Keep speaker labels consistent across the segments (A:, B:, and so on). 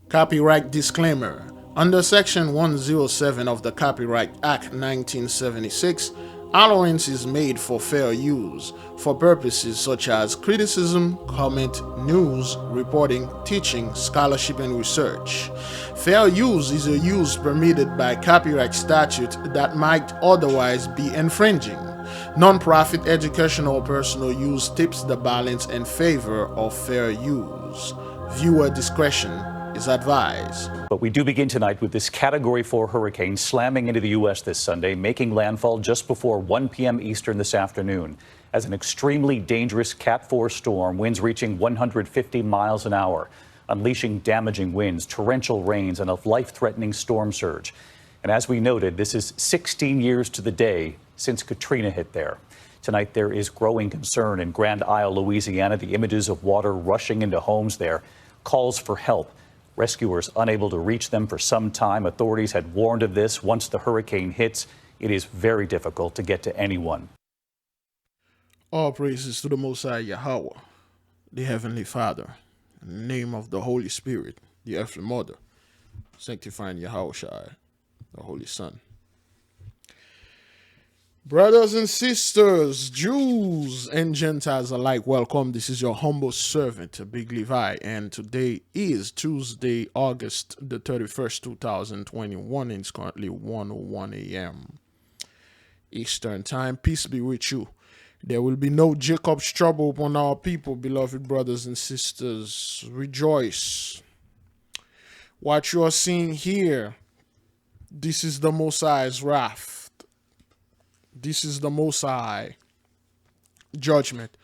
A: Copyright disclaimer. Under Section 107 of the Copyright Act 1976, allowance is made for fair use for purposes such as criticism, comment, news, reporting, teaching, scholarship, and research. Fair use is a use permitted by copyright statute that might otherwise be infringing. Non-profit educational or personal use tips the balance in favor of fair use. Viewer discretion is advised.
B: But we do begin tonight with this Category 4 hurricane slamming into the U.S. this Sunday, making landfall just before 1 p.m. Eastern this afternoon. As an extremely dangerous Cat 4 storm, winds reaching 150 miles an hour, unleashing damaging winds, torrential rains, and a life-threatening storm surge. And as we noted, this is 16 years to the day since Katrina hit there. Tonight, there is growing concern in Grand Isle, Louisiana. The images of water rushing into homes there, calls for help. Rescuers unable to reach them for some time. Authorities had warned of this. Once the hurricane hits, it is very difficult to get to anyone.
A: All praises to the Most High YAHAWAH, the Heavenly Father, in the name of the Holy Spirit, the Earthly Mother, sanctifying Yahawashi, the Holy Son. Brothers and sisters, Jews and Gentiles alike, welcome. This is your humble servant, Biglevi, and today is Tuesday, August the 31st, 2021, and it's currently 1:01 a.m. Eastern Time. Peace be with you. There will be no Jacob's trouble upon our people, beloved brothers and sisters. Rejoice. What you are seeing here, this is the Most High's wrath. This is the Most High judgment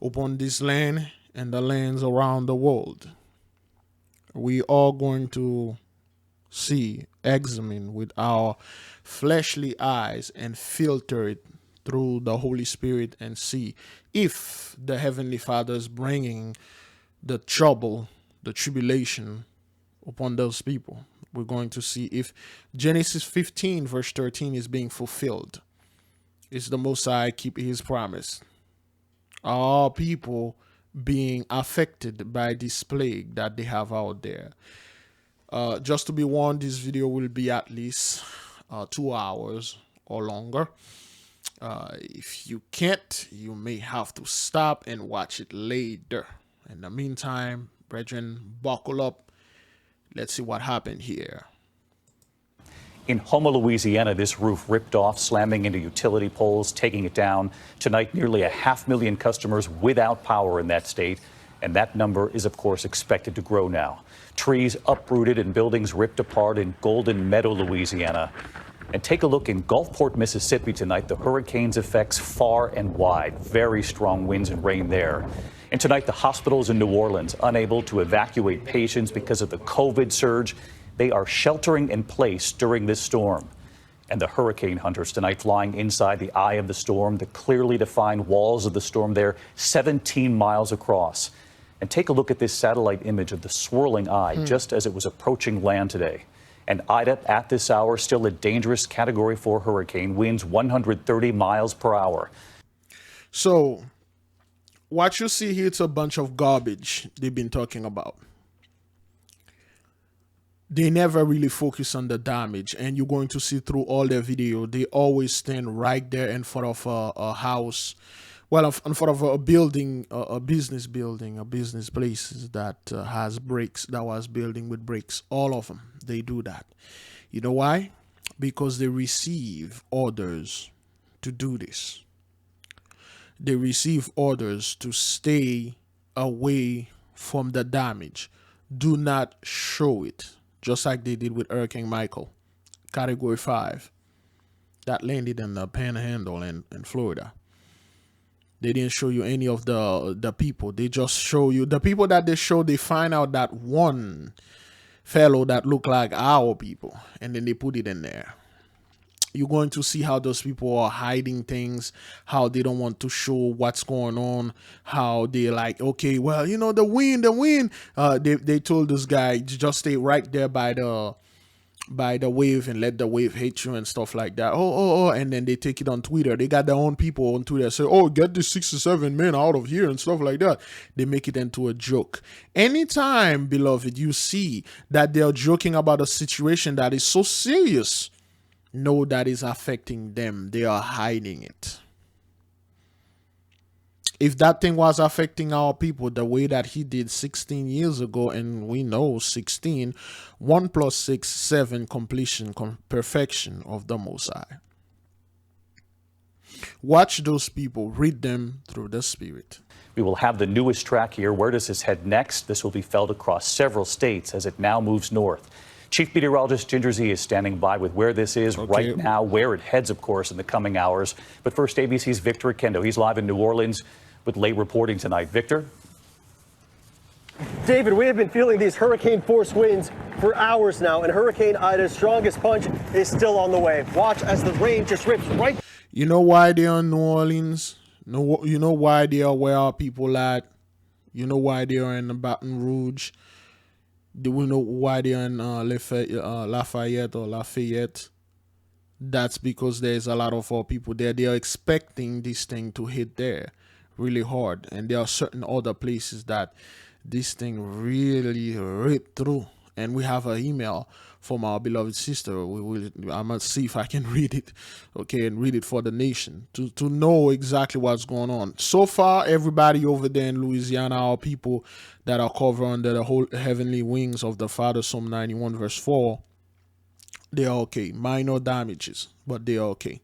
A: upon this land and the lands around the world. We are going to see, examine with our fleshly eyes and filter it through the Holy Spirit and see if the Heavenly Father is bringing the trouble, the tribulation upon those people. We're going to see if Genesis 15 verse 13 is being fulfilled. Is the Most High keeping his promise? Are people being affected by this plague that they have out there? Just to be warned, this video will be at least 2 hours or longer. If you can't, you may have to stop and watch it later. In the meantime, brethren, buckle up. Let's see what happened here.
B: In Houma, Louisiana, this roof ripped off, slamming into utility poles, taking it down. Tonight, nearly 500,000 customers without power in that state. And that number is, of course, expected to grow now. Trees uprooted and buildings ripped apart in Golden Meadow, Louisiana. And take a look in Gulfport, Mississippi tonight. The hurricane's effects far and wide. Very strong winds and rain there. And tonight, the hospitals in New Orleans unable to evacuate patients because of the COVID surge. They are sheltering in place during this storm. And the hurricane hunters tonight flying inside the eye of the storm, the clearly defined walls of the storm there, 17 miles across. And take a look at this satellite image of the swirling eye just as it was approaching land today. And Ida, at this hour, still a dangerous Category 4 hurricane, winds 130 miles per hour.
A: So, what you see here, it's a bunch of garbage they've been talking about. They never really focus on the damage, and you're going to see through all their video, they always stand right there in front of a house, well, in front of a building, a business building, a business places that has bricks, that was building with bricks. All of them, they do that. You know why? Because they receive orders to do this. They receive orders to stay away from the damage. Do not show it. Just like they did with Hurricane Michael, Category 5, that landed in the Panhandle in Florida. They didn't show you any of the people. They just show you the people that they show. They find out that one fellow that looked like our people, and then they put it in there. You're going to see how those people are hiding things, how they don't want to show what's going on, how they're like, okay, well, you know, the wind. They told this guy to just stay right there by the by the wave and let the wave hit you and stuff like that. Oh, and then they take it on Twitter. They got their own people on Twitter say, oh, get this 67 men out of here and stuff like that. They make it into a joke. Anytime, beloved, you see that they're joking about a situation that is so serious, know that is affecting them. They are hiding it. If that thing was affecting our people the way that he did 16 years ago, and we know 16, 1 plus 6, 7, completion, perfection of the Most High. Watch those people, read them through the Spirit.
B: We will have the newest track here. Where does this head next? This will be felt across several states as it now moves north. Chief Meteorologist Ginger Z is standing by with where this is right now, where it heads, of course, in the coming hours. But first, ABC's Victor Akendo. He's live in New Orleans with late reporting tonight. Victor?
C: David, we have been feeling these hurricane force winds for hours now, and Hurricane Ida's strongest punch is still on the way. Watch as the rain just rips right.
A: You know why they're in New Orleans? You know why they are where our people at? You know why they are in Baton Rouge? Do we know why they're in Lafayette or Lafayette? That's because there's a lot of our people there. They are expecting this thing to hit there really hard. And there are certain other places that this thing really ripped through. And we have an email from our beloved sister. I'm going to see if I can read it, okay, and read it for the nation to know exactly what's going on. So far, everybody over there in Louisiana, our people that are covered under the whole heavenly wings of the Father, Psalm 91 verse 4, they are okay. Minor damages, but they are okay.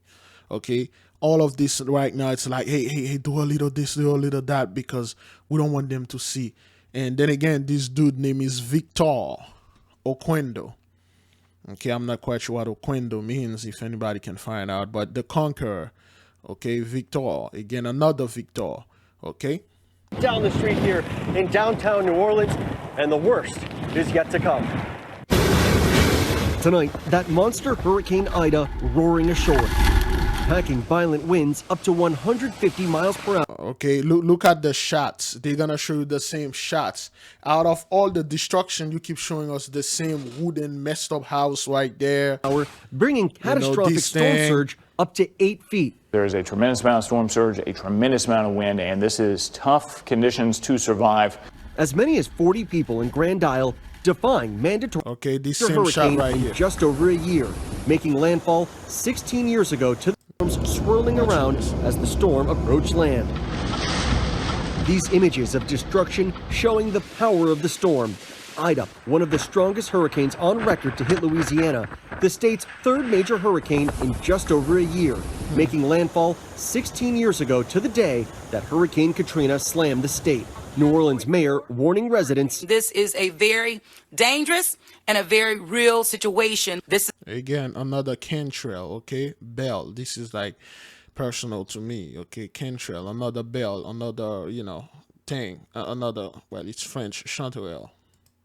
A: Okay, all of this right now, it's like, hey, do a little this, do a little that, because we don't want them to see. And then again, this dude name is Victor Oquendo. Okay, I'm not quite sure what Oquendo means, if anybody can find out, but the conqueror. Okay, Victor, again, another Victor. Okay,
C: Down the street here in downtown New Orleans, and the worst is yet to come. Tonight, that monster Hurricane Ida roaring ashore, packing violent winds up to 150 miles per hour.
A: Okay, look at the shots. They're gonna show you the same shots. Out of all the destruction, you keep showing us the same wooden messed up house right there.
C: Bringing catastrophic storm surge up to 8 feet.
D: There is a tremendous amount of storm surge, a tremendous amount of wind, and this is tough conditions to survive.
C: As many as 40 people in Grand Isle defying mandatory
A: this same shot right here.
C: Just over a year, making landfall 16 years ago to the storms swirling around as the storm approached land. These images of destruction showing the power of the storm. Ida, one of the strongest hurricanes on record to hit Louisiana, the state's third major hurricane in just over a year, making landfall 16 years ago to the day that Hurricane Katrina slammed the state. New Orleans mayor warning residents.
E: This is a very dangerous and a very real situation. This
A: again, another Cantrell, okay? Bell. This is like personal to me, okay? Cantrell, another bell, another, thing, another, well, it's French, Chanterelle.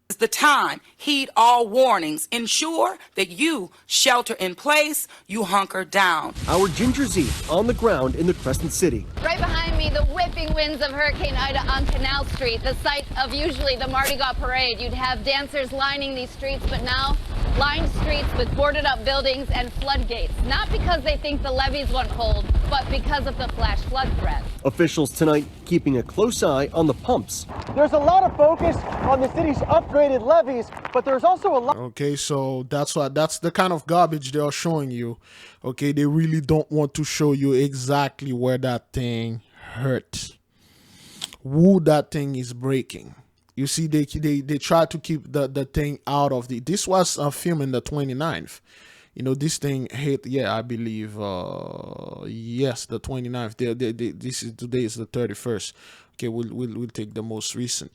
E: is the time. Heed all warnings. Ensure that you shelter in place, you hunker down.
C: Our Ginger Z on the ground in the Crescent City.
F: Right behind me, the whipping winds of Hurricane Ida on Canal Street, the site of usually the Mardi Gras parade. You'd have dancers lining these streets, but now lined streets with boarded up buildings and floodgates. Not because they think the levees won't hold, but because of the flash flood threat.
C: Officials tonight keeping a close eye on the pumps.
G: There's a lot of focus on the city's upgraded levees, but there's also a lot.
A: Okay, so that's the kind of garbage they are showing you. Okay, they really don't want to show you exactly where that thing hurt, who that thing is breaking. You see, they try to keep the thing out of the. This was a film in the 29th. This thing hit, I believe, yes, the 29th. Today is the 31st. Okay, we'll take the most recent.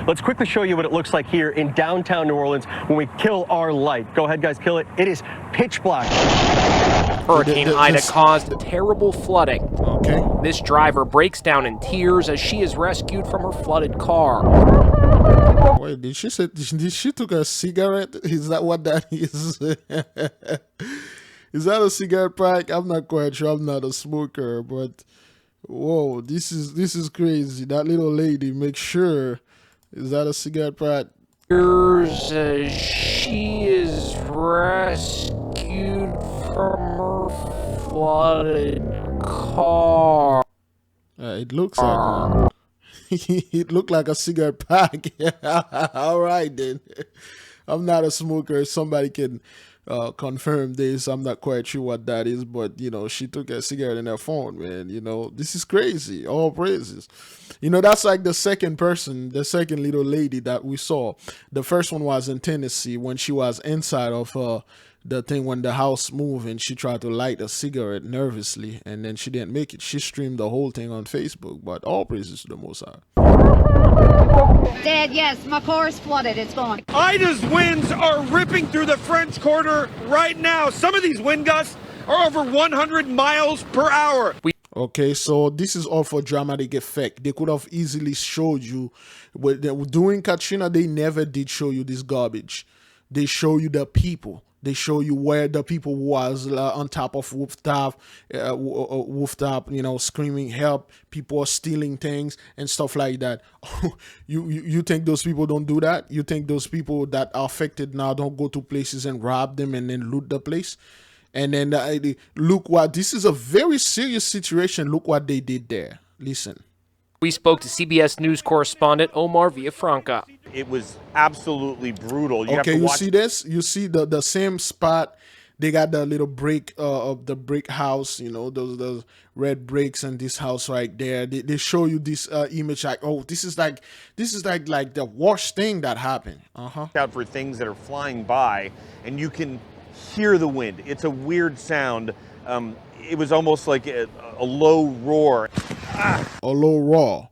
C: Let's quickly show you what it looks like here in downtown New Orleans when we kill our light. Go ahead, guys, kill it. It is pitch black.
H: Hurricane Ida caused terrible flooding.
A: Okay.
H: This driver breaks down in tears as she is rescued from her flooded car.
A: Wait, did she took a cigarette? Is that what that is? Is that a cigarette pack? I'm not quite sure. I'm not a smoker, but whoa, this is crazy. That little lady makes sure Is that a cigarette pack?
H: She is rescued from her flooded car.
A: It looks like one. It looked like a cigarette pack. All right, then. I'm not a smoker. Somebody can confirm this. I'm not quite sure what that is, but, you know, she took a cigarette in her phone, man. You know, this is crazy. All praises. You know, that's like the second person, the second little lady that we saw. The first one was in Tennessee when she was inside of the thing when the house moved and she tried to light a cigarette nervously and then she didn't make it. She streamed the whole thing on Facebook, but all praises to the Most High.
F: Dad, yes, my car is flooded. It's gone.
I: Ida's winds are ripping through the French Quarter right now. Some of these wind gusts are over 100 miles per hour.
A: Okay, so this is all for dramatic effect. They could have easily showed you, but during Katrina, they never did show you this garbage. They show you the people. They show you where the people was on top of rooftop, you know, screaming help. People are stealing things and stuff like that. You think those people don't do that? You think those people that are affected now don't go to places and rob them and then loot the place? And then look what, this is a very serious situation. Look what they did there. Listen.
H: We spoke to CBS News correspondent Omar Villafranca.
I: It was absolutely brutal.
A: Okay, you see this? You see the same spot. They got the little break of the brick house, you know, those red bricks and this house right there. They show you this image like, oh, this is like the worst thing that happened.
I: Out for things that are flying by, and you can hear the wind. It's a weird sound. It was almost like a low roar.
A: A low roar,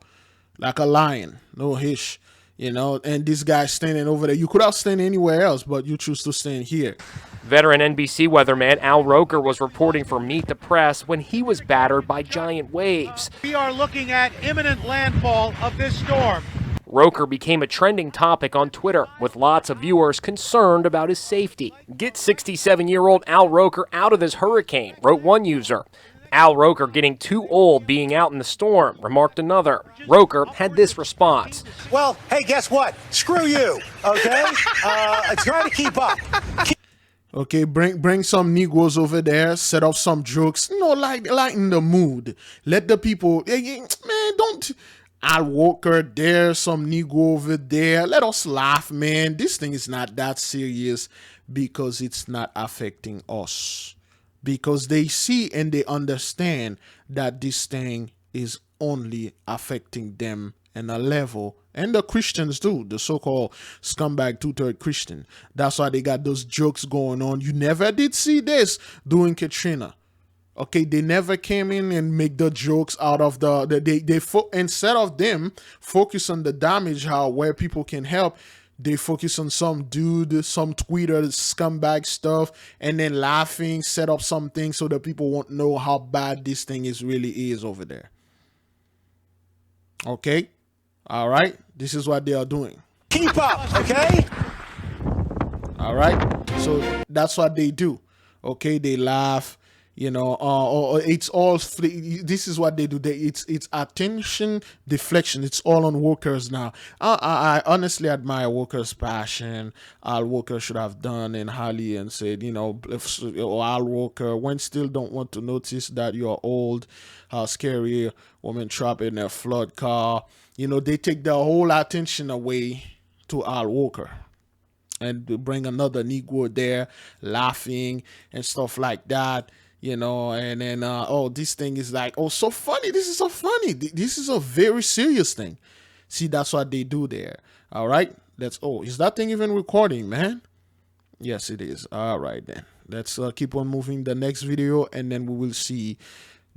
A: like a lion, no hiss, you know. And this guy standing over there. You could have stand anywhere else, but you choose to stand here.
H: Veteran NBC weatherman Al Roker was reporting for Meet the Press when he was battered by giant waves.
J: We are looking at imminent landfall of this storm.
H: Roker became a trending topic on Twitter, with lots of viewers concerned about his safety. Get 67-year-old Al Roker out of this hurricane, wrote one user. Al Roker getting too old being out in the storm, remarked another. Roker had this response.
J: Well, hey, guess what? Screw you, okay? Try to keep up.
A: Okay, bring some Negroes over there, set up some jokes, you know, lighten the mood. Let the people, man, don't... Al Walker there, some Negro over there. Let us laugh, man. This thing is not that serious because it's not affecting us. Because they see and they understand that this thing is only affecting them in a level. And the Christians do, the so-called scumbag two-third Christian. That's why they got those jokes going on. You never did see this during Katrina. Okay, they never came in and make the jokes out of instead of them focus on the damage, where people can help, they focus on some dude, some tweeter scumbag stuff, and then laughing, set up something so that people won't know how bad this thing really is over there. Okay, all right, this is what they are doing.
J: Keep up, okay?
A: All right, so that's what they do. Okay, they laugh. You know, it's all, this is what they do. It's attention deflection. It's all on workers now. I honestly admire workers' passion. Al Walker should have done and Holly and said, you know, if Al Walker, when still don't want to notice that you're old, how scary woman trapped in a flood car. You know, they take the whole attention away to Al Walker. And bring another Negro there laughing and stuff like that. You know, and then, oh, this thing is like, oh, so funny. This is so funny. This is a very serious thing. See, that's what they do there. All right. Is that thing even recording, man? Yes, it is. All right, then. Let's keep on moving the next video, and then we will see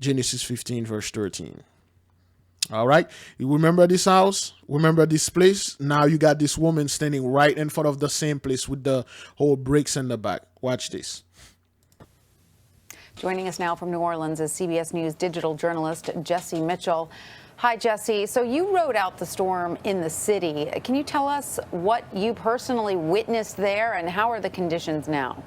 A: Genesis 15, verse 13. All right. You remember this house? Remember this place? Now you got this woman standing right in front of the same place with the whole bricks in the back. Watch this.
K: Joining us now from New Orleans is CBS News digital journalist Jesse Mitchell. Hi, Jesse. So you rode out the storm in the city. Can you tell us what you personally witnessed there and how are the conditions now?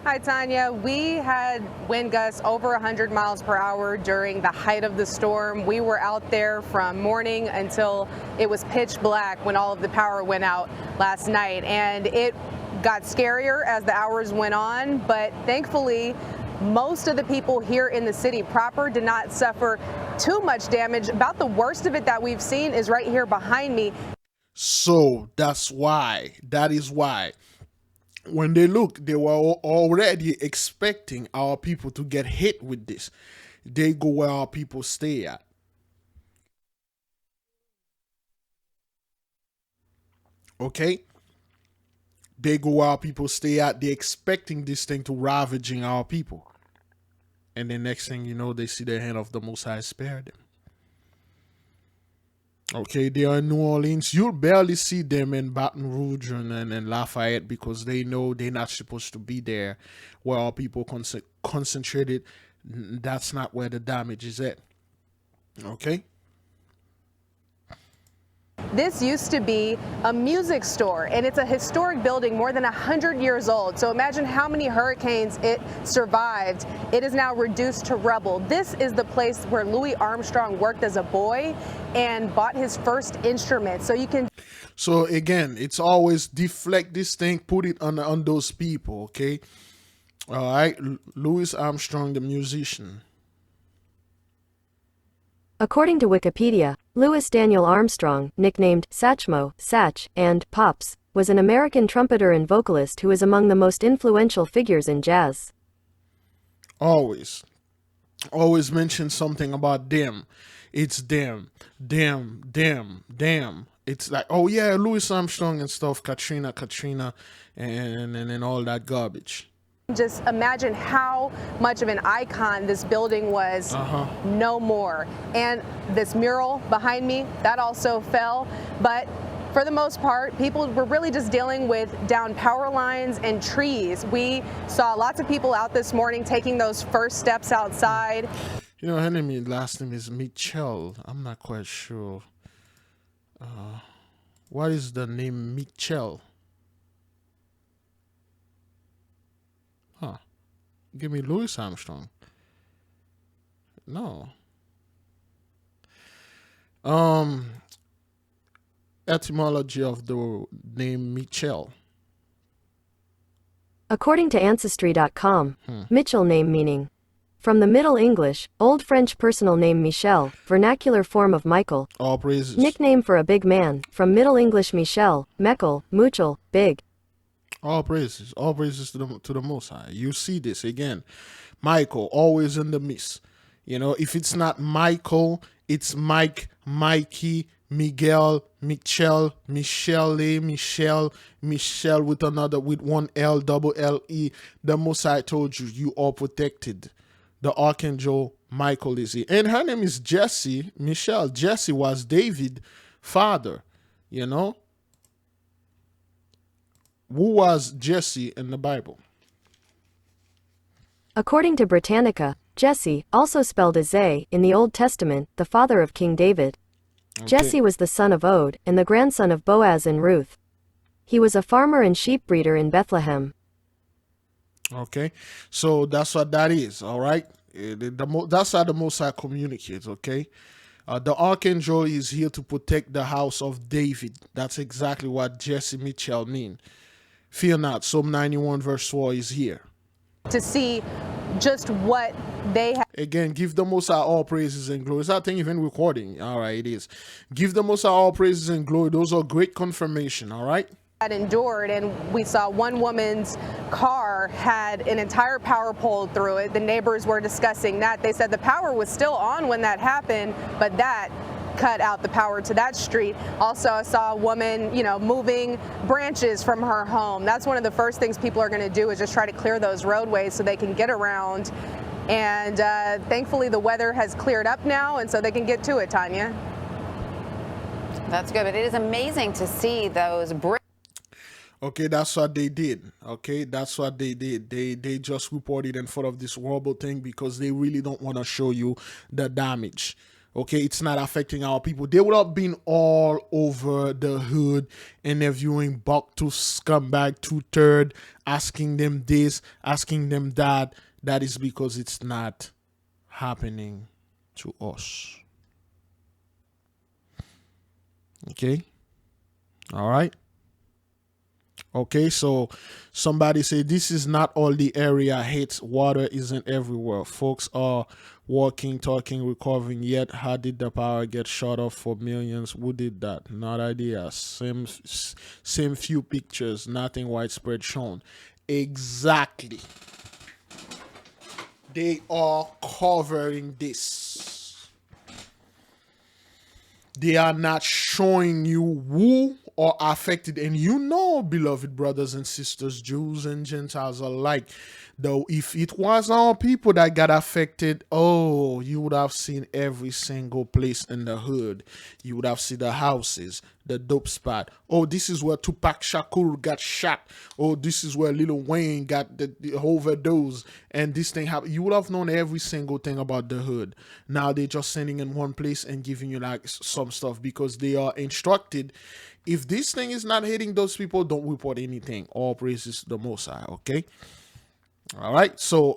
L: Hi, Tanya. We had wind gusts over 100 miles per hour during the height of the storm. We were out there from morning until it was pitch black when all of the power went out last night. And it got scarier as the hours went on, but thankfully, most of the people here in the city proper did not suffer too much damage. About the worst of it that we've seen is right here behind me.
A: So that is why when they look, they were already expecting our people to get hit with this. They go where our people stay at. Okay? They go where our people stay at. They're expecting this thing to ravaging our people. And the next thing you know, they see the hand of the Most High spare them. Okay, they are in New Orleans. You'll barely see them in Baton Rouge and Lafayette because they know they're not supposed to be there where our people concentrated. That's not where the damage is at. Okay?
L: This used to be a music store, and it's a historic building more than 100 years old. So imagine how many hurricanes it survived. It is now reduced to rubble. This is the place where Louis Armstrong worked as a boy and bought his first instrument. So you can...
A: So again, it's always deflect this thing, put it on those people, okay? All right, Louis Armstrong, the musician.
M: According to Wikipedia, Louis Daniel Armstrong, nicknamed Satchmo, Satch, and Pops, was an American trumpeter and vocalist who is among the most influential figures in jazz.
A: Always mention something about them. It's them. It's like, oh yeah, Louis Armstrong and stuff, Katrina, and all that garbage.
L: Just imagine how much of an icon this building was. No more. And this mural behind me, that also fell. But for the most part, people were really just dealing with down power lines and trees. We saw lots of people out this morning taking those first steps outside.
A: You know, her last name is Mitchell. I'm not quite sure. What is the name Mitchell? Huh. Give me Louis Armstrong. No. Etymology of the name Mitchell.
M: According to Ancestry.com, Mitchell name meaning. From the Middle English, Old French personal name Michel, vernacular form of Michael.
A: All praises.
M: Nickname for a big man, from Middle English Michel, Mekel, Muchel, big.
A: All praises to the Most High. You see this again. Michael, always in the midst. You know, if it's not Michael, it's Mike, Mikey, Miguel, Michelle, Michelle, Michelle with one L, double L-E. The Most High told you, you are protected. The Archangel Michael is here. And her name is Jesse, Michelle. Jesse was David's father, you know. Who was Jesse in the Bible?
M: According to Britannica, Jesse, also spelled as Zay, in the Old Testament, the father of King David. Okay. Jesse was the son of Od, and the grandson of Boaz and Ruth. He was a farmer and sheep breeder in Bethlehem.
A: Okay, so that's what that is, all right? That's how the Most High communicates, okay? The Archangel is here to protect the house of David. That's exactly what Jesse Mitchell means. Fear not, Psalm 91 verse 4 is here.
L: To see just what they have.
A: Again, give the Most High all praises and glory. Is that thing even recording? All right, it is. Give the Most High all praises and glory. Those are great confirmation, all right?
L: Had endured, and we saw one woman's car had an entire power pole through it. The neighbors were discussing that. They said the power was still on when that happened, but that cut out the power to that street. Also, I saw a woman, you know, moving branches from her home. That's one of the first things people are going to do, is just try to clear those roadways so they can get around. And thankfully the weather has cleared up now, and so they can get to it, Tanya.
K: That's good, but it is amazing to see those bricks.
A: Okay, that's what they did. Okay, that's what they did. They just reported in front of this horrible thing because they really don't want to show you the damage. Okay, it's not affecting our people. They would have been all over the hood, interviewing Buck-tooth scumbag 2/3, asking them this, asking them that. That is because it's not happening to us. Okay, all right. Okay, so somebody say this is not all the area hates. Water isn't everywhere. Folks are walking, talking, recovering. Yet, how did the power get shut off for millions? Who did that? Not idea. Same few pictures. Nothing widespread shown. Exactly. They are covering this. They are not showing you who are affected. And you know, beloved brothers and sisters, Jews and Gentiles alike, though if it was our people that got affected, oh, you would have seen every single place in the hood. You would have seen the houses, the dope spot. Oh, this is where Tupac Shakur got shot. Oh, this is where Lil Wayne got the overdose. And this thing happened. You would have known every single thing about the hood. Now they're just sending in one place and giving you like some stuff because they are instructed. If this thing is not hitting those people, don't report anything. All praises to the Most High, okay? All right, so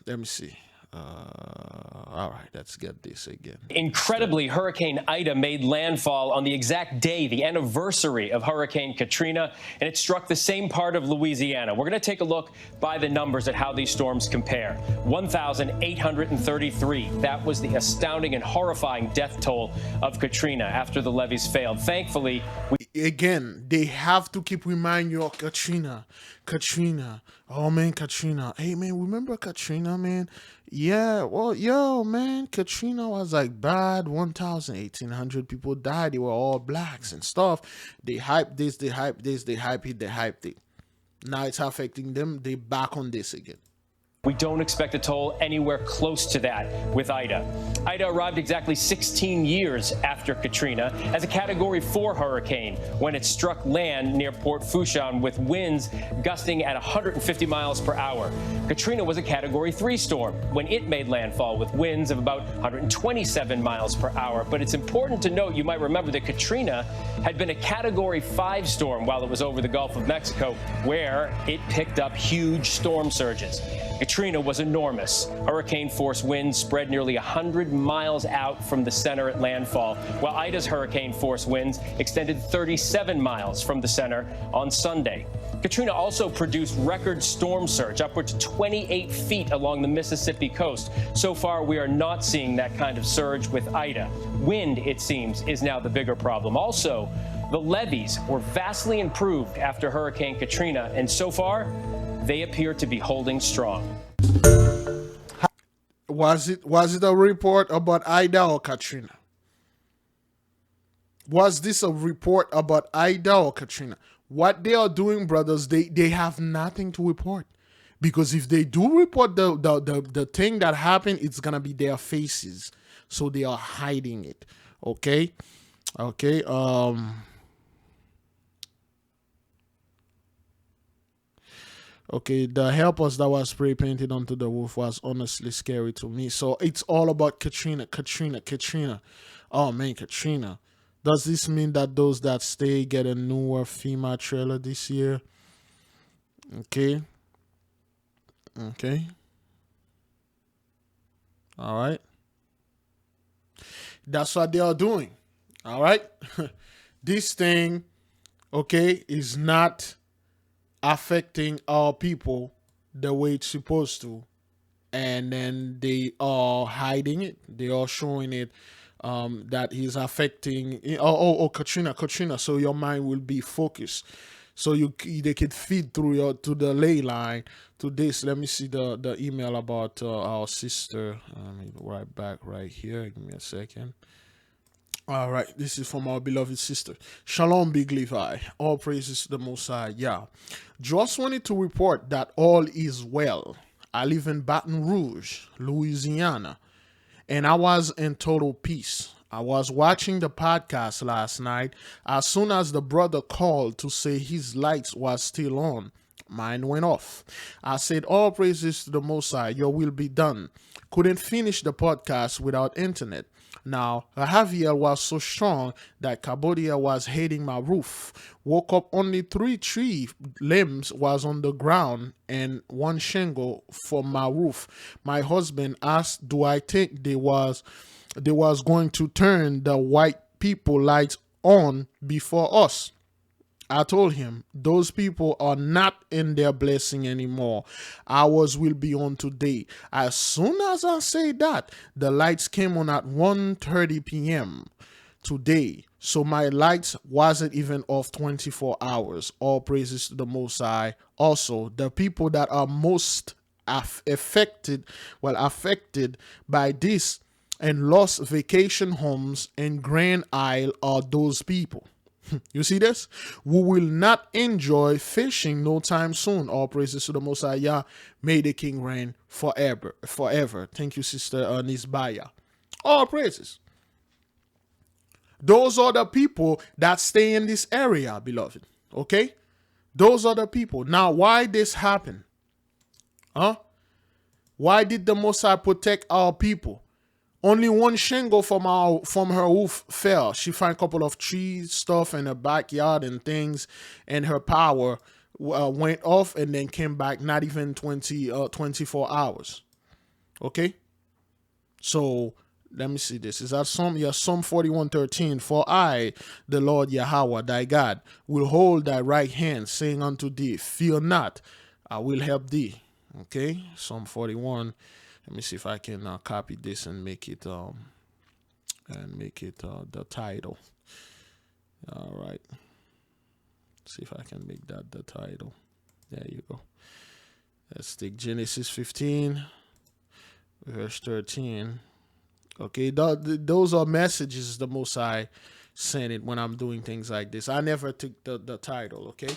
A: let me see. All right, let's get this again.
N: Incredibly, Hurricane Ida made landfall on the exact day, the anniversary of Hurricane Katrina, and it struck the same part of Louisiana. We're going to take a look by the numbers at how these storms compare. 1,833. That was the astounding and horrifying death toll of Katrina after the levees failed. Thankfully,
A: again, they have to keep reminding you of Katrina. Oh man, Katrina. Hey man, remember Katrina, man? Yeah, well, yo, man, Katrina was like bad. 1,800 people died. They were all blacks and stuff. They hyped this, they hyped this, they hyped it. Now it's affecting them. They back on this again.
N: we don't expect a toll anywhere close to that with Ida. Ida arrived exactly 16 years after Katrina as a Category 4 hurricane when it struck land near Port Fourchon with winds gusting at 150 miles per hour. Katrina was a Category 3 storm when it made landfall with winds of about 127 miles per hour. But it's important to note, you might remember that Katrina had been a Category 5 storm while it was over the Gulf of Mexico, where it picked up huge storm surges. Katrina was enormous. Hurricane-force winds spread nearly 100 miles out from the center at landfall, while Ida's hurricane-force winds extended 37 miles from the center on Sunday. Katrina also produced record storm surge, upward to 28 feet along the Mississippi coast. So far, we are not seeing that kind of surge with Ida. Wind, it seems, is now the bigger problem. Also, the levees were vastly improved after Hurricane Katrina, and so far, they appear to be holding strong.
A: Was it a report about Ida or Katrina? Was this a report about Ida or Katrina? What they are doing, brothers, they have nothing to report. Because if they do report the thing that happened, it's gonna be their faces. So they are hiding it. Okay? Okay, okay, the helpers that was spray painted onto the roof was honestly scary to me. So it's all about Katrina. Oh man, Katrina. Does this mean that those that stay get a newer FEMA trailer this year? Okay. Okay. All right. That's what they are doing. All right. This thing, okay, is not affecting our people the way it's supposed to, and then they are hiding it. They are showing it that he's affecting. Katrina. So your mind will be focused. So they could feed through to the ley line to this. Let me see the email about our sister. Let me right back right here. Give me a second. All right, this is from our beloved sister. Shalom, Biglevi. All praises to the Most High. Yeah. Just wanted to report that all is well. I live in Baton Rouge, Louisiana, and I was in total peace. I was watching the podcast last night. As soon as the brother called to say his lights was still on, mine went off. I said, all praises to the Most High, your will be done. Couldn't finish the podcast without internet. Now, Javier was so strong that Cambodia was hitting my roof. Woke up, only 3 tree limbs was on the ground and 1 shingle for my roof. My husband asked, do I think they was going to turn the white people lights on before us? I told him, those people are not in their blessing anymore. Ours will be on today. As soon as I say that, the lights came on at 1:30 p.m. today. So my lights wasn't even off 24 hours. All praises to the Most High. Also, the people that are most affected by this and lost vacation homes in Grand Isle are those people. You see this? We will not enjoy fishing no time soon. All praises to the Most High. Yah, may the King reign forever. Forever. Thank you, Sister Nisbaya. All praises. Those are the people that stay in this area, beloved. Okay? Those are the people. Now, why this happened? Huh? Why did the Most High protect our people? Only 1 shingle from her roof fell. She found a couple of trees, stuff in her backyard and things, and her power went off and then came back not even 24 hours. Okay? So, let me see this. Is that Psalm 41:13. For I, the Lord YAHAWAH, thy God, will hold thy right hand, saying unto thee, fear not, I will help thee. Okay? Psalm 41. Let me see if I can copy this and make it the title. All right. See if I can make that the title. There you go. Let's take Genesis 15, verse 13. Okay, those are messages the Most High sent it when I'm doing things like this. I never took the title, okay?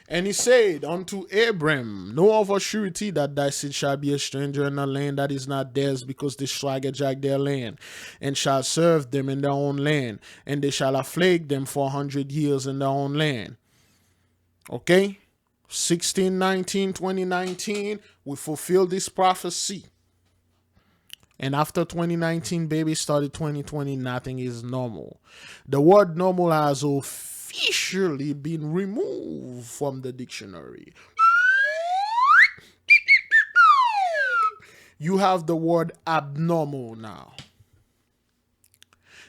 A: And he said unto Abram, know of a surety that thy seed shall be a stranger in a land that is not theirs, because they swaggerjack their land, and shall serve them in their own land, and they shall afflict them 400 years in their own land. Okay? 16:19, 2019, we fulfill this prophecy. And after 2019, baby, started 2020, nothing is normal. The word normal has officially been removed from the dictionary. You have the word abnormal now.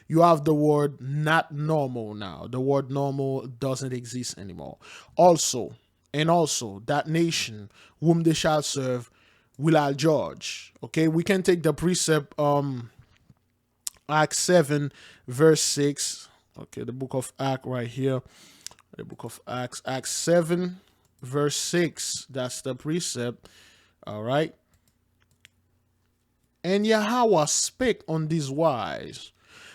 A: You have the word not normal now. The word normal doesn't exist anymore. Also, that nation whom they shall serve will I judge. Okay, we can take the precept Acts 7 verse 6. Okay, the book of Acts right here. The book of Acts, Acts 7 verse 6. That's the precept. All right. And YAHAWAH spake on this wise,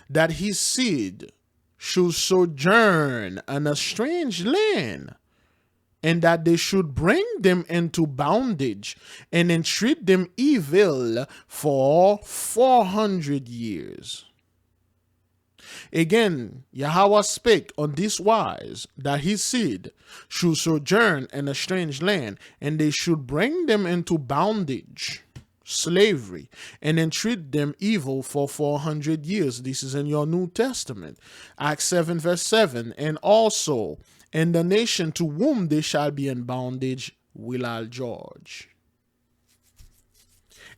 A: that his seed should sojourn in a strange land, and that they should bring them into bondage and entreat them evil for 400 years. Again, YAHAWAH spake on this wise, that his seed should sojourn in a strange land, and they should bring them into bondage, slavery, and entreat them evil for 400 years. This is in your New Testament. Acts 7 verse 7. And also, and the nation to whom they shall be in bondage will I judge.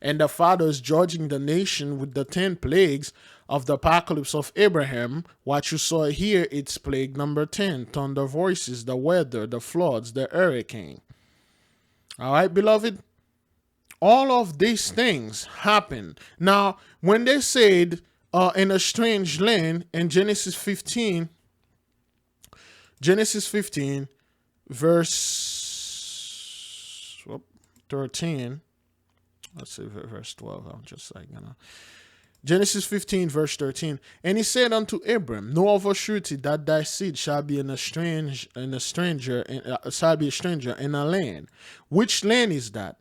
A: And the fathers judging the nation with the 10 plagues of the apocalypse of Abraham. What you saw here, it's plague number 10. Thunder voices, the weather, the floods, the hurricane. All right, beloved? All of these things happen. Now, when they said in a strange land in Genesis 15, verse 13. Let's see, verse 12. I'm just like gonna. Genesis 15, verse 13. And he said unto Abram, know of a surety that thy seed shall be a stranger in a land. Which land is that?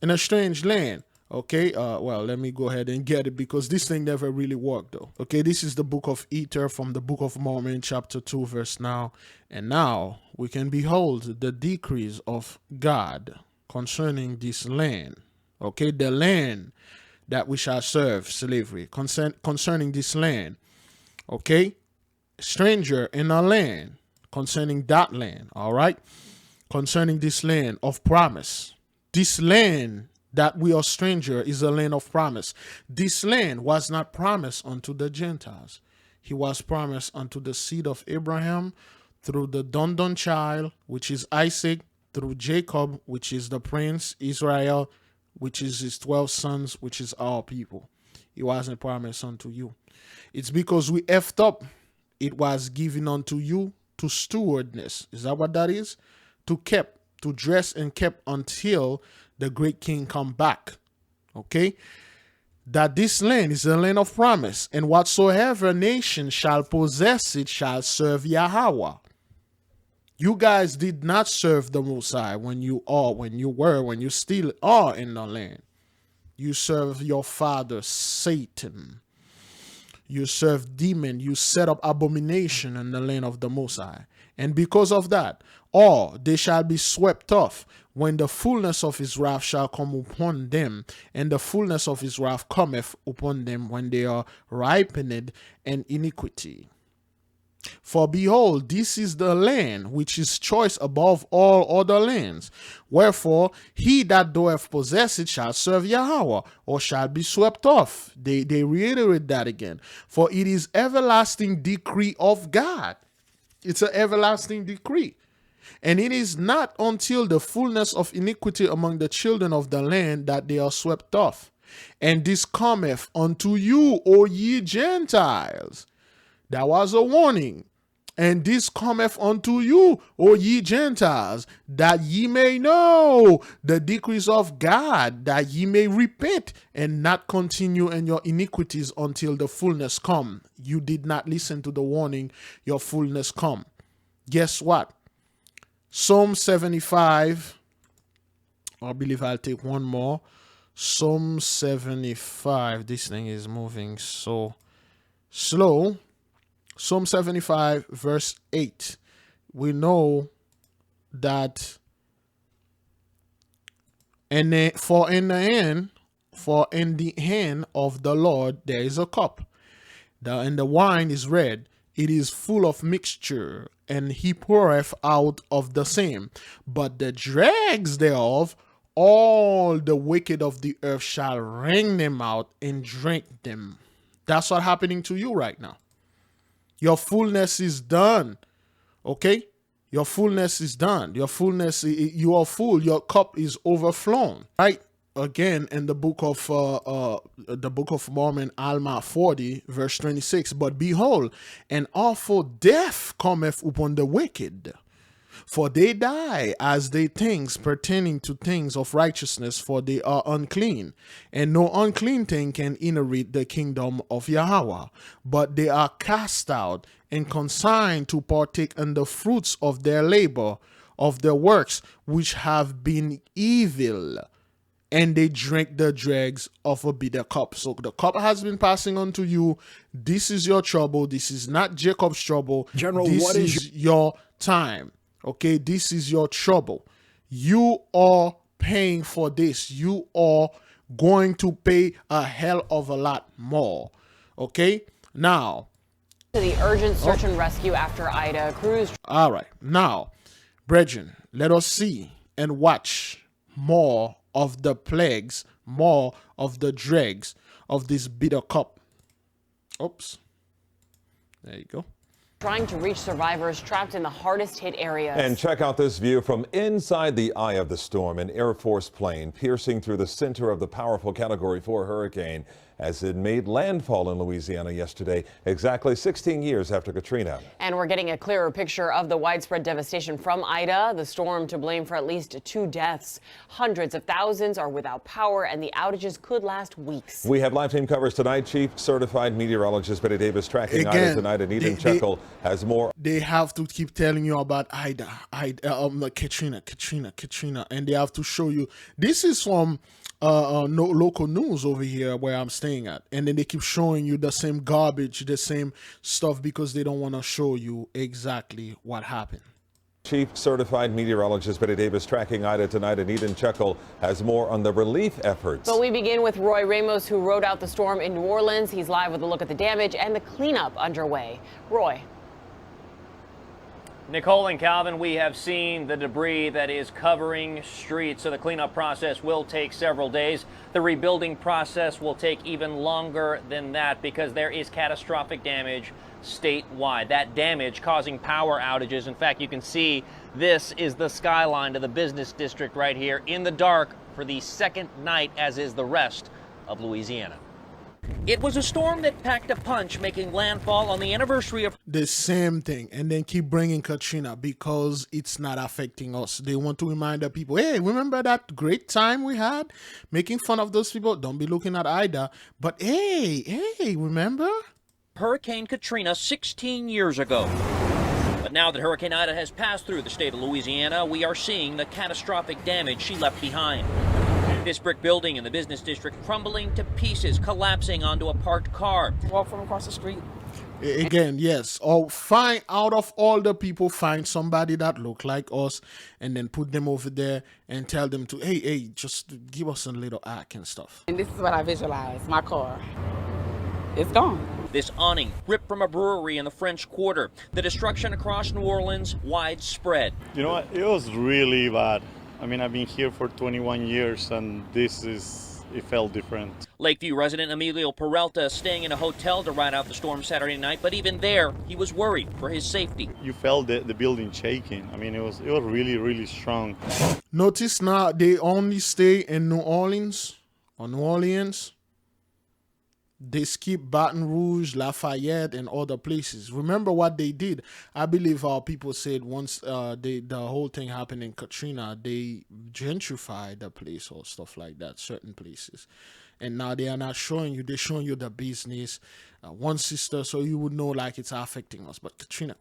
A: In a strange land. Okay, well, let me go ahead and get it, because this thing never really worked, though. Okay, this is the book of Ether from the book of Mormon, chapter 2, verse now. And now we can behold the decrees of God concerning this land. Okay, the land that we shall serve slavery. Concerning this land, okay? Stranger in a land, concerning that land, all right? Concerning this land of promise. This land that we are stranger is a land of promise. This land was not promised unto the Gentiles. He was promised unto the seed of Abraham through the Dondon child, which is Isaac, through Jacob, which is the prince, Israel, which is his 12 sons, which is our people. It wasn't promised unto you. It's because we effed up. It was given unto you to stewardness. Is that what that is? To keep, to dress and keep until the great king come back. Okay? That this land is a land of promise, and whatsoever nation shall possess it shall serve YAHAWAH. You guys did not serve the Most High when you still are in the land. You serve your father, Satan. You serve demon. You set up abomination in the land of the Most High. And because of that, all they shall be swept off when the fullness of his wrath shall come upon them, and the fullness of his wrath cometh upon them when they are ripened in iniquity. For behold, this is the land which is choice above all other lands. Wherefore, he that doeth possess it shall serve YAHAWAH, or shall be swept off. They reiterate that again. For it is everlasting decree of God. It's an everlasting decree. And it is not until the fullness of iniquity among the children of the land that they are swept off. And this cometh unto you, O ye Gentiles. That was a warning. And this cometh unto you, O ye Gentiles, that ye may know the decrees of God, that ye may repent and not continue in your iniquities until the fullness come. You did not listen to the warning, your fullness come. Guess what? Psalm 75, I believe I'll take one more. Psalm 75, this thing is moving so slow. Psalm 75 verse 8. We know that for in the hand of the Lord there is a cup, and the wine is red, it is full of mixture, and he poureth out of the same. But the dregs thereof, all the wicked of the earth shall wring them out and drink them. That's what's happening to you right now. Your fullness is done. Okay? Your fullness is done. Your fullness, you are full. Your cup is overflown. Right? Again, in the book of Mormon, Alma 40, verse 26. But behold, an awful death cometh upon the wicked. For they die as they things pertaining to things of righteousness, for they are unclean. And no unclean thing can inherit the kingdom of YAHAWAH. But they are cast out and consigned to partake in the fruits of their labor, of their works, which have been evil. And they drink the dregs of a bitter cup. So the cup has been passing on to you. This is your trouble. This is not Jacob's trouble.
O: General,
A: this
O: what is
A: your time. Okay, this is your trouble. You are paying for this. You are going to pay a hell of a lot more. Okay, now.
P: To the urgent search and rescue after Ida. Crews.
A: All right, now, brethren, let us see and watch more of the plagues, more of the dregs of this bitter cup. Oops. There you go.
P: Trying to reach survivors trapped in the hardest hit areas.
Q: And check out this view from inside the eye of the storm. An Air Force plane piercing through the center of the powerful Category 4 hurricane as it made landfall in Louisiana yesterday, exactly 16 years after Katrina.
P: And we're getting a clearer picture of the widespread devastation from Ida, the storm to blame for at least 2 deaths. Hundreds of thousands are without power, and the outages could last weeks.
Q: We have live team coverage tonight. Chief Certified Meteorologist Betty Davis tracking Ida tonight, and Eden Checkle has more.
A: They have to keep telling you about Ida, Katrina, and they have to show you. This is from no local news over here where I'm staying at, and then they keep showing you the same garbage, the same stuff, because they don't want to show you exactly what happened.
Q: Chief Certified Meteorologist Betty Davis tracking Ida tonight, and Eden Chuckle has more on the relief efforts.
P: But we begin with Roy Ramos, who rode out the storm in New Orleans. He's live with a look at the damage and the cleanup underway. Roy.
O: Nicole and Calvin, we have seen the debris that is covering streets, so the cleanup process will take several days. The rebuilding process will take even longer than that because there is catastrophic damage statewide. That damage causing power outages. In fact, you can see this is the skyline to the business district right here in the dark for the second night, as is the rest of Louisiana. It was a storm that packed a punch, making landfall on the anniversary of
A: the same thing, and then keep bringing Katrina because it's not affecting us. They want to remind the people, hey, remember that great time we had making fun of those people? Don't be looking at Ida, but hey, remember
O: Hurricane Katrina 16 years ago. But now that Hurricane Ida has passed through the state of Louisiana, we are seeing the catastrophic damage she left behind. This brick building in the business district crumbling to pieces, collapsing onto a parked car. Walk from across the street.
A: Again, yes. Or find out of all the people, find somebody that look like us, and then put them over there and tell them to, hey, just give us a little act and stuff.
R: And this is what I visualize. My car. It's gone.
O: This awning ripped from a brewery in the French Quarter. The destruction across New Orleans widespread.
S: You know what? It was really bad. I mean, I've been here for 21 years, and it felt different.
O: Lakeview resident Emilio Peralta staying in a hotel to ride out the storm Saturday night, but even there, he was worried for his safety.
S: You felt the building shaking. I mean, it was really, really strong.
A: Notice now they only stay in New Orleans or New Orleans. They skip Baton Rouge, Lafayette, and other places. Remember what they did? I believe our people said once the whole thing happened in Katrina, they gentrified the place or stuff like that, certain places. And now they are not showing you, they're showing you the business, one sister, so you would know like it's affecting us. But Katrina.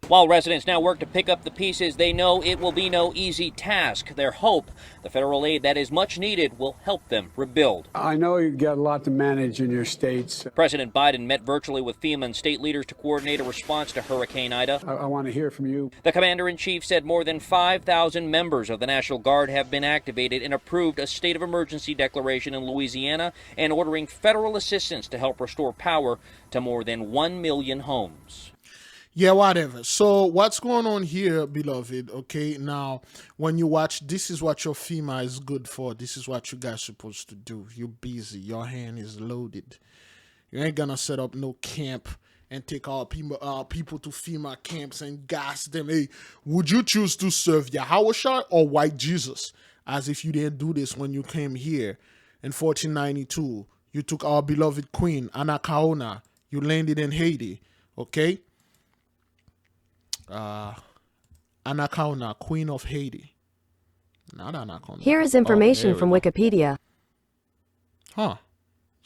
O: While residents now work to pick up the pieces, they know it will be no easy task. Their hope, the federal aid that is much needed, will help them rebuild.
T: I know you've got a lot to manage in your states.
O: President Biden met virtually with FEMA and state leaders to coordinate a response to Hurricane Ida.
T: I want to hear from you.
O: The commander-in-chief said more than 5,000 members of the National Guard have been activated and approved a state of emergency declaration in Louisiana and ordering federal assistance to help restore power to more than 1 million homes.
A: Yeah, whatever. So what's going on here, beloved? Okay, now when you watch, this is what your FEMA is good for. This is what you guys supposed to do. You're busy. Your hand is loaded. You ain't gonna set up no camp and take our people to FEMA camps and gas them. Hey, would you choose to serve YAHAWAH or white Jesus? As if you didn't do this when you came here in 1492. You took our beloved queen, Anacaona. You landed in Haiti, okay? Anacaona, Queen of Haiti. Not Anacaona.
M: Here is information from Wikipedia.
A: Huh.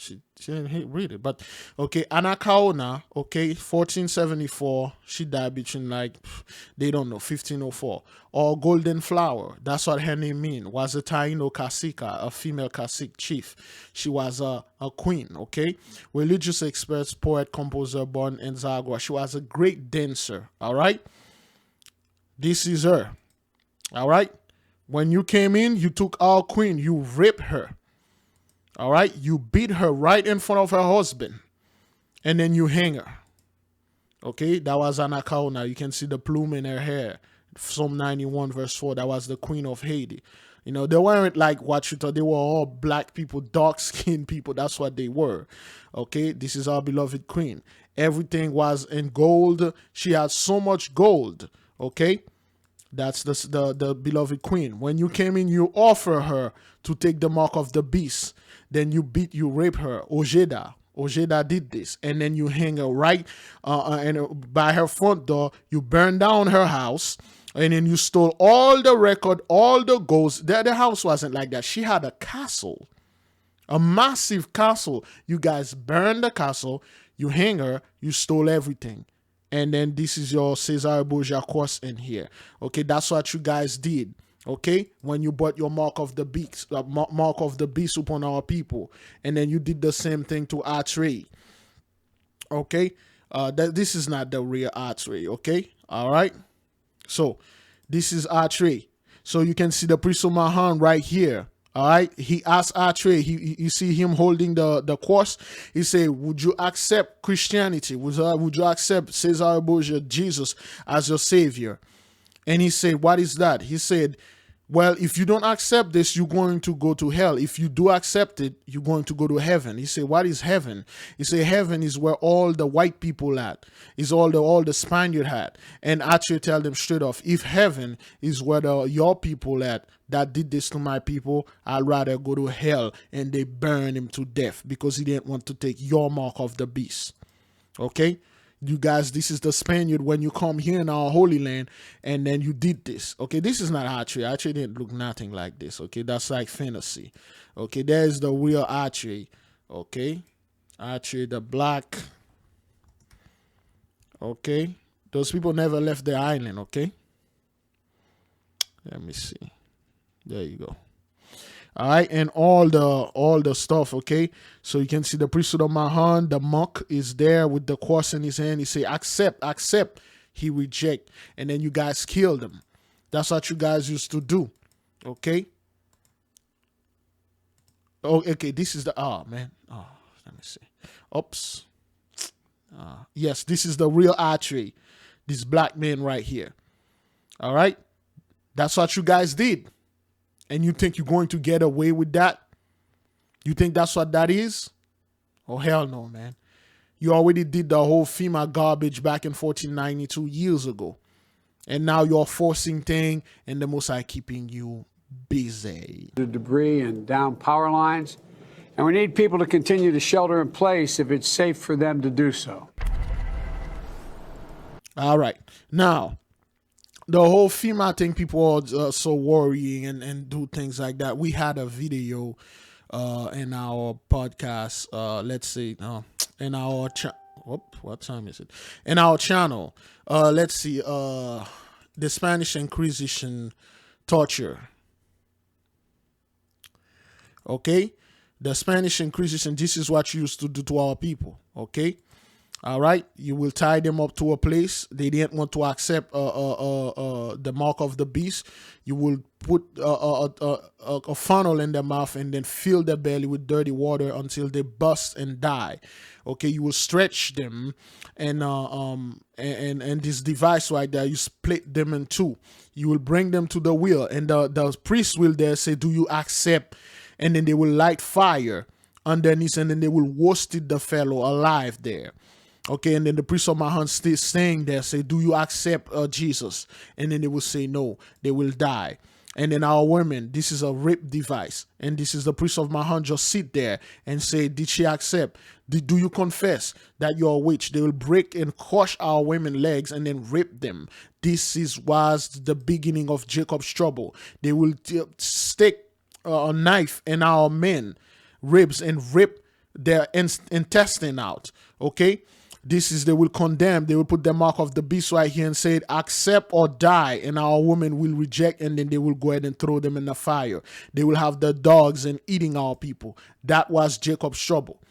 A: She didn't read it, but okay, Anacaona, okay, 1474, she died between they don't know, 1504. Or Golden Flower, that's what her name mean, was a Taino cacique, a female cacique chief. She was a queen, okay? Religious expert, poet, composer, born in Zagua. She was a great dancer, all right? This is her, all right? When you came in, you took our queen, you raped her. All right, you beat her right in front of her husband, and then you hang her. Okay, that was Anacaona. You can see the plume in her hair. Psalm 91 verse 4, that was the Queen of Haiti. You know, they weren't like what you thought. They were all black people, dark-skinned people. That's what they were. Okay, this is our beloved queen. Everything was in gold. She had so much gold. Okay, that's the beloved queen. When you came in, you offer her to take the mark of the beast. Then you rape her. Ojeda did this. And then you hang her right by her front door. You burn down her house. And then you stole all the record, all the golds. The house wasn't like that. She had a castle. A massive castle. You guys burned the castle. You hang her. You stole everything. And then this is your Cesare Borgia cross in here. Okay, that's what you guys did. Okay, when you bought your mark of the beast, upon our people, and then you did the same thing to Archangel. Okay, this is not the real Archangel. Okay, all right. So This is Atre. So you can see the priest of Mahan right here. All right. He asked Atre, you see him holding the cross. He said, would you accept Christianity? Would you accept Cesare Borgia, Jesus, as your savior? And he said, what is that? He said, well, if you don't accept this, you're going to go to hell. If you do accept it, you're going to go to heaven. He said, what is heaven? He said, heaven is where all the white people at. Is all the Spaniard had. And actually tell them straight off, if heaven is where your people at that did this to my people, I'd rather go to hell and they burn him to death because he didn't want to take your mark of the beast. Okay? You guys, this is the Spaniard when you come here in our Holy Land and then you did this. Okay, this is not Atre. Atre didn't look nothing like this. Okay, that's like fantasy. Okay, there's the real Atre. Okay, Atre the black. Okay, those people never left the island. Okay, let me see. There you go. All right, and all the stuff, okay? So you can see the priesthood of Mahan, the monk is there with the cross in his hand. He say, accept, accept. He reject. And then you guys killed him. That's what you guys used to do, okay? Oh, okay, this is the, man. Oh, let me see. Oops. Yes, this is the real Atre. This black man right here. All right? That's what you guys did. And you think you're going to get away with that? You think that's what that is? Oh, hell no, man. You already did the whole FEMA garbage back in 1492 years ago. And now you're forcing things and the Most High keeping you busy.
T: The debris and down power lines. And we need people to continue to shelter in place if it's safe for them to do so.
A: All right. Now, the whole FEMA thing, people are so worrying and do things like that. We had a video in our podcast, let's see, in our what time is it? In our channel, let's see, the Spanish Inquisition torture. Okay? The Spanish Inquisition, this is what you used to do to our people, okay? All right, you will tie them up to a place. They didn't want to accept the mark of the beast. You will put a funnel in their mouth and then fill their belly with dirty water until they bust and die. Okay, you will stretch them, and this device right there, you split them in two. You will bring them to the wheel, and the priest will there say, "Do you accept?" And then they will light fire underneath, and then they will roast the fellow alive there. Okay, and then the priest of Mahan still staying there, say, do you accept Jesus? And then they will say no, they will die. And then our women, this is a rape device. And this is the priest of Mahan just sit there and say, did she accept? Do you confess that you're a witch? They will break and crush our women's legs and then rape them. This was the beginning of Jacob's trouble. They will stick a knife in our men ribs and rip their intestine out. Okay, this is, they will condemn, they will put the mark of the beast right here and say, accept or die, and our women will reject, and then they will go ahead and throw them in the fire. They will have the dogs and eating our people. That was Jacob's trouble.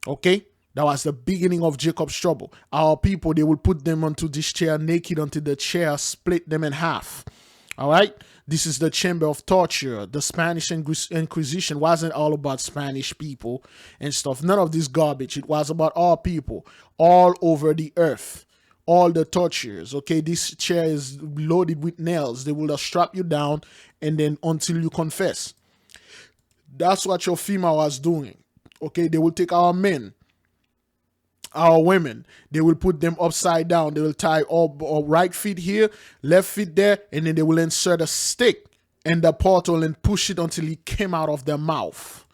A: Okay, that was the beginning of Jacob's trouble. Our people, they will put them onto this chair naked until the chair split them in half. All right, this is the chamber of torture. The Spanish Inquisition wasn't all about Spanish people and stuff. None of this garbage. It was about all people all over the earth. All the tortures. Okay, this chair is loaded with nails. They will strap you down and then until you confess. That's what your FEMA was doing. Okay, they will take our men, our women, they will put them upside down. They will tie all right feet here, left feet there, and then they will insert a stick in the portal and push it until it came out of their mouth.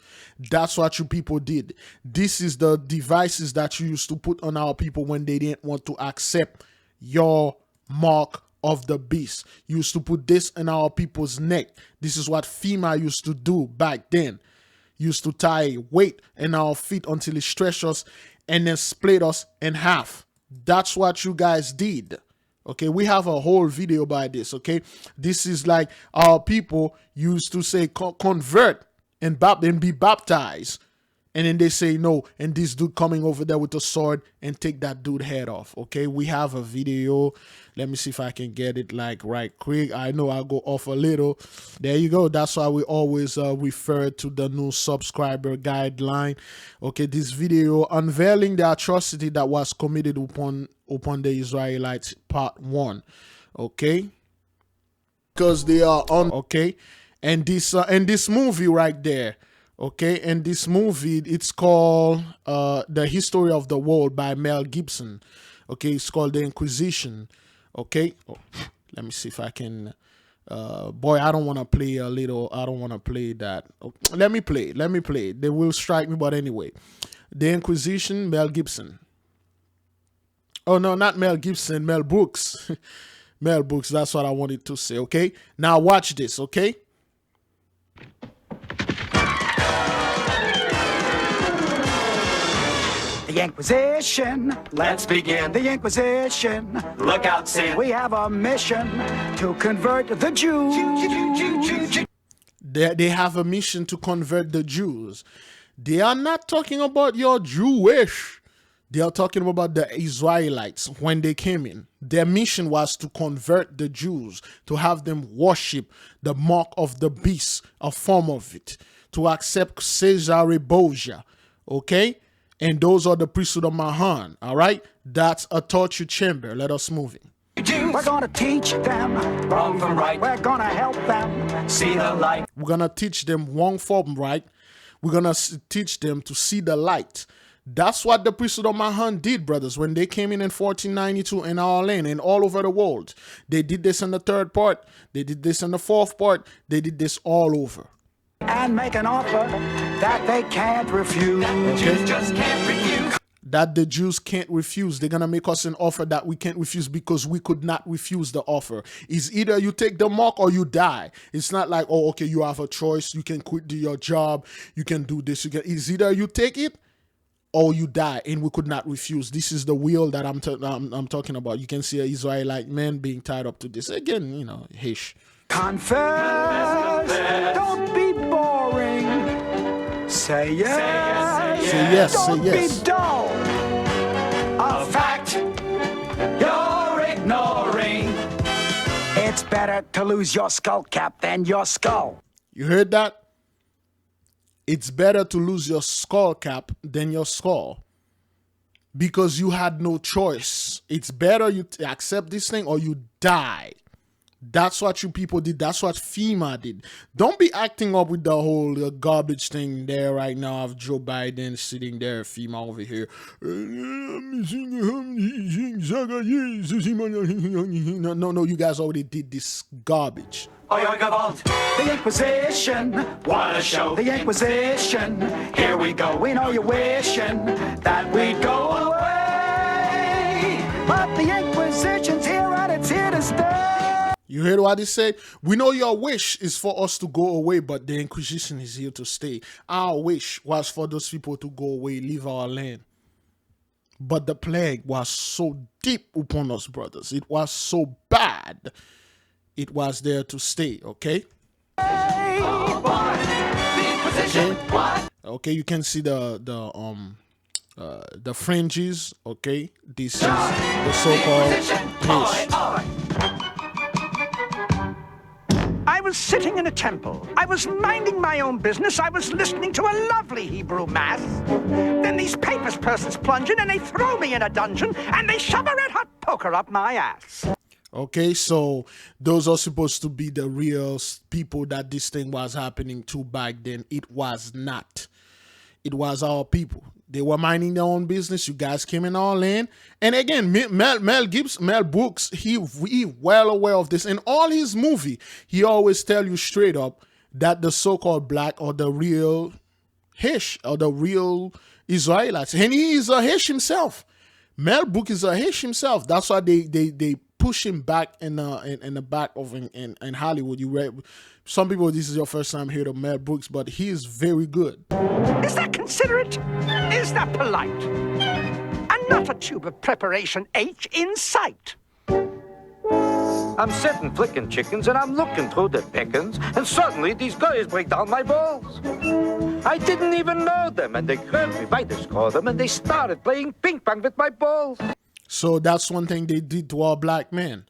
A: That's what you people did. This is the devices that you used to put on our people when they didn't want to accept your mark of the beast. You used to put this in our people's neck. This is what FEMA used to do back then. Used to tie weight in our feet until it stretched us and then split us in half. That's what you guys did. Okay, we have a whole video by this. Okay, this is like our people used to say convert and be baptized And then they say no, and this dude coming over there with a sword and take that dude head off. Okay, we have a video. Let me see if I can get it like right quick. I know I'll go off a little. There you go. That's why we always refer to the new subscriber guideline. Okay, this video unveiling the atrocity that was committed upon the Israelites, part 1. Okay, because they are on. Okay, and this movie right there. Okay, and this movie, it's called The History of the World by Mel Gibson. Okay, it's called The Inquisition. Okay, let me see if I can. Boy, I don't want to play a little. I don't want to play that. Let me play. They will strike me, but anyway. The Inquisition, Mel Gibson. Oh, no, not Mel Gibson, Mel Brooks. Mel Brooks, that's what I wanted to say, okay? Now watch this, okay?
U: The Inquisition, let's begin. The Inquisition, look out, sin. We have a mission to convert the Jews.
A: They have a mission to convert the Jews. They are not talking about your Jewish. They are talking about the Israelites when they came in. Their mission was to convert the Jews, to have them worship the mark of the beast, a form of it, to accept Caesar Borgia, okay? And those are the priesthood of Mahan, all right? That's a torture chamber. Let us move in.
U: We're going to teach them wrong from right. We're going to help them see the light.
A: We're going to teach them wrong from right. We're going to teach them to see the light. That's what the priesthood of Mahan did, brothers, when they came in 1492 in our land and all over the world. They did this in the 3rd part. They did this in the 4th part. They did this all over.
U: And make an offer that they can't refuse. That the Jews just can't refuse.
A: That the Jews can't refuse. They're going to make us an offer that we can't refuse because we could not refuse the offer. It's either you take the mark or you die. It's not like, oh, okay, you have a choice. You can quit your job. You can do this. It's either you take it or you die, and we could not refuse. This is the will that I'm talking about. You can see an Israelite man being tied up to this. Again, you know, hish.
U: Confess, don't be boring. Say yes,
A: say yes,
U: don't
A: say yes.
U: Be dull. A fact you're ignoring. It's better to lose your skull cap than your skull.
A: You heard that? It's better to lose your skull cap than your skull. Because you had no choice. It's better you accept this thing or you die. That's what you people did. That's what FEMA did. Don't be acting up with the whole garbage thing there right now of Joe Biden sitting there, FEMA over here. No, you guys already did this garbage.
U: The Inquisition, what a show. The Inquisition, here we go. We know you're wishing that we'd go away, but the Inquisition's here and it's here to stay.
A: You heard what he said? We know your wish is for us to go away, but the Inquisition is here to stay. Our wish was for those people to go away, leave our land. But the plague was so deep upon us, brothers. It was so bad. It was there to stay, okay?
U: Oh boy, the Inquisition, what?
A: Okay, you can see the fringes, okay? This is the so-called haste.
U: I was sitting in a temple. I was minding my own business. I was listening to a lovely Hebrew mass. Then these papist persons plunge in and they throw me in a dungeon and they shove a red-hot poker up my ass.
A: Okay, so those are supposed to be the real people that this thing was happening to back then. It was not. It was our people. They were minding their own business. You guys came in our land. And again, Mel Brooks, he well aware of this. In all his movie, he always tell you straight up that the so-called black or the real Hish or the real Israelites. And he is a Hish himself. Mel Brooks is a Hish himself. That's why they push him back in the back of in Hollywood. You read some people. This is your first time hearing of Mel Brooks, but he is very good.
U: Is that considerate? Is that polite? And not a tube of preparation H in sight.
V: I'm sitting flicking chickens and I'm looking through the pickings, and suddenly these guys break down my balls. I didn't even know them, and they grabbed me by the scrotum and they started playing ping pong with my balls.
A: So that's one thing they did to our black men.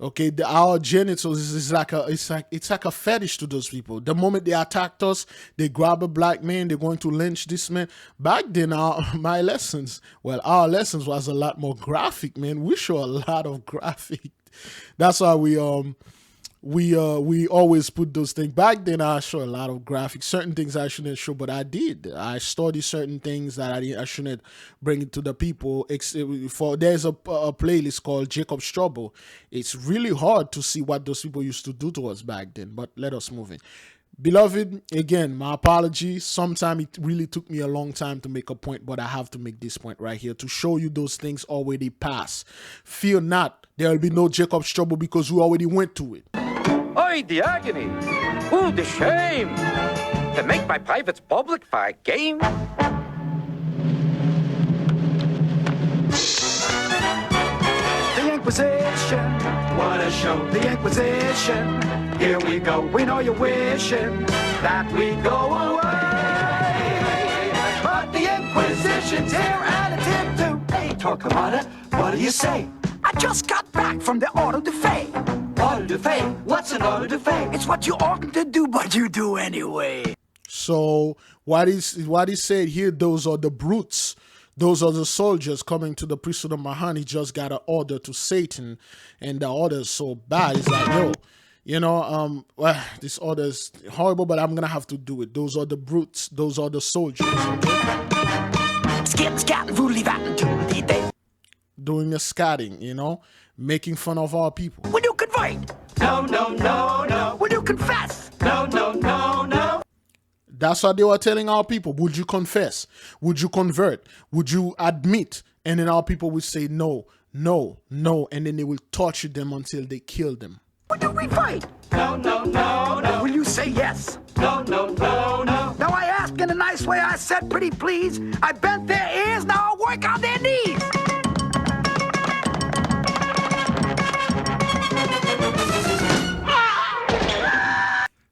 A: Okay, our genitals is like a fetish to those people. The moment they attacked us, they grab a black man, they're going to lynch this man. Back then, our lessons was a lot more graphic, man. We show a lot of graphic. That's why we always put those things. Back then, I show a lot of graphics. Certain things I shouldn't show, but I did. I studied certain things that I shouldn't bring it to the people. There's a playlist called Jacob's Trouble. It's really hard to see what those people used to do to us back then, but let us move in. Beloved, again, my apologies. Sometimes it really took me a long time to make a point, but I have to make this point right here to show you those things already passed. Fear not, there will be no Jacob's Trouble because we already went to it.
V: Oi, the agony! Ooh, the shame! To make my privates public for a game?
U: The Inquisition, what a show, the Inquisition. Here we go, we know you're wishing that we go away. But the Inquisition's here and it's here too. Hey, Torquemada, what do you say? I just got back from the Auto de Fe. Auto de Fe? What's an Auto de Fe? It's what you oughtn't to do, but you do anyway.
A: So what is said here, those are the brutes. Those are the soldiers coming to the priesthood of Mahan. He just got an order to Satan, and the order is so bad. It's like, yo, well, this order is horrible, but I'm gonna have to do it. Those are the brutes. Those are the soldiers. Doing a scatting, making fun of our people.
U: Will you convert? No, no, no, no. Will you confess? No, no, no, no.
A: That's what they were telling our people. Would you confess? Would you convert? Would you admit? And then our people would say no, no, no. And then they will torture them until they kill them.
U: Will you refight? No, no, no, no. Will you say yes? No, no, no, no. Now I ask in a nice way, I said pretty please. I bent their ears, now I'll work on their knees.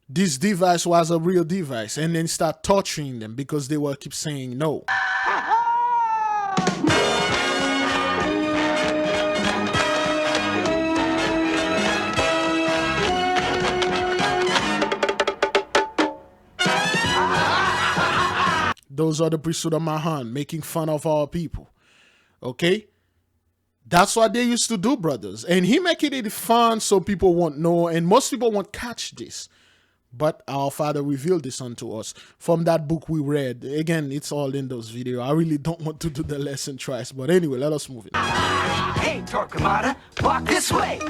A: This device was a real device, and then start torturing them because they will keep saying no. Those are the priesthood of Mahan making fun of our people. Okay? That's what they used to do, brothers. And he making it fun so people won't know, and most people won't catch this. But our Father revealed this unto us from that book we read. Again, it's all in those videos. I really don't want to do the lesson twice. But anyway, let us move it.
U: Hey, Torquemada, walk this way. We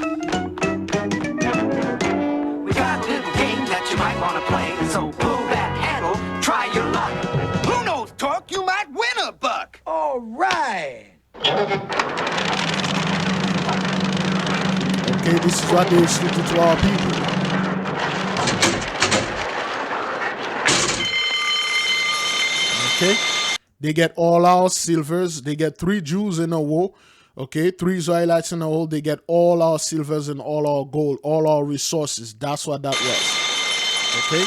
U: got a little game that you might want to play. So pull that handle, try your luck. Who knows, Torque, you might win a buck. All right.
A: Okay, this is what they used to do to our people. Okay, they get all our silvers. They get 3 Jews in a row. Okay, 3 Israelites in a row. They get all our silvers and all our gold, all our resources. That's what that was. Okay,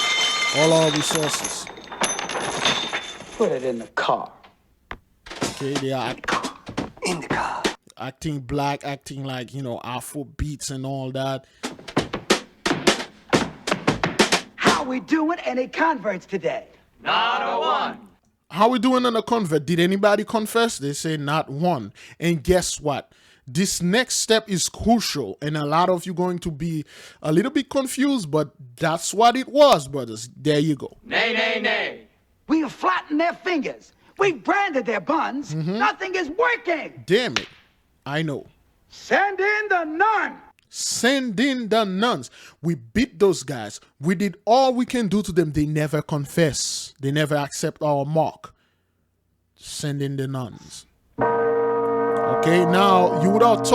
A: all our resources.
U: Put it in the car.
A: Okay, they are
U: in the car.
A: Acting black, acting like, Afro beats and all that.
U: How we doing any converts today? Not a one.
A: How we doing on a convert? Did anybody confess? They say not one. And guess what? This next step is crucial, and a lot of you going to be a little bit confused, but that's what it was, brothers. There you go.
U: Nay, nay, nay. We have flattened their fingers. We've branded their buns. Nothing is working.
A: Damn it. I know.
U: Send in the nun.
A: Send in the nuns. We beat those guys. We did all we can do to them. They never confess. They never accept our mark. Send in the nuns. Okay, now you would have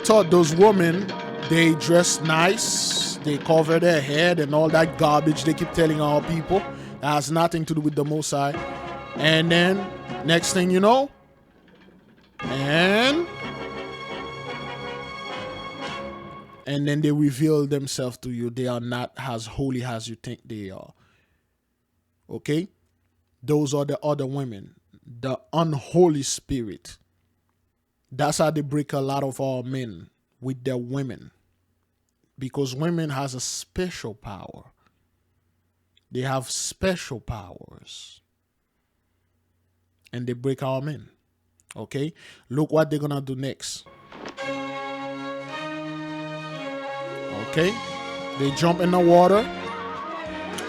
A: thought those women, they dress nice, they cover their head and all that garbage they keep telling our people. That has nothing to do with the Most High. And then next thing you know, and then they reveal themselves to you. They are not as holy as you think they are. Okay? Those are the other women, the unholy spirit. That's how they break a lot of our men with their women. Because women has a special power. They have special powers. And they break our men. Okay? Look what they're gonna do next. Okay? They jump in the water.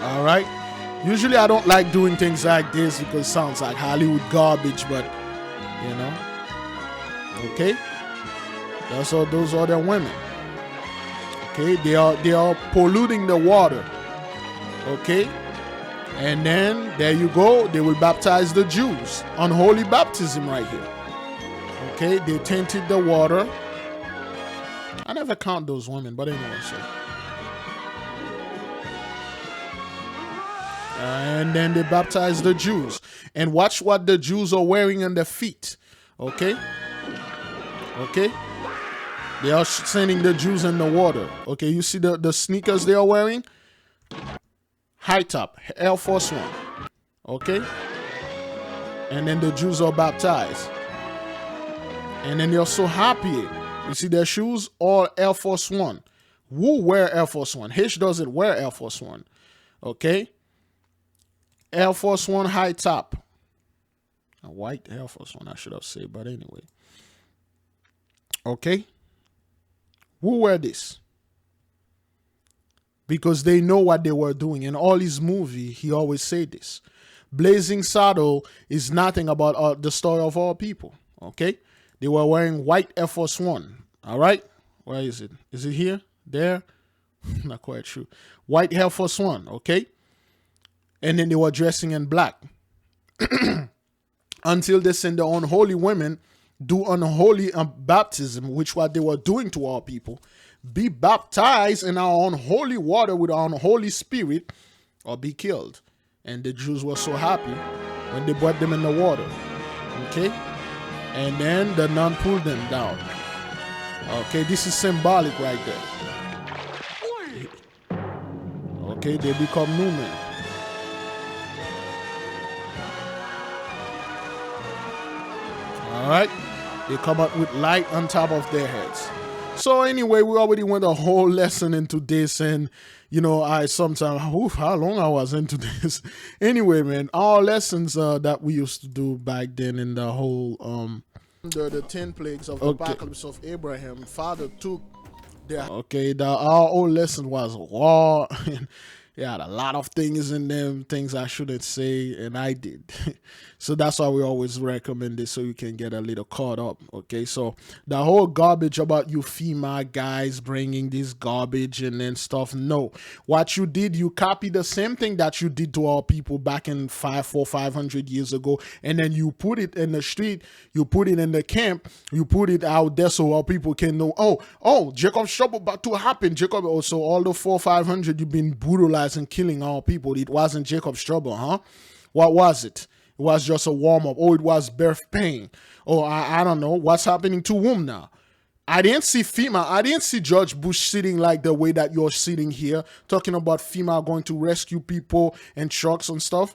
A: All right? Usually I don't like doing things like this because it sounds like Hollywood garbage, but you know. Okay? Those are the women. Okay? They are polluting the water. Okay? And then there you go, they will baptize the Jews. Unholy baptism right here. Okay? They tainted the water. I never count those women, but anyway, so. And then they baptize the Jews. And watch what the Jews are wearing on their feet. Okay? Okay? They are sending the Jews in the water. Okay, you see the sneakers they are wearing? High top, Air Force One. Okay? And then the Jews are baptized. And then they're so happy. You see their shoes? All Air Force One. Who wear Air Force One? H doesn't wear Air Force One. Okay? Air Force One high top. A white Air Force One, I should have said, but anyway. Okay? Who wear this? Because they know what they were doing. In all his movie, he always say this. Blazing Saddle is nothing about the story of our people. Okay? They were wearing white Air Force One. All right? Where is it? Is it here? There? Not quite sure. White Air Force One. Okay? And then they were dressing in black. Until they send the unholy women do unholy baptism, which what they were doing to our people. Be baptized in our unholy water with our unholy spirit or be killed. And the Jews were so happy when they brought them in the water. Okay? And then the nun pulled them down. Okay, this is symbolic right there. Okay, they become new men. Alright? They come up with light on top of their heads. So anyway, we already went a whole lesson into this, and you know, I sometimes, how long I was into this. Anyway, man, our lessons that we used to do back then in the whole the 10 plagues of the apocalypse of Abraham, Father took their our old lesson was war. It had a lot of things in them, things I shouldn't say, and I did. So that's why we always recommend this so you can get a little caught up, okay? So the whole garbage about you FEMA guys bringing this garbage and then stuff, no. What you did, you copied the same thing that you did to our people back in 500 years ago, and then you put it in the street, you put it in the camp, you put it out there so our people can know, oh, Jacob's trouble about to happen. Jacob, also all the 500 you've been brutalized and killing our people. It wasn't Jacob's trouble, huh? What was it? It was just a warm-up. Oh, it was birth pain. Oh, I don't know. What's happening to whom now? I didn't see FEMA. I didn't see George Bush sitting like the way that you're sitting here, talking about FEMA going to rescue people and trucks and stuff.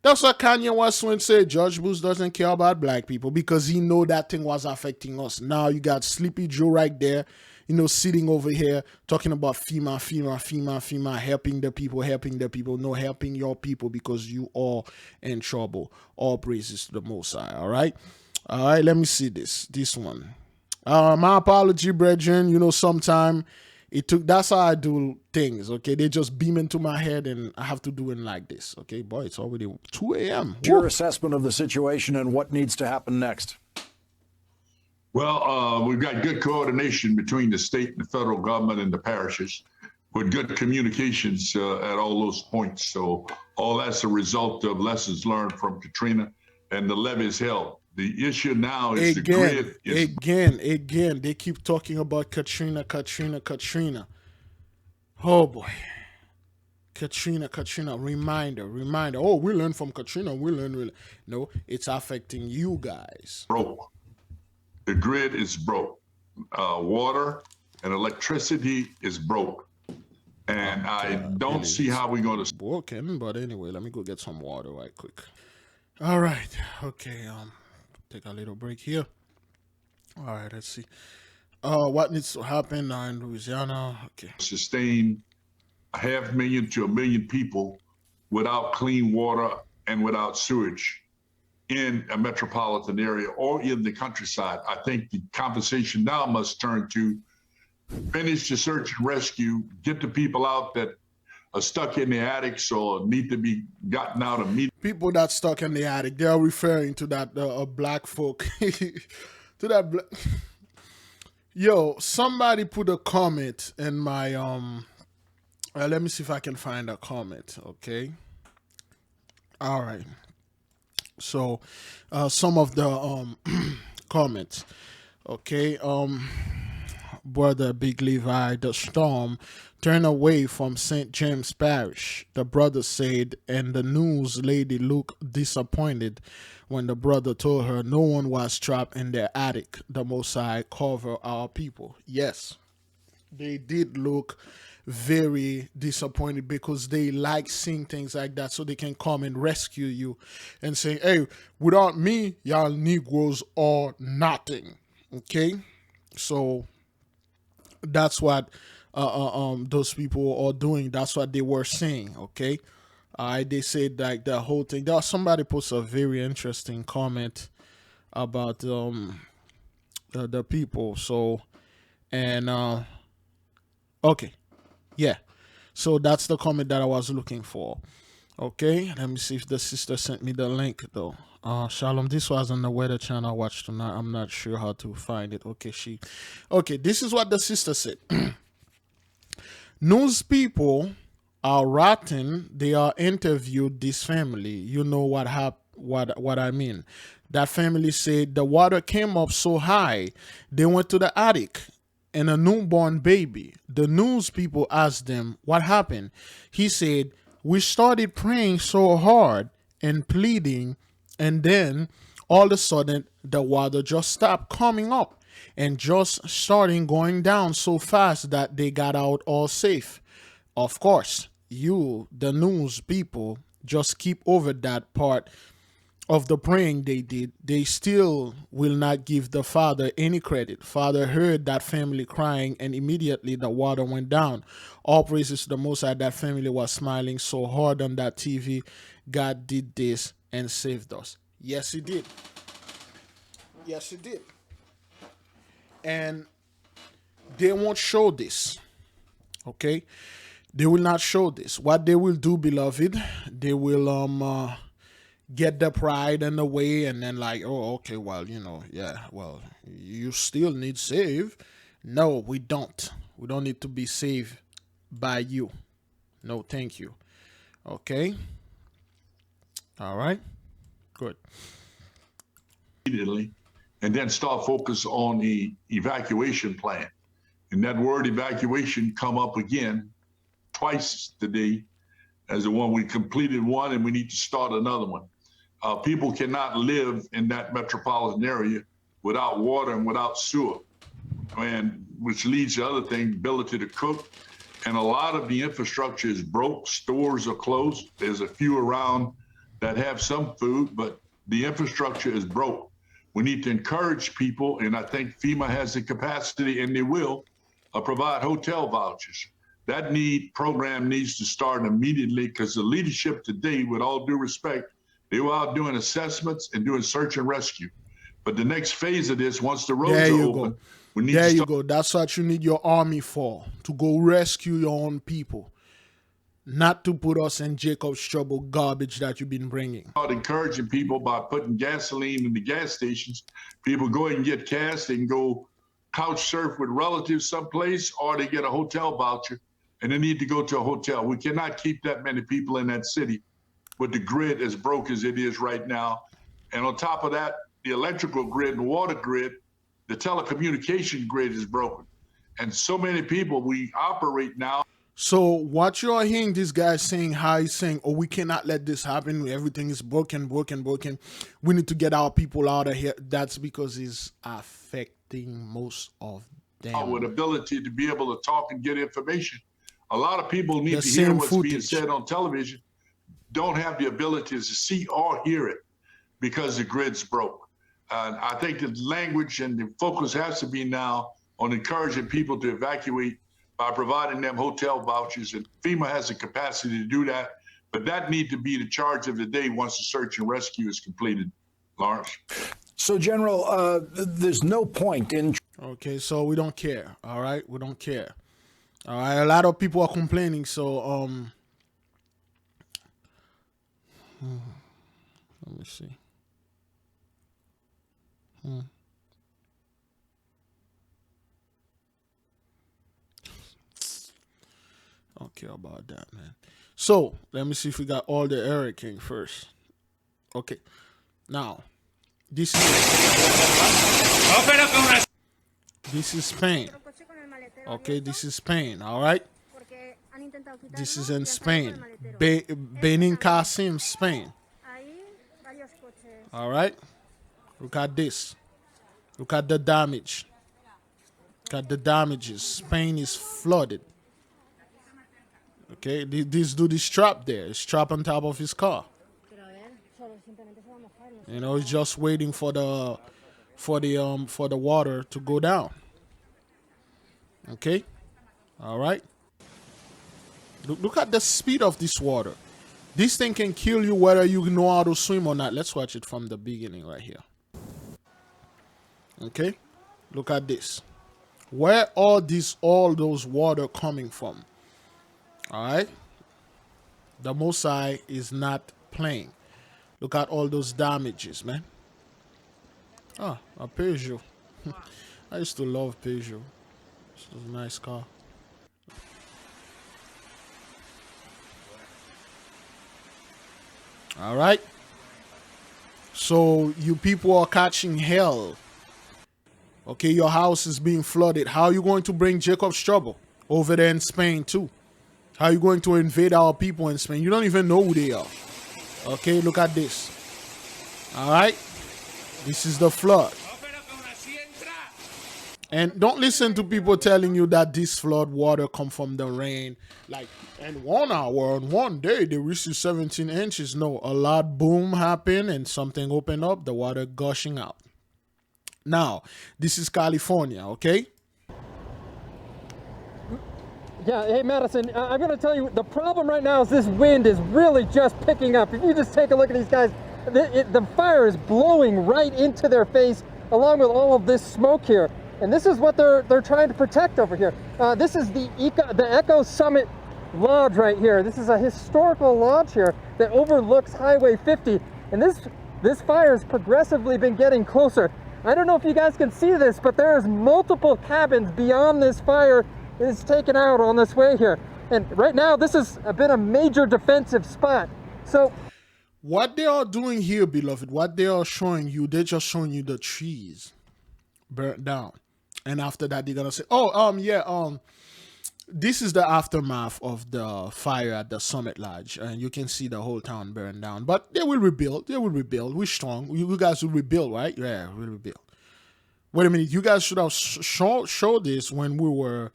A: That's what Kanye West went say. George Bush doesn't care about black people because he know that thing was affecting us. Now you got Sleepy Joe right there, you know, sitting over here talking about FEMA, helping the people, no helping your people because you are in trouble. All praises to the Most High, all right? All right, let me see this one. My apology, brethren, you know, sometime it took, that's how I do things, okay? They just beam into my head and I have to do it like this, okay? Boy, it's already 2 a.m.
B: Your assessment of the situation and what needs to happen next?
D: Well, we've got good coordination between the state and the federal government and the parishes with good communications at all those points. So all that's a result of lessons learned from Katrina and the levees held. The issue now is the grid.
A: Again, they keep talking about Katrina. Oh boy. Katrina, reminder. Oh, we learned from Katrina, No, it's affecting you guys.
D: Broke. The grid is broke. Water and electricity is broke. And I don't see how we're going to
A: broken, but anyway, let me go get some water right quick. All right, okay, take a little break here. All right, let's see. What needs to happen in Louisiana? Okay.
D: sustain 500,000 to 1 million people without clean water and without sewage in a metropolitan area or in the countryside. I think the conversation now must turn to finish the search and rescue, get the people out that are stuck in the attics or need to be gotten out immediately.
A: People that stuck in the attic, they're referring to that black folk. To that Yo, somebody put a comment in my let me see if I can find a comment, okay? All right. So, some of the comments, okay? Brother Big Levi, the storm turned away from St. James Parish, the brother said, and the news lady looked disappointed when the brother told her no one was trapped in their attic. The Most High cover our people. Yes, they did look very disappointed because they like seeing things like that so they can come and rescue you and say, hey, without me, y'all Negroes are nothing. Okay? So that's what those people are doing. That's what they were saying. Okay, they said like the whole thing. There was somebody posts a very interesting comment about the people. So and okay, yeah. So that's the comment that I was looking for. Okay, let me see if the sister sent me the link though. Shalom, this was on the Weather Channel I watched tonight. I'm not sure how to find it. Okay, this is what the sister said. News people are rotten. They are interviewed this family. You know what I mean. That family said the water came up so high, they went to the attic and a newborn baby. The news people asked them what happened. He said, we started praying so hard and pleading, and then all of a sudden the water just stopped coming up and just starting going down so fast that they got out all safe. Of course, you, the news people, just keep over that part of the praying they did. They still will not give the father any credit. Father heard that family crying and immediately the water went down. All praises to the Most High. That family was smiling so hard on that TV. God did this and saved us. Yes, he did. Yes, he did. And they won't show this. Okay? They will not show this. What they will do, beloved, they will get the pride in the way and then like, oh, okay, well, you still need save. No, we don't. We don't need to be saved by you. No, thank you. Okay? All right? Good.
D: Immediately, and then start focus on the evacuation plan. And that word evacuation come up again twice today as the one we completed one and we need to start another one. People cannot live in that metropolitan area without water and without sewer, and which leads to other things, ability to cook. And a lot of the infrastructure is broke. Stores are closed. There's a few around that have some food, but the infrastructure is broke. We need to encourage people, and I think FEMA has the capacity, and they will, provide hotel vouchers. That program needs to start immediately because the leadership today, with all due respect, they were out doing assessments and doing search and rescue. But the next phase of this, once the roads are open, we need
A: there
D: to
A: you go. That's what you need your army for, to go rescue your own people, not to put us in Jacob's trouble garbage that you've been bringing.
D: Start encouraging people by putting gasoline in the gas stations. People go ahead and get gas. They can go couch surf with relatives someplace, or they get a hotel voucher and they need to go to a hotel. We cannot keep that many people in that city with the grid as broke as it is right now. And on top of that, the electrical grid and water grid, the telecommunication grid is broken. And so many people, we operate now.
A: So what you're hearing this guy saying, how he's saying, oh, we cannot let this happen. Everything is broken. We need to get our people out of here. That's because it's affecting most of them.
D: With ability to be able to talk and get information. A lot of people need to hear what's being said on television, don't have the ability to see or hear it because the grid's broke. And I think the language and the focus has to be now on encouraging people to evacuate by providing them hotel vouchers. And FEMA has the capacity to do that, but that needs to be the charge of the day once the search and rescue is completed. Lawrence?
B: So, General, there's no point in...
A: Okay, so we don't care, all right? We don't care. All right, a lot of people are complaining, so, let me see. Don't care about that, man. So, let me see if we got all the hurricane first. Okay, now, this is Spain. Okay, this is Spain, all right? This is in Spain. Benin Qasim, Spain. All right? Look at this. Look at the damage. Look at the damages. Spain is flooded. Okay, this dude is trapped there. He's trapped on top of his car. You know, he's just waiting for the water to go down. Okay? All right? Look at the speed of this water. This thing can kill you whether you know how to swim or not. Let's watch it from the beginning right here. Okay? Look at this. Where all those water coming from? All right? The Most High is not playing. Look at all those damages, man. Ah, a Peugeot. I used to love Peugeot. This is a nice car. All right. So you people are catching hell. Okay, your house is being flooded. How are you going to bring Jacob's trouble over there in Spain too? How are you going to invade our people in Spain? You don't even know who they are. Okay, look at this. All right. This is the flood. And don't listen to people telling you that this flood water come from the rain. Like, in 1 hour, in 1 day, they received 17 inches. No, a lot boom happened and something opened up, the water gushing out. Now, this is California, okay?
E: Yeah, hey, Madison, I'm going to tell you, the problem right now is this wind is really just picking up. If you just take a look at these guys, the fire is blowing right into their face along with all of this smoke here. And this is what they're trying to protect over here. This is the Echo Summit Lodge right here. This is a historical lodge here that overlooks Highway 50. And this fire has progressively been getting closer. I don't know if you guys can see this, but there's multiple cabins beyond this fire is taken out on this way here. And right now, this has been a major defensive spot. So
A: what they are doing here, beloved, what they are showing you, they're just showing you the trees burnt down. And after that, they're gonna say, this is the aftermath of the fire at the Summit Lodge, and you can see the whole town burned down. But they will rebuild. They will rebuild. We're strong. You guys will rebuild, right? Yeah, we'll rebuild. Wait a minute. You guys should have showed this when we were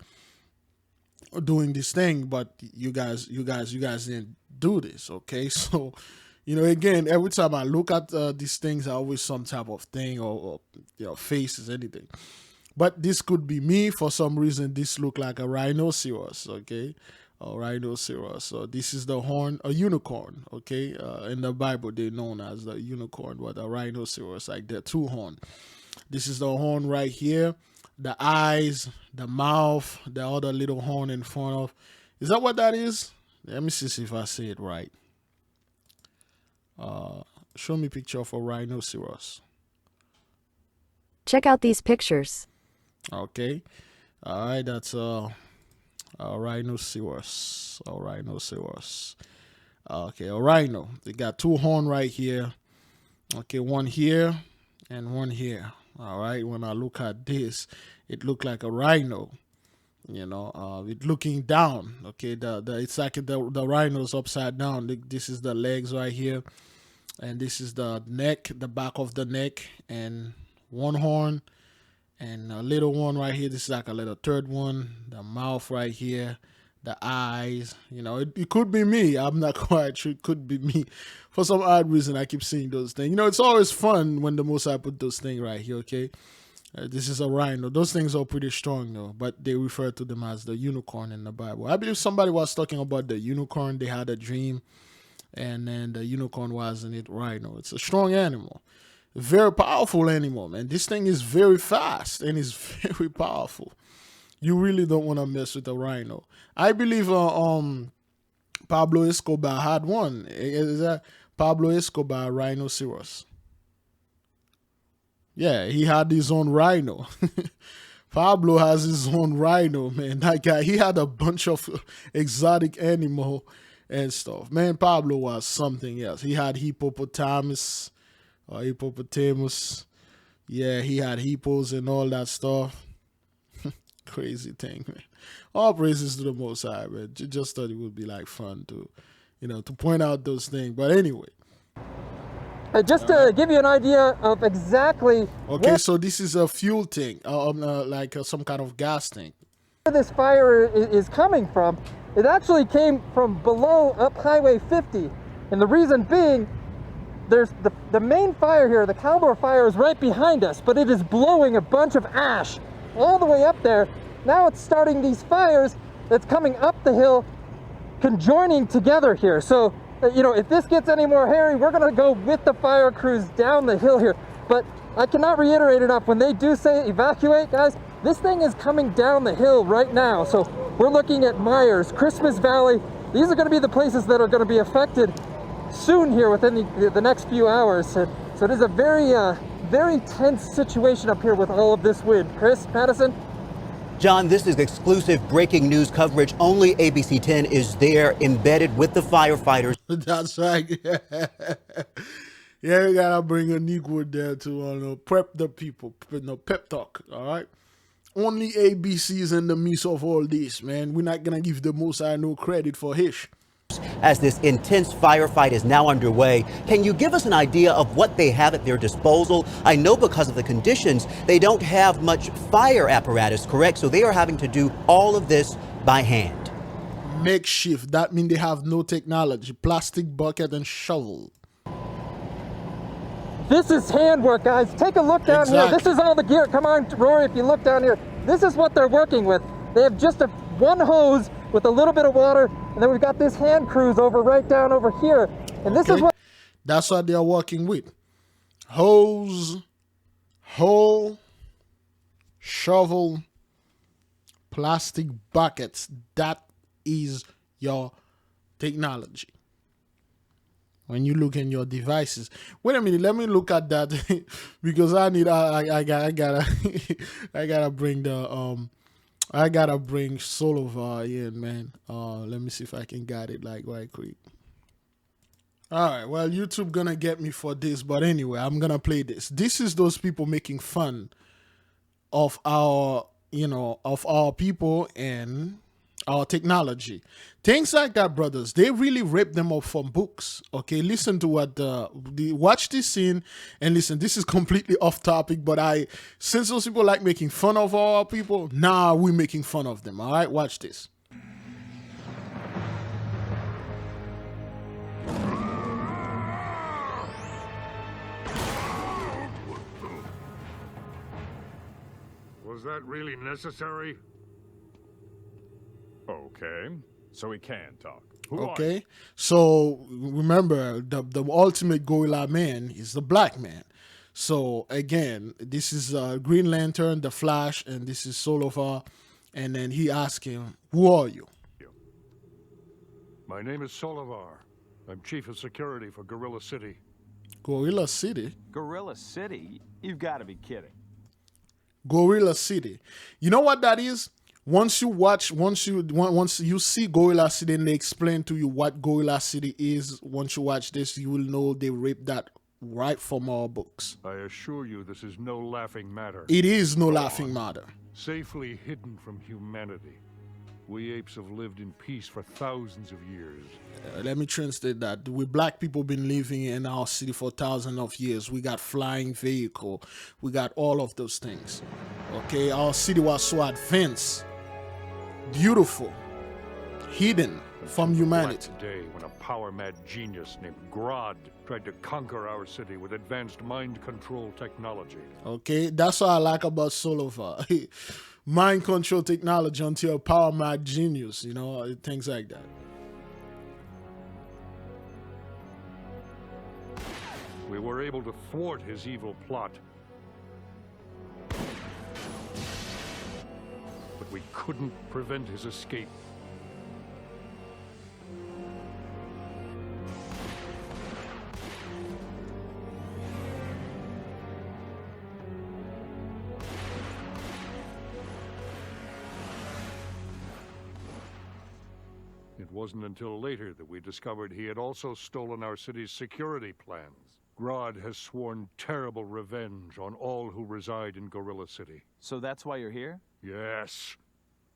A: doing this thing, but you guys didn't do this. Okay, so again, every time I look at these things, I always some type of thing or faces, anything. But this could be me. For some reason, this look like a rhinoceros, okay? A rhinoceros. So this is the horn, a unicorn, okay? In the Bible, they're known as the unicorn, but a rhinoceros, like the two horn. This is the horn right here. The eyes, the mouth, the other little horn in front of. Is that what that is? Let me see if I say it right. Show me a picture of a rhinoceros.
M: Check out these pictures.
A: Okay. All right, that's a rhinoceros. A rhinoceros. Okay, a rhino. They got two horns right here. Okay, one here and one here. All right, when I look at this, it look like a rhino. It looking down. Okay, it's like the rhino's upside down. This is the legs right here, and this is the neck, the back of the neck, and one horn. And a little one right here. This is like a little third one. The mouth right here. the eyes. You know, it could be me. I'm not quite sure. It could be me. For some odd reason, I keep seeing those things. You know, it's always fun when the Most High put those things right here, okay? This is a rhino. Those things are pretty strong, though, but they refer to them as the unicorn in the Bible. I believe somebody was talking about the unicorn. They had a dream, and then the unicorn wasn't it rhino. It's a strong animal. Very powerful animal, man. This thing is very fast and is very powerful. You really don't want to mess with a rhino. I believe Pablo Escobar had one. Is that Pablo Escobar rhinoceros? Yeah, he had his own rhino. Pablo has his own rhino, man. That guy, he had a bunch of exotic animal and stuff. Man, Pablo was something else. He had hippopotamus. Yeah, he had hippos and all that stuff. Crazy thing, man. All praises to the Most High, man. Just thought it would be like fun to, you know, to point out those things. But anyway.
E: Just to give you an idea of exactly.
A: Okay, so this is a fuel tank, like some kind of gas tank.
E: Where this fire is coming from, it actually came from below up Highway 50. And the reason being, there's the main fire here, the Caldor fire is right behind us, but it is blowing a bunch of ash all the way up there. Now it's starting these fires that's coming up the hill, conjoining together here. So, you know, if this gets any more hairy, we're gonna go with the fire crews down the hill here. But I cannot reiterate enough, when they do say evacuate, guys, this thing is coming down the hill right now. So we're looking at Myers, Christmas Valley. These are gonna be the places that are gonna be affected soon here within the next few hours. So it is a very tense situation up here with all of this wind. Chris, Patterson?
C: John, this is exclusive breaking news coverage. Only ABC 10 is there, embedded with the firefighters.
A: That's right. Yeah, we gotta bring a Negro there to prep the people, pep talk, all right? Only ABC is in the midst of all this, man. We're not gonna give the Most High no credit for Hish.
C: As this intense firefight is now underway, can you give us an idea of what they have at their disposal? I know because of the conditions, they don't have much fire apparatus, correct? So they are having to do all of this by hand.
A: Makeshift, that means they have no technology. Plastic bucket and shovel.
E: This is handwork, guys. Take a look down here. This is all the gear. Come on, Rory, if you look down here. This is what they're working with. They have just one hose with a little bit of water, and then we've got this hand crews right down over here. And this is what...
A: That's what they're working with. Hose, hoe, shovel, plastic buckets. That is your technology. When you look in your devices. Wait a minute, let me look at that because I gotta bring the I gotta bring Solovar in, man. Let me see if I can get it like right quick. All right, well, YouTube gonna get me for this, but anyway, I'm gonna play this. This is those people making fun of our, of our people and our technology. Things like that, brothers, they really rip them up from books. Okay, listen to what watch this scene and listen. This is completely off topic, but since those people like making fun of our people, now we're making fun of them. All right, watch this.
G: Was that really necessary? Okay, so we can talk.
A: Okay, so remember, the ultimate gorilla man is the black man. So again, this is Green Lantern, the Flash, and this is Solovar. And then he asked him, "Who are you?"
G: My name is Solovar. I'm chief of security for Gorilla City.
A: Gorilla City?
W: Gorilla City? You've got to be kidding.
A: Gorilla City. You know what that is? Once you see Gorilla City and they explain to you what Gorilla City is, once you watch this, you will know they ripped that right from our books.
G: I assure you this is no laughing matter.
A: It is no laughing matter.
G: Safely hidden from humanity. We apes have lived in peace for thousands of years.
A: Let me translate that. We black people been living in our city for thousands of years. We got flying vehicle. We got all of those things. Okay, our city was so advanced. Beautiful. hidden from humanity.
G: Day when a power-mad genius named Grodd tried to conquer our city with advanced mind control technology.
A: Okay, that's what I like about Solova. Mind control technology until a power-mad genius, you know, things like that.
G: We were able to thwart his evil plot. But we couldn't prevent his escape. It wasn't until later that we discovered he had also stolen our city's security plans. Grodd has sworn terrible revenge on all who reside in Gorilla City.
W: So that's why you're here?
G: Yes,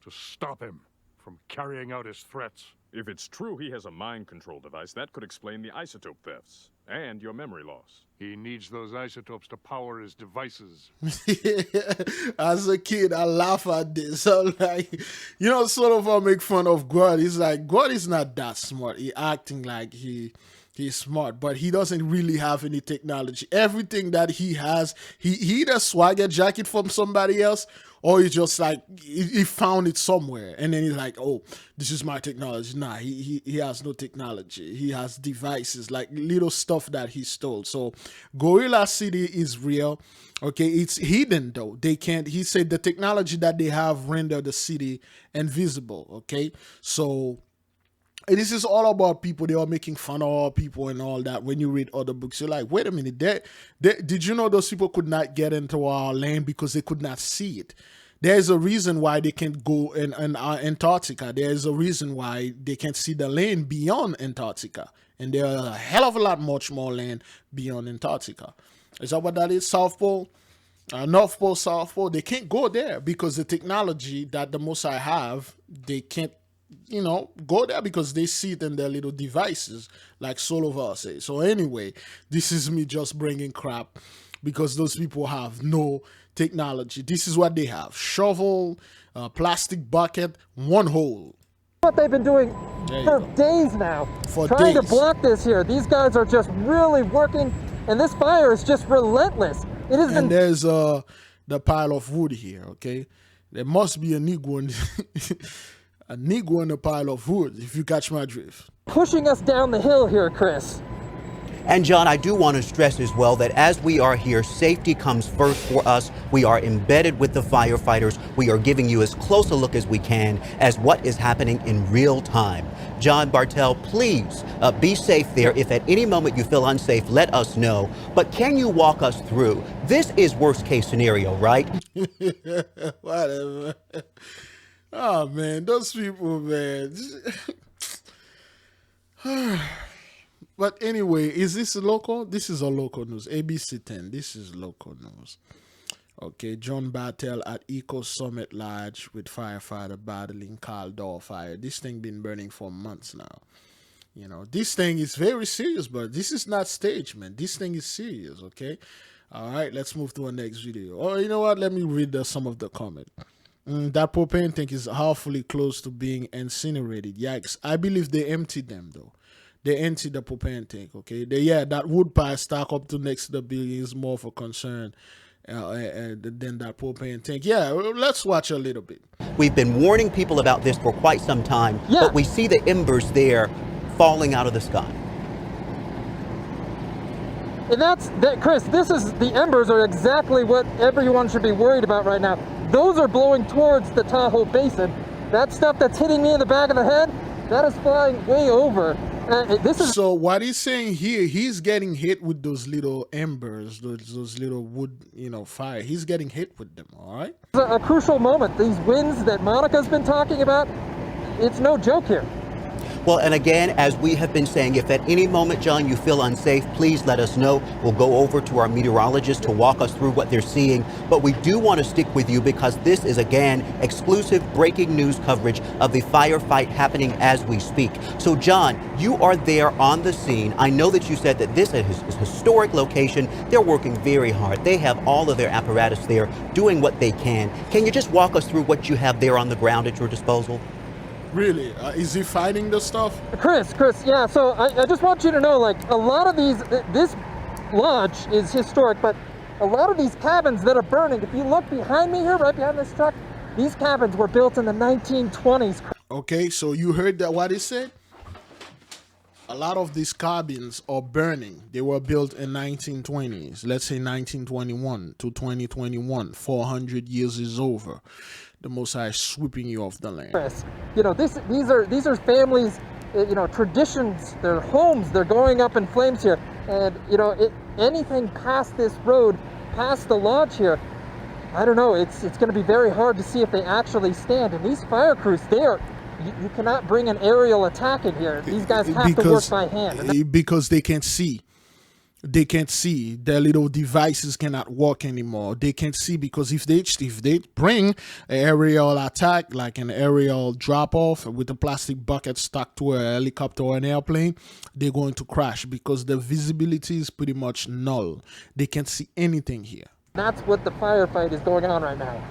G: to stop him from carrying out his threats.
F: If it's true he has a mind control device, that could explain the isotope thefts and your memory loss.
G: He needs those isotopes to power his devices.
A: As a kid, I laugh at this. I'm like, you know, sort of I make fun of God. He's like, God is not that smart. He acting like he's smart, but he doesn't really have any technology. Everything that he has, he either swag a jacket from somebody else, or he just like, he found it somewhere. And then he's like, oh, this is my technology. Nah, he has no technology. He has devices, like little stuff that he stole. So Gorilla City is real. Okay, it's hidden though. They can't, he said the technology that they have render the city invisible. Okay, so this is all about people. They are making fun of all people and all that. When you read other books, you're like, wait a minute, did you know those people could not get into our land because they could not see it? There's a reason why they can't go in Antarctica. There's a reason why they can't see the land beyond Antarctica. And there are a hell of a lot much more land beyond Antarctica. Is that what that is? South Pole? North Pole, South Pole, they can't go there because the technology that the Most High have, they can't, you know, go there because they see it in their little devices, like Solova says. So anyway, this is me just bringing crap because those people have no technology. This is what they have: shovel, plastic bucket, one hole.
E: What they've been doing for days now, trying to block this here. These guys are just really working, and this fire is just relentless. It has been.
A: And there's the pile of wood here. Okay, there must be a Negro a Negro in a pile of wood, if you catch my drift.
E: Pushing us down the hill here, Chris.
C: And John, I do want to stress as well that as we are here, safety comes first for us. We are embedded with the firefighters. We are giving you as close a look as we can as what is happening in real time. John Bartel, please be safe there. If at any moment you feel unsafe, let us know. But can you walk us through? This is worst case scenario, right?
A: Whatever. Oh, man, those people, man. But anyway, is this local? This is a local news. ABC 10. This is local news. Okay, John Bartel at Eco Summit Lodge with firefighter battling Caldor fire. This thing been burning for months now. You know, this thing is very serious, but this is not staged, man. This thing is serious, okay? All right, let's move to our next video. Oh, you know what? Let me read some of the comment. That propane tank is awfully close to being incinerated. Yikes. I believe they emptied them, though. They emptied the propane tank, okay? Yeah, that wood pile stack up to next to the building is more of a concern than that propane tank. Yeah, let's watch a little bit.
C: We've been warning people about this for quite some time, but we see the embers there falling out of the sky.
E: And Chris, the embers are exactly what everyone should be worried about right now. Those are blowing towards the Tahoe Basin. That stuff that's hitting me in the back of the head, that is flying way over. So
A: what he's saying here, he's getting hit with those little embers, those little wood, you know, fire. He's getting hit with them, all right?
E: It's a crucial moment. These winds that Monica's been talking about, it's no joke here.
C: Well, and again, as we have been saying, if at any moment, John, you feel unsafe, please let us know. We'll go over to our meteorologist to walk us through what they're seeing. But we do want to stick with you because this is, again, exclusive breaking news coverage of the firefight happening as we speak. So, John, you are there on the scene. I know that you said that this is a historic location. They're working very hard. They have all of their apparatus there doing what they can. Can you just walk us through what you have there on the ground at your disposal?
A: Really? Is he fighting the stuff?
E: Chris, yeah, so I just want you to know, like, a lot of these, this lodge is historic, but a lot of these cabins that are burning, if you look behind me here, right behind this truck, these cabins were built in the 1920s.
A: Okay, so you heard that what he said? A lot of these cabins are burning. They were built in 1920s. Let's say 1921 to 2021. 400 years is over. The Most High is sweeping you off the land.
E: Chris, you know, these are families, you know, traditions, their homes, they're going up in flames here. And, you know, anything past this road, past the lodge here, I don't know, it's going to be very hard to see if they actually stand. And these fire crews, you cannot bring an aerial attack in here. These guys have to work by hand.
A: Because they can't see. They can't see. Their little devices cannot work anymore. They can't see because if they bring an aerial attack, like an aerial drop-off with a plastic bucket stuck to a helicopter or an airplane, they're going to crash because the visibility is pretty much null. They can't see anything here.
E: That's what the firefight is going on right now.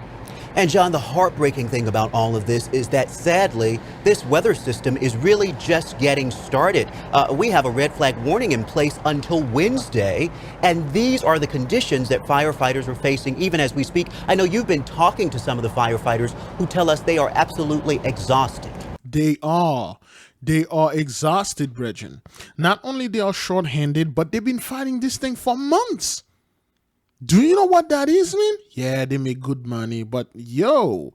C: And John, the heartbreaking thing about all of this is that sadly, this weather system is really just getting started. We have a red flag warning in place until Wednesday, and these are the conditions that firefighters are facing even as we speak. I know you've been talking to some of the firefighters who tell us they are absolutely exhausted.
A: They are exhausted, brethren. Not only they are short-handed, but they've been fighting this thing for months. Do you know what that is, man? Yeah, they make good money, but yo,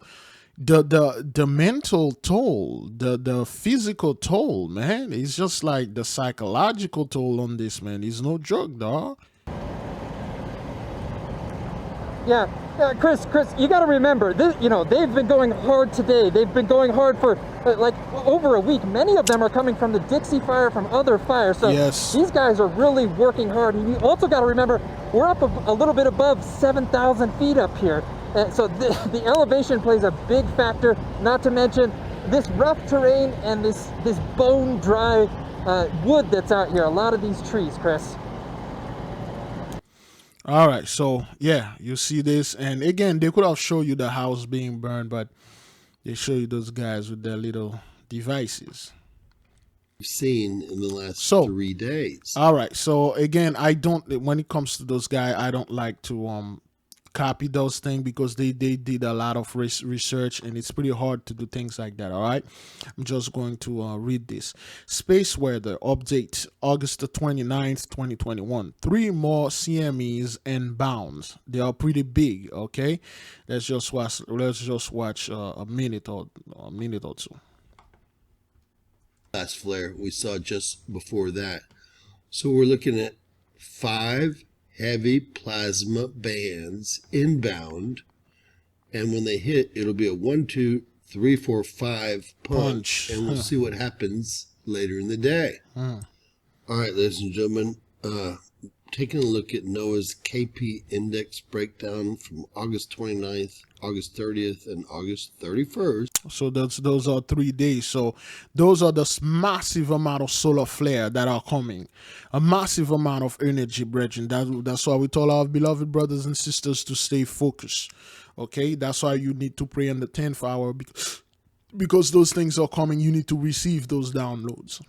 A: the mental toll, the physical toll, man, it's just like the psychological toll on this, man. It's no joke, dog.
E: Yeah, Chris, you got to remember, you know, they've been going hard today. They've been going hard for like over a week. Many of them are coming from the Dixie fire, from other fires. So
A: yes,
E: these guys are really working hard. And you also got to remember, we're up a little bit above 7,000 feet up here. So the elevation plays a big factor, not to mention this rough terrain and this bone dry wood that's out here. A lot of these trees, Chris.
A: All right, so yeah, you see this, and again, they could have shown you the house being burned, but they show you those guys with their little devices.
H: We've seen in the last 3 days.
A: All right, so again, when it comes to those guys, I don't like to copy those things because they did a lot of research, and it's pretty hard to do things like that. All right, I'm just going to read this. Space weather update, August the 29th, 2021. 3 more CMEs and bounds. They are pretty big. Okay, let's just watch a minute or two.
H: Last flare we saw just before that. So we're looking at 5 heavy plasma bands inbound, and when they hit, it'll be a 1, 2, 3, 4, 5 punch. And we'll see what happens later in the day. All right, ladies and gentlemen, taking a look at NOAA's KP index breakdown from August 29th, August 30th, and August 31st.
A: So those are 3 days. So those are the massive amount of solar flare that are coming. A massive amount of energy, brethren. That's why we told our beloved brothers and sisters to stay focused. Okay? That's why you need to pray in the 10th hour. Because those things are coming, you need to receive those downloads.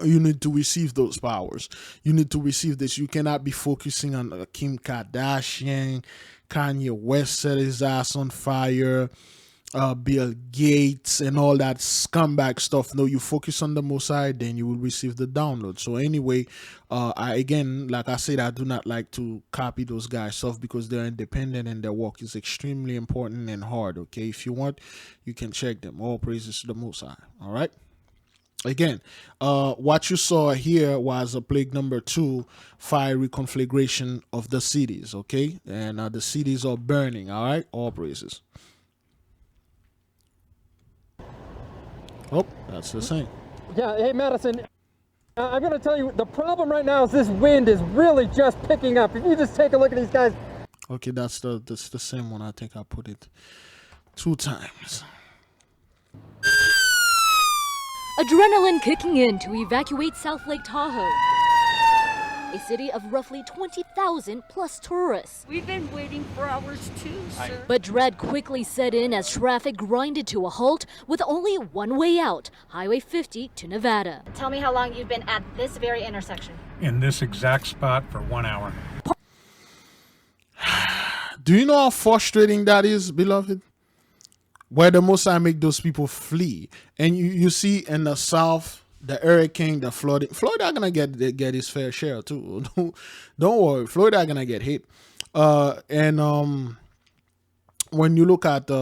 A: You need to receive those powers. You need to receive this. You cannot be focusing on Kim Kardashian, Kanye West set his ass on fire, Bill Gates, and all that scumbag stuff. No, you focus on the Most High, then you will receive the download. So anyway, again, like I said, I do not like to copy those guys stuff because they're independent and their work is extremely important and hard. Okay, if you want, you can check them. All praises to the Most High. All right. Again, what you saw here was a plague number 2, fiery conflagration of the cities, okay? And the cities are burning, all right? All praises. Oh, that's the same.
E: Yeah, hey, Madison, I'm going to tell you, the problem right now is this wind is really just picking up. If you just take a look at these guys.
A: Okay, that's the same one. I think I put it 2 times.
I: Adrenaline kicking in to evacuate South Lake Tahoe. a city of roughly 20,000 plus tourists.
J: We've been waiting for hours too, sir.
I: But dread quickly set in as traffic grinded to a halt with only one way out, Highway 50 to Nevada.
L: Tell me how long you've been at this very intersection.
X: In this exact spot for 1 hour.
A: Do you know how frustrating that is, beloved? Where the Most High make those people flee. And you see in the South, the hurricane, the flooding. Florida gonna get his fair share too. Don't worry, Florida gonna get hit. And when you look at in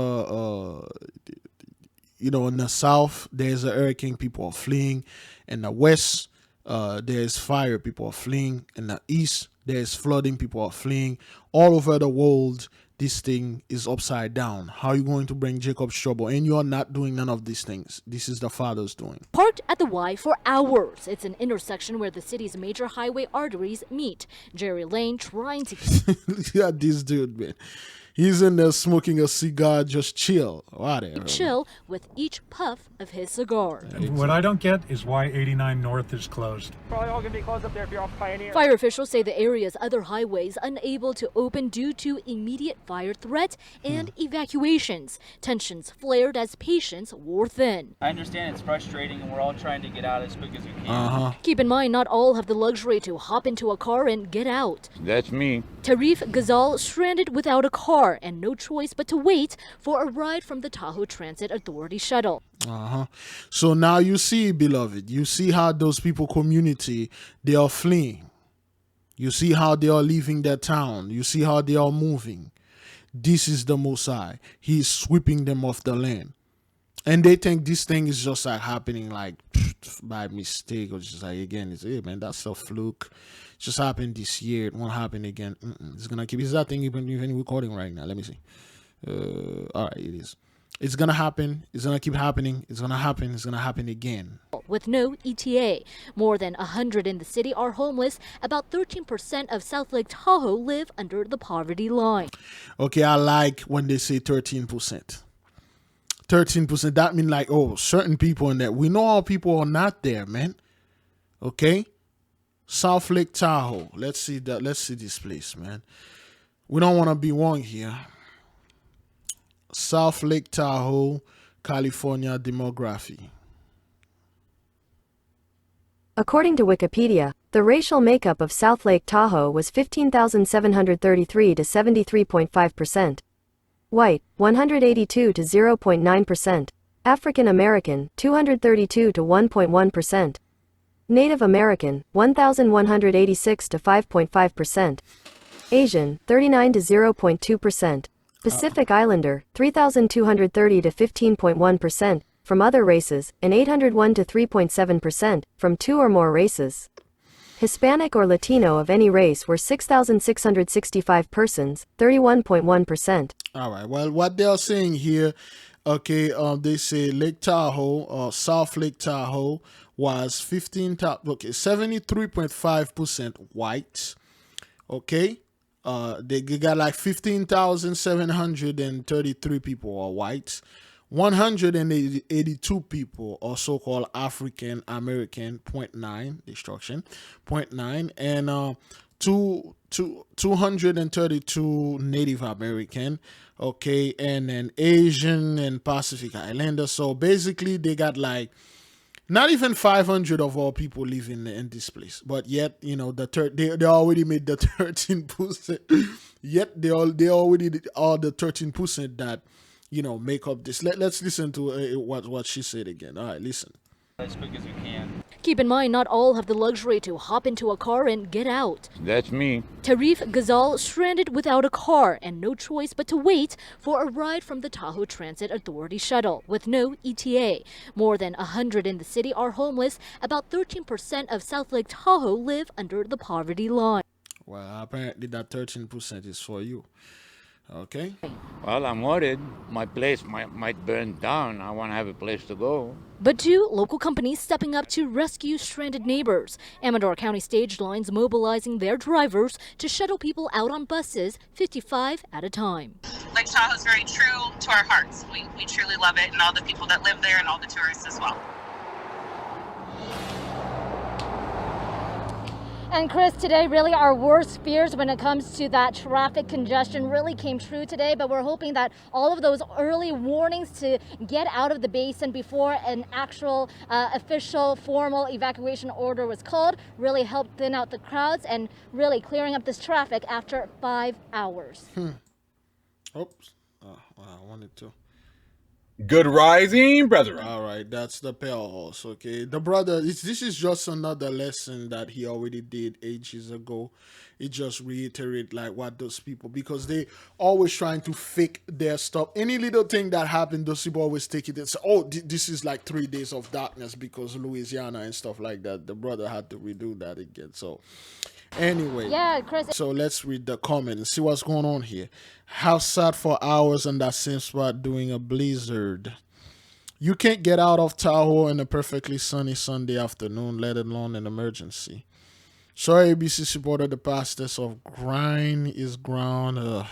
A: the South, there's a hurricane, people are fleeing. In the West, there's fire, people are fleeing. In the East, there's flooding, people are fleeing. All over the world, this thing is upside down. How are you going to bring Jacob's trouble? And you're not doing none of these things. This is the Father's doing.
I: Parked at the Y for hours. It's an intersection where the city's major highway arteries meet. Jerry Lane trying to...
A: Yeah, this dude, man. He's in there smoking a cigar, just chill. Whatever.
I: Chill with each puff of his cigar.
X: What I don't get is why 89 North is closed.
E: Probably all gonna be closed up there if you're off Pioneer.
I: Fire officials say the area's other highways unable to open due to immediate fire threat and evacuations. Tensions flared as patients wore thin.
Y: I understand it's frustrating and we're all trying to get out as quick as we can.
I: Keep in mind, not all have the luxury to hop into a car and get out.
V: That's me.
I: Tarif Ghazal stranded without a car and no choice but to wait for a ride from the Tahoe Transit Authority shuttle.
A: So now you see, beloved, you see how those people community, they are fleeing. You see how they are leaving their town. You see how they are moving. This is the Most High. He's sweeping them off the land. And they think this thing is just like happening like by mistake or just like, again, it's, hey man, that's a fluke. It just happened this year. It won't happen again. It's going to keep, is that thing even recording right now? Let me see. All right, it is. It's going to happen. It's going to keep happening. It's going to happen. It's going to happen again.
I: With no ETA. More than 100 in the city are homeless. About 13% of South Lake Tahoe live under the poverty line.
A: Okay, I like when they say 13%. 13%, that means like, oh, certain people in there. We know all people are not there, man. Okay? South Lake Tahoe. Let's see that. Let's see this place, man. We don't want to be wrong here. South Lake Tahoe, California demography.
M: According to Wikipedia, the racial makeup of South Lake Tahoe was 15,733 to 73.5%. White, 182 to 0.9%. African American, 232 to 1.1%. Native American, 1,186 to 5.5%. Asian, 39 to 0.2%. Pacific Islander, 3,230 to 15.1% from other races, and 801 to 3.7% from two or more races. Hispanic or Latino of any race were 6,665 persons, 31.1%.
A: All right. Well, what they're saying here, okay, they say Lake Tahoe, South Lake Tahoe was 73.5% white. Okay. They got like 15,733 people are white. 182 people are so-called African American, 0.9 destruction, 0.9, and 232 Native American, okay, and then Asian and Pacific Islander. So basically, they got like not even 500 of our people live in this place, but yet they already made the 13%. Yet they already did all the 13% that make up this. Let's listen to what she said again. All right, listen.
Y: As quick as we can.
I: Keep in mind, not all have the luxury to hop into a car and get out.
V: That's me.
I: Tarif Ghazal stranded without a car and no choice but to wait for a ride from the Tahoe Transit Authority shuttle with no ETA. More than 100 in the city are homeless. About 13% of South Lake Tahoe live under the poverty line.
A: Well, apparently that 13% is for you. Okay.
V: Well, I'm worried. My place might burn down. I want to have a place to go.
I: But two local companies stepping up to rescue stranded neighbors. Amador County Stage Lines mobilizing their drivers to shuttle people out on buses, 55 at a time.
Z: Lake Tahoe is very true to our hearts. We truly love it, and all the people that live there and all the tourists as well.
I: And Chris, today really our worst fears when it comes to that traffic congestion really came true today, but we're hoping that all of those early warnings to get out of the basin before an actual official formal evacuation order was called really helped thin out the crowds and really clearing up this traffic after 5 hours.
A: Oops. Oh, well, I wanted to.
K: Good rising, brethren.
A: All right, that's the pale horse. Okay, the brother. This is just another lesson that he already did ages ago. It just reiterate like what those people, because they always trying to fake their stuff. Any little thing that happened, those people always take it and say, "Oh, this is like 3 days of darkness because Louisiana and stuff like that." The brother had to redo that again. So. Anyway,
I: yeah, Chris.
A: So let's read the comment and see what's going on here. House sat for hours in that same spot doing a blizzard. You can't get out of Tahoe in a perfectly sunny Sunday afternoon, let alone an emergency. Sorry, ABC supported the pastors of grind is ground.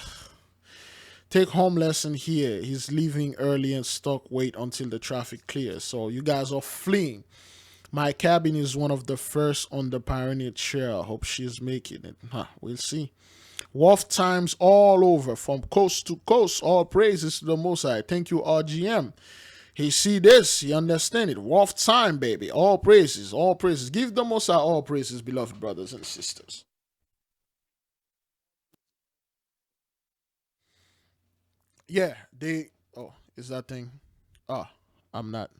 A: Take home lesson here. He's leaving early and stuck. Wait until the traffic clears. So you guys are fleeing. My cabin is one of the first on the Pioneer Trail. Hope she's making it. We'll see. Wharf times all over, from coast to coast. All praises to the Most High. Thank you, RGM. He see this. He understand it. Wharf time, baby. All praises. All praises. Give the Most High all praises, beloved brothers and sisters. Yeah, they... Oh, is that thing... I'm not...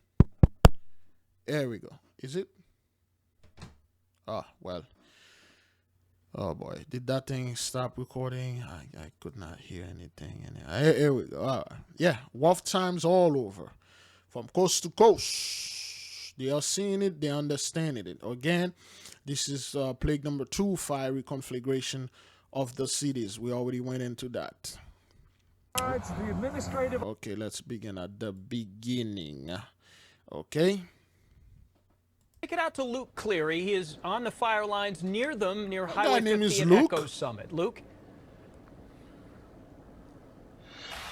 A: There we go. Is it? Well. Oh boy. Did that thing stop recording? I could not hear anything. Here we go. Yeah. Wharf times all over. From coast to coast. They are seeing it. They are understanding it. Again, this is plague number 2, fiery conflagration of the cities. We already went into that. Okay, let's begin at the beginning. Okay.
N: Take it out to Luke Cleary. He is on the fire lines near them, near Highway 50 and
A: Luke.
N: Echo Summit. Luke?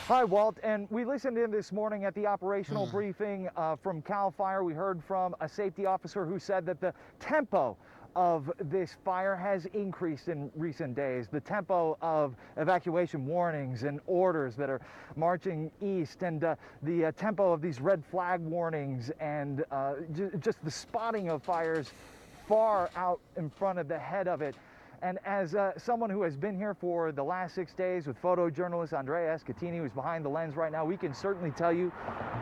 P: Hi, Walt. And we listened in this morning at the operational briefing from CAL FIRE. We heard from a safety officer who said that the tempo of this fire has increased in recent days. The tempo of evacuation warnings and orders that are marching east, and the tempo of these red flag warnings, and just the spotting of fires far out in front of the head of it. And as someone who has been here for the last 6 days with photojournalist Andrea Escatini, who's behind the lens right now, we can certainly tell you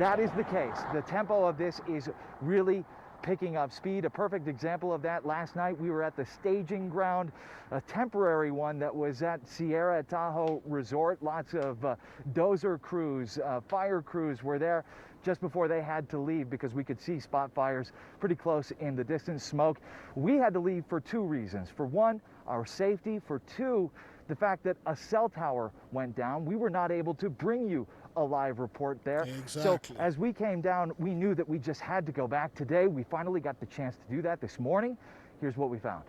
P: that is the case. The tempo of this is really picking up speed. A perfect example of that, last night we were at the staging ground, a temporary one that was at Sierra Tahoe Resort. Lots of dozer crews, fire crews were there just before they had to leave because we could see spot fires pretty close in the distance, smoke. We had to leave for 2 reasons. For one, our safety. For 2, the fact that a cell tower went down. We were not able to bring you a live report there.
A: Exactly.
P: So as we came down, we knew that we just had to go back. Today, we finally got the chance to do that this morning. Here's what we found.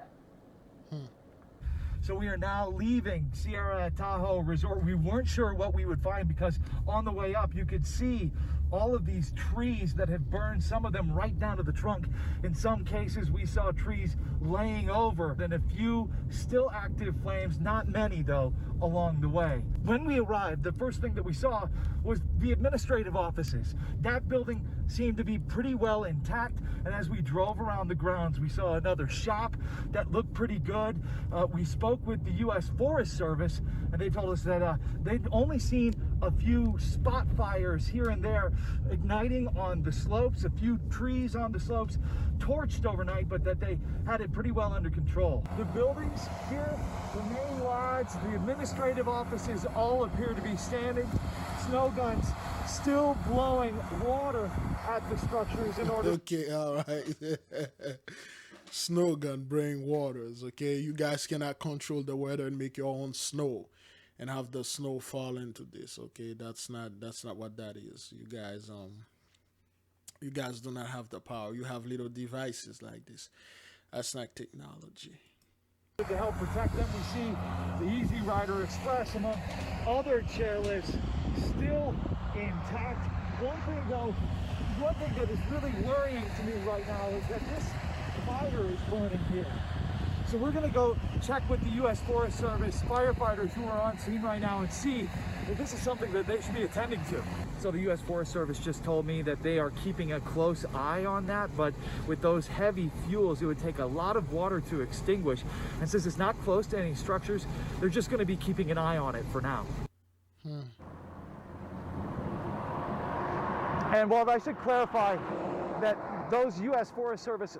P: So we are now leaving Sierra Tahoe Resort. We weren't sure what we would find because on the way up, you could see all of these trees that had burned, some of them right down to the trunk. In some cases, we saw trees laying over, and a few still active flames, not many though, along the way. When we arrived, the first thing that we saw was the administrative offices. That building seemed to be pretty well intact, and as we drove around the grounds, we saw another shop that looked pretty good. We spoke with the U.S. Forest Service, and they told us that they'd only seen a few spot fires here and there igniting on the slopes, a few trees on the slopes torched overnight, but that they had it pretty well under control. The buildings here, the main lodge, the administrative offices all appear to be standing. Snow guns still blowing water at the structures in order...
A: Okay, all right. Snow gun bring waters, okay? You guys cannot control the weather and make your own snow and have the snow fall into this, okay? That's not what that is. You guys do not have the power. You have little devices like this. That's not technology.
P: To help protect them, we see the Easy Rider Express among other chairlifts still intact. One thing that is really worrying to me right now is that this fire is burning here. So we're going to go check with the U.S. Forest Service firefighters who are on scene right now and see if this is something that they should be attending to. So the U.S. Forest Service just told me that they are keeping a close eye on that, but with those heavy fuels, it would take a lot of water to extinguish. And since it's not close to any structures, they're just going to be keeping an eye on it for now. And Walt, I should clarify that those U.S. Forest Service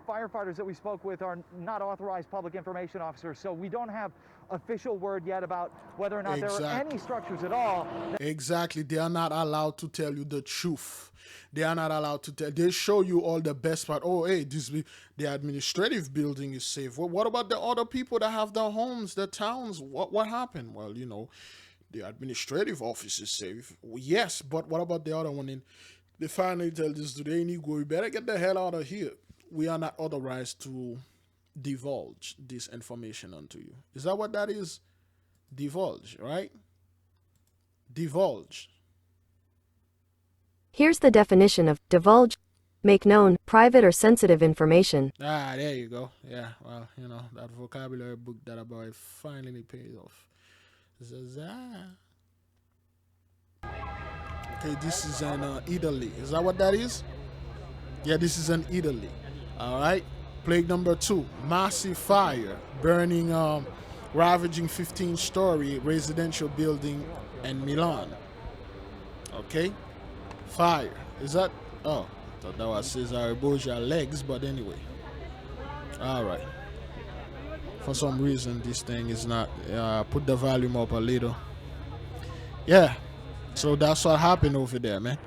P: firefighters that we spoke with are not authorized public information officers, so we don't have official word yet about whether or not there are any structures at all.
A: Exactly. They are not allowed to tell you the truth. They are not allowed to tell. They show you all the best part. Oh, hey, the administrative building is safe. Well, what about the other people that have their homes, their towns? What happened? Well, you know, the administrative office is safe. Yes, but what about the other one? And they finally tell this today, Negro, you better get the hell out of here. We are not authorized to divulge this information unto you. Is that what that is? Divulge, right? Divulge.
M: Here's the definition of divulge: make known, private or sensitive information.
A: Ah, there you go. Yeah, well, you know, that vocabulary book that I bought finally paid off. Zaza. Okay, this is in Italy. Is that what that is? Yeah, this is in Italy. All right. Plague number 2, massive fire burning, ravaging 15-story residential building in Milan. Okay. Fire. Is that? Oh, I thought that was Cesare Borgia legs, but anyway. All right. For some reason, this thing is not. Put the volume up a little. Yeah. So that's what happened over there, man.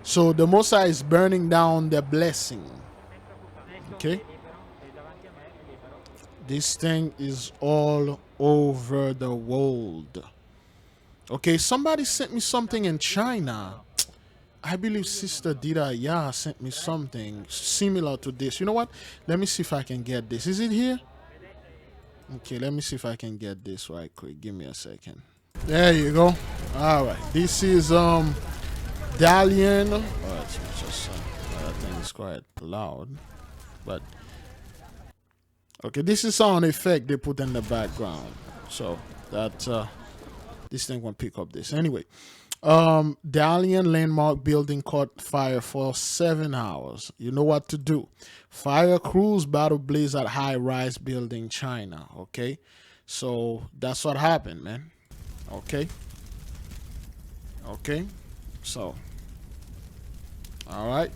A: So the Most High is burning down the blessing. Okay. This thing is all over the world. Okay, somebody sent me something in China. I believe Sister Dida Yah sent me something similar to this. You know what? Let me see if I can get this. Is it here? Okay, let me see if I can get this right quick. Give me a second. There you go. All right. This is Dalian. Oh, it's just that thing is quite loud. But okay, this is sound effect they put in the background, so that this thing won't pick up this. Anyway, Dalian landmark building caught fire for 7 hours. You know what to do. Fire crews battle blaze at high-rise building, China. Okay, so that's what happened, man. Okay, so all right.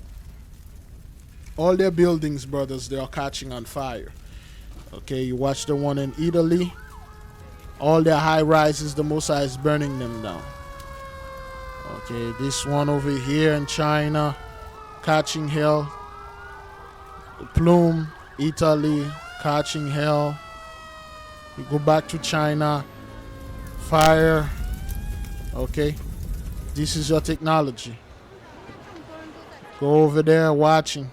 A: All their buildings, brothers, they are catching on fire. Okay, you watch the one in Italy. All their high rises, the Most High is burning them down. Okay, this one over here in China, catching hell. Plume, Italy, catching hell. You go back to China, fire. Okay, this is your technology. Go over there watching.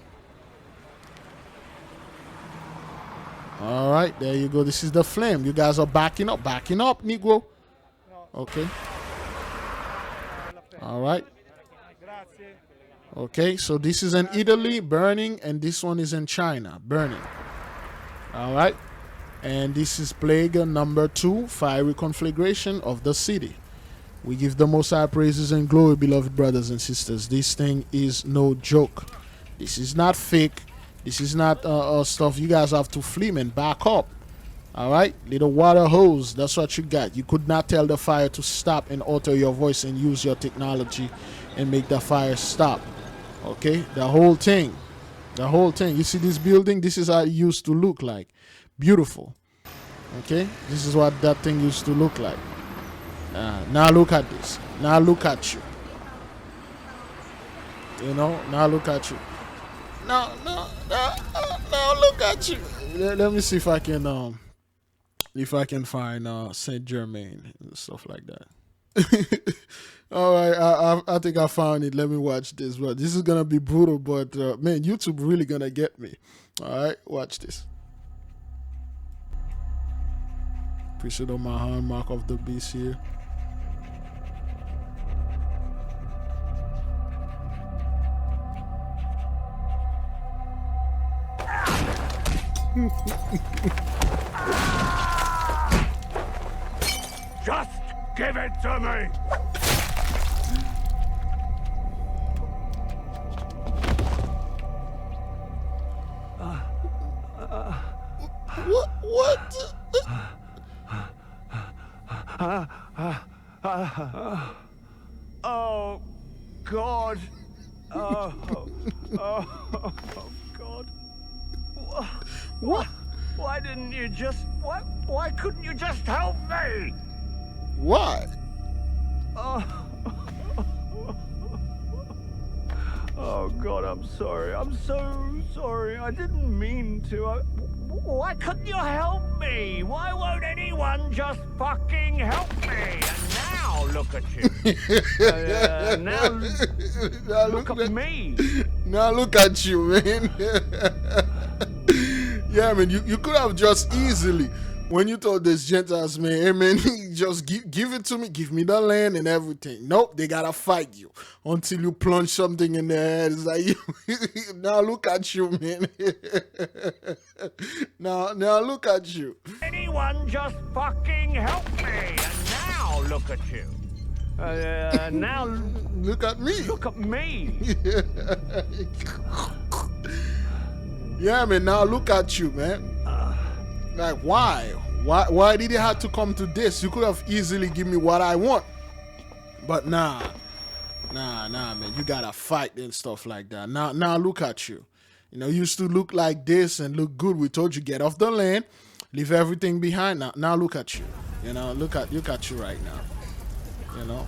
A: All right, there you go. This is the flame. You guys are backing up, Negro. Okay. All right. Okay, so this is in Italy, burning, and this one is in China, burning. All right. And this is plague number 2, fiery conflagration of the city. We give the Most High praises and glory, beloved brothers and sisters. This thing is no joke. This is not fake. This is not stuff you guys have to flee and back up. All right, little water hose. That's what you got. You could not tell the fire to stop and alter your voice and use your technology and make the fire stop. Okay, the whole thing. You see this building? This is how it used to look like. Beautiful. Okay, this is what that thing used to look like. Now look at this. Now look at you. You know, now look at you. No, look at you. Let me see if I can find Saint Germain and stuff like that. All right, I think I found it. Let me watch this. But this is gonna be brutal. But man, YouTube really gonna get me. All right, watch this. Appreciate on my hand mark of the beast here.
O: Just give it to me!
A: What?
O: Oh, God. Oh, God.
A: What?
O: Why didn't you just... Why couldn't you just help me?
A: Why?
O: Oh, God, I'm sorry. I'm so sorry. I didn't mean to. Why couldn't you help me? Why won't anyone just fucking help me? And now look at you. Now look at me.
A: Now look at you, man. Yeah, man, you could have just easily, when you told this Gentiles, man, hey, man, just give it to me, give me the land and everything. Nope, they gotta fight you until you plunge something in their head. It's like, now look at you, man. now look at you.
O: Anyone just fucking help me. And now look at you. Now
A: look at me.
O: Look at me.
A: Yeah, man, now look at you, man. Like, why? Why did it have to come to this? You could have easily given me what I want. But nah, man. You gotta fight and stuff like that. Now look at you. You know, you used to look like this and look good. We told you get off the land, leave everything behind. Now look at you. You know, look at you right now. You know.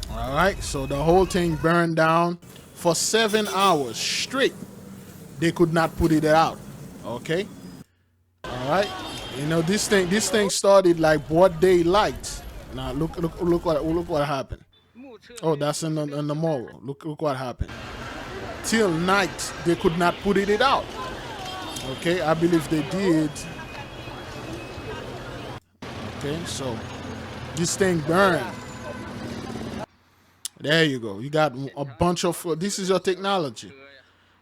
A: All right, so the whole thing burned down for 7 hours straight. They could not put it out. Okay. All right. You know, this thing started like broad daylight. Now look what happened. Oh, that's in the morrow. Look what happened. Till night they could not put it out. Okay, I believe they did. Okay, so this thing burned. There you go. You got a bunch of, this is your technology.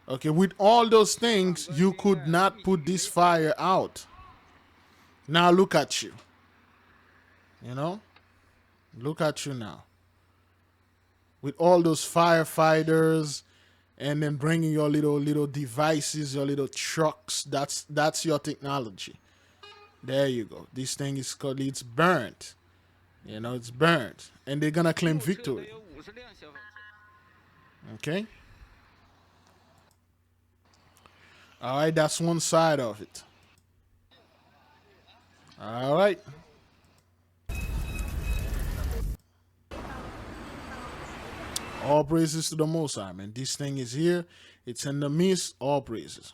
A: Okay, with all those things, you could not put this fire out. Now look at you. You know? Look at you now. With all those firefighters and then bringing your little devices, your little trucks, that's your technology. There you go. This thing is called, it's burnt. You know, it's burnt. And they're gonna claim victory. Okay. All right, that's one side of it. All right. All praises to the Most High, man. This thing is here. It's in the midst. All praises.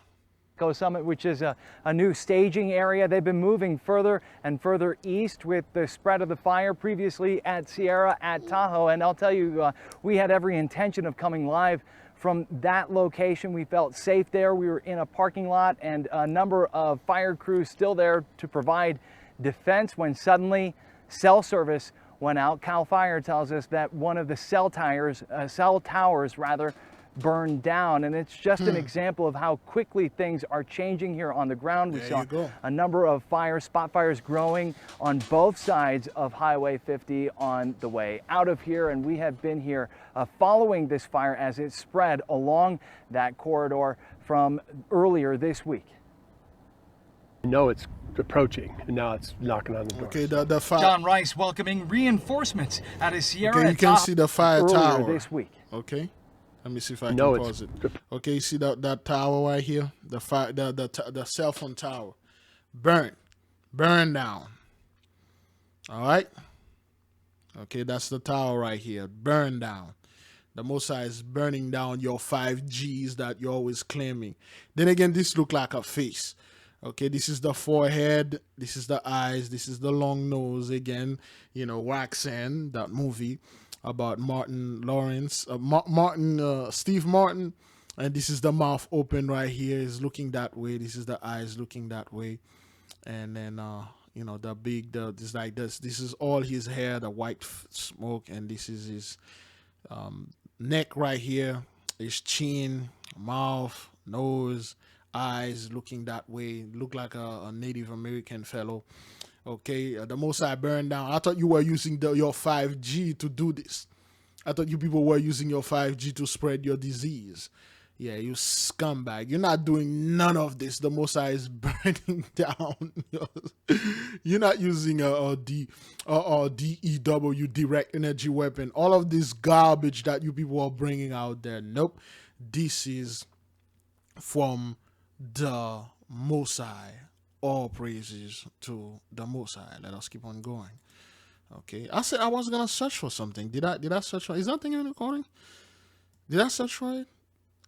P: Summit, which is a new staging area. They've been moving further and further east with the spread of the fire, previously at Sierra, at Tahoe. And I'll tell you, we had every intention of coming live from that location. We felt safe there. We were in a parking lot and a number of fire crews still there to provide defense when suddenly cell service went out. Cal Fire tells us that one of the cell towers burned down, and it's just an example of how quickly things are changing here on the ground. We saw a number of fires, spot fires growing on both sides of Highway 50 on the way out of here, and we have been here following this fire as it spread along that corridor from earlier this week.
Q: No, it's approaching, and now it's knocking on the door.
A: Okay, the fire.
R: John Rice welcoming reinforcements at a Sierra.
A: Okay, you can see the fire tower
P: this week.
A: Okay. Let me see if I can pause it. Okay, you see that tower right here? The fire, the cell phone tower. Burn down. All right? Okay, that's the tower right here. Burn down. The Most High is burning down your 5Gs that you're always claiming. Then again, this look like a face. Okay, this is the forehead. This is the eyes. This is the long nose again. You know, Waxen, that movie about Steve Martin, and this is the mouth open right here, is looking that way. This is the eyes looking that way, and then you know, this like this is all his hair, the white smoke, and this is his neck right here his chin, mouth, nose, eyes looking that way. Look like a Native American fellow. Okay, the Most High burned down. I thought you were using your 5G to do this. I thought you people were using your 5G to spread your disease. Yeah, you scumbag. You're not doing none of this. The Most High is burning down. You're not using a DEW, direct energy weapon. All of this garbage that you people are bringing out there. Nope. This is from the Most High. All praises to the Most High. Let us keep on going. Okay. I said I was going to search for something. Did I search for it? Is that thing in the recording? Did I search for it?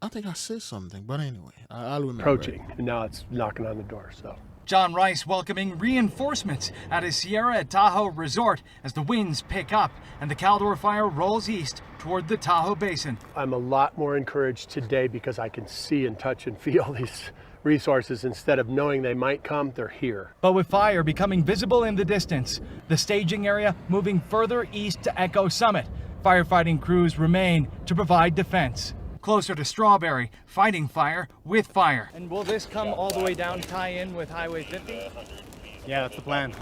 A: I think I said something, but anyway, I'll remember.
Q: Approaching, and now it's knocking on the door, so.
R: John Rice welcoming reinforcements at his Sierra at Tahoe resort as the winds pick up and the Caldor fire rolls east toward the Tahoe Basin.
Q: I'm a lot more encouraged today because I can see and touch and feel these resources. Instead of knowing they might come, they're here.
R: But with fire becoming visible in the distance, the staging area moving further east to Echo Summit, firefighting crews remain to provide defense. Closer to Strawberry, fighting fire with fire.
Y: And will this come all the way down, tie in with Highway 50?
B: Yeah, that's the plan.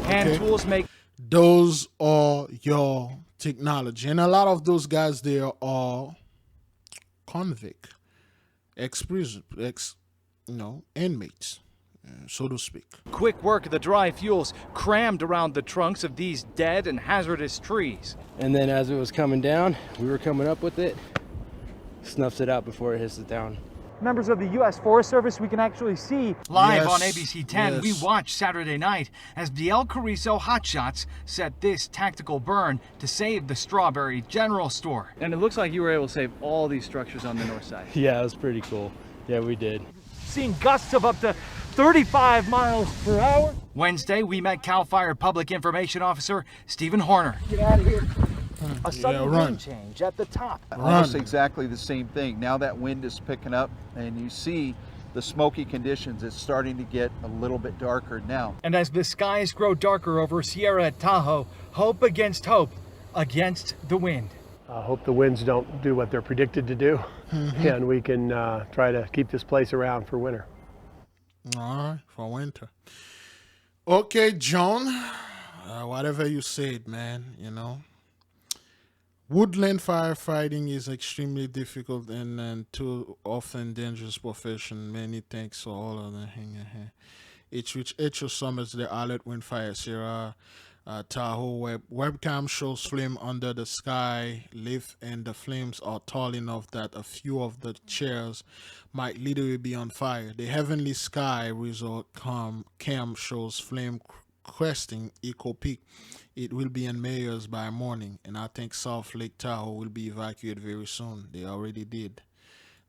R: Hand tools make...
A: Those are your technology. And a lot of those guys there are convict, inmates, so to speak.
R: Quick work of the dry fuels crammed around the trunks of these dead and hazardous trees.
B: And then as it was coming down, we were coming up with it. Snuffs it out before it hits it down.
P: Members of the U.S. Forest Service, we can actually see
R: live on ABC 10. We watched Saturday night as the El Carrizo hotshots set this tactical burn to save the Strawberry General Store.
Y: And it looks like you were able to save all these structures on the north side.
B: Yeah, it was pretty cool. Yeah, we did.
P: Seeing gusts of up to 35 miles per hour.
R: Wednesday, we met CAL FIRE Public Information Officer Stephen Horner.
P: Get out of here. A sudden wind change at the top.
D: Almost exactly the same thing. Now that wind is picking up and you see the smoky conditions. It's starting to get a little bit darker now.
R: And as the skies grow darker over Sierra at Tahoe, hope against the wind.
Q: I hope the winds don't do what they're predicted to do, and we can try to keep this place around for winter.
A: All right, for winter. Okay, John, whatever you said, man, you know. Woodland firefighting is extremely difficult and too often dangerous profession. Many thanks for all of the Echo Summits, the Alert Wind Fire Sierra Tahoe webcam shows flame under the sky lift, and the flames are tall enough that a few of the chairs might literally be on fire. The Heavenly Sky Resort cam shows flame cresting Echo Peak. It will be in Mayors by morning, and I think South Lake Tahoe will be evacuated very soon. They already did.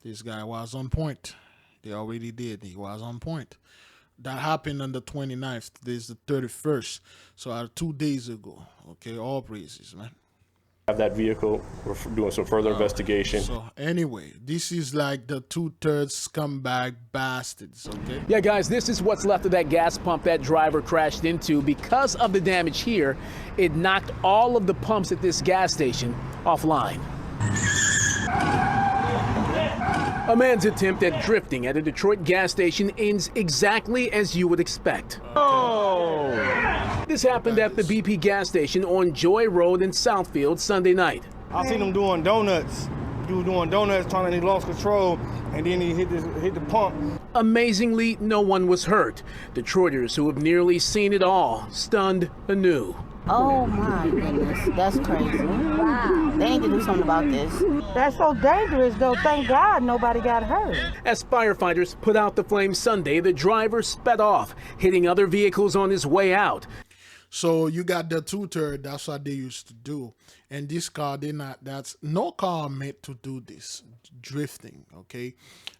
A: This guy was on point. They already did. He was on point. That happened on the 29th. Today's the 31st. So 2 days ago. Okay, all praises, man.
S: Have that vehicle. We're doing some further investigation.
A: So anyway, this is like the 2/3 scumbag bastards, okay?
T: Yeah, guys, this is what's left of that gas pump that driver crashed into. Because of the damage here, it knocked all of the pumps at this gas station offline. A man's attempt at drifting at a Detroit gas station ends exactly as you would expect. Oh! This happened at the BP gas station on Joy Road in Southfield Sunday night.
U: I seen him doing donuts. He was doing donuts, trying to, he lost control, and then he hit the pump.
T: Amazingly, no one was hurt. Detroiters who have nearly seen it all, stunned anew.
J: Oh my goodness, that's crazy. Wow. They need to do something about this. That's so dangerous though. Thank God nobody got hurt.
T: As firefighters put out the flames Sunday, the driver sped off, hitting other vehicles on his way out.
A: So you got the 2/3, that's what they used to do. And this car, that's no car meant to do this drifting, okay?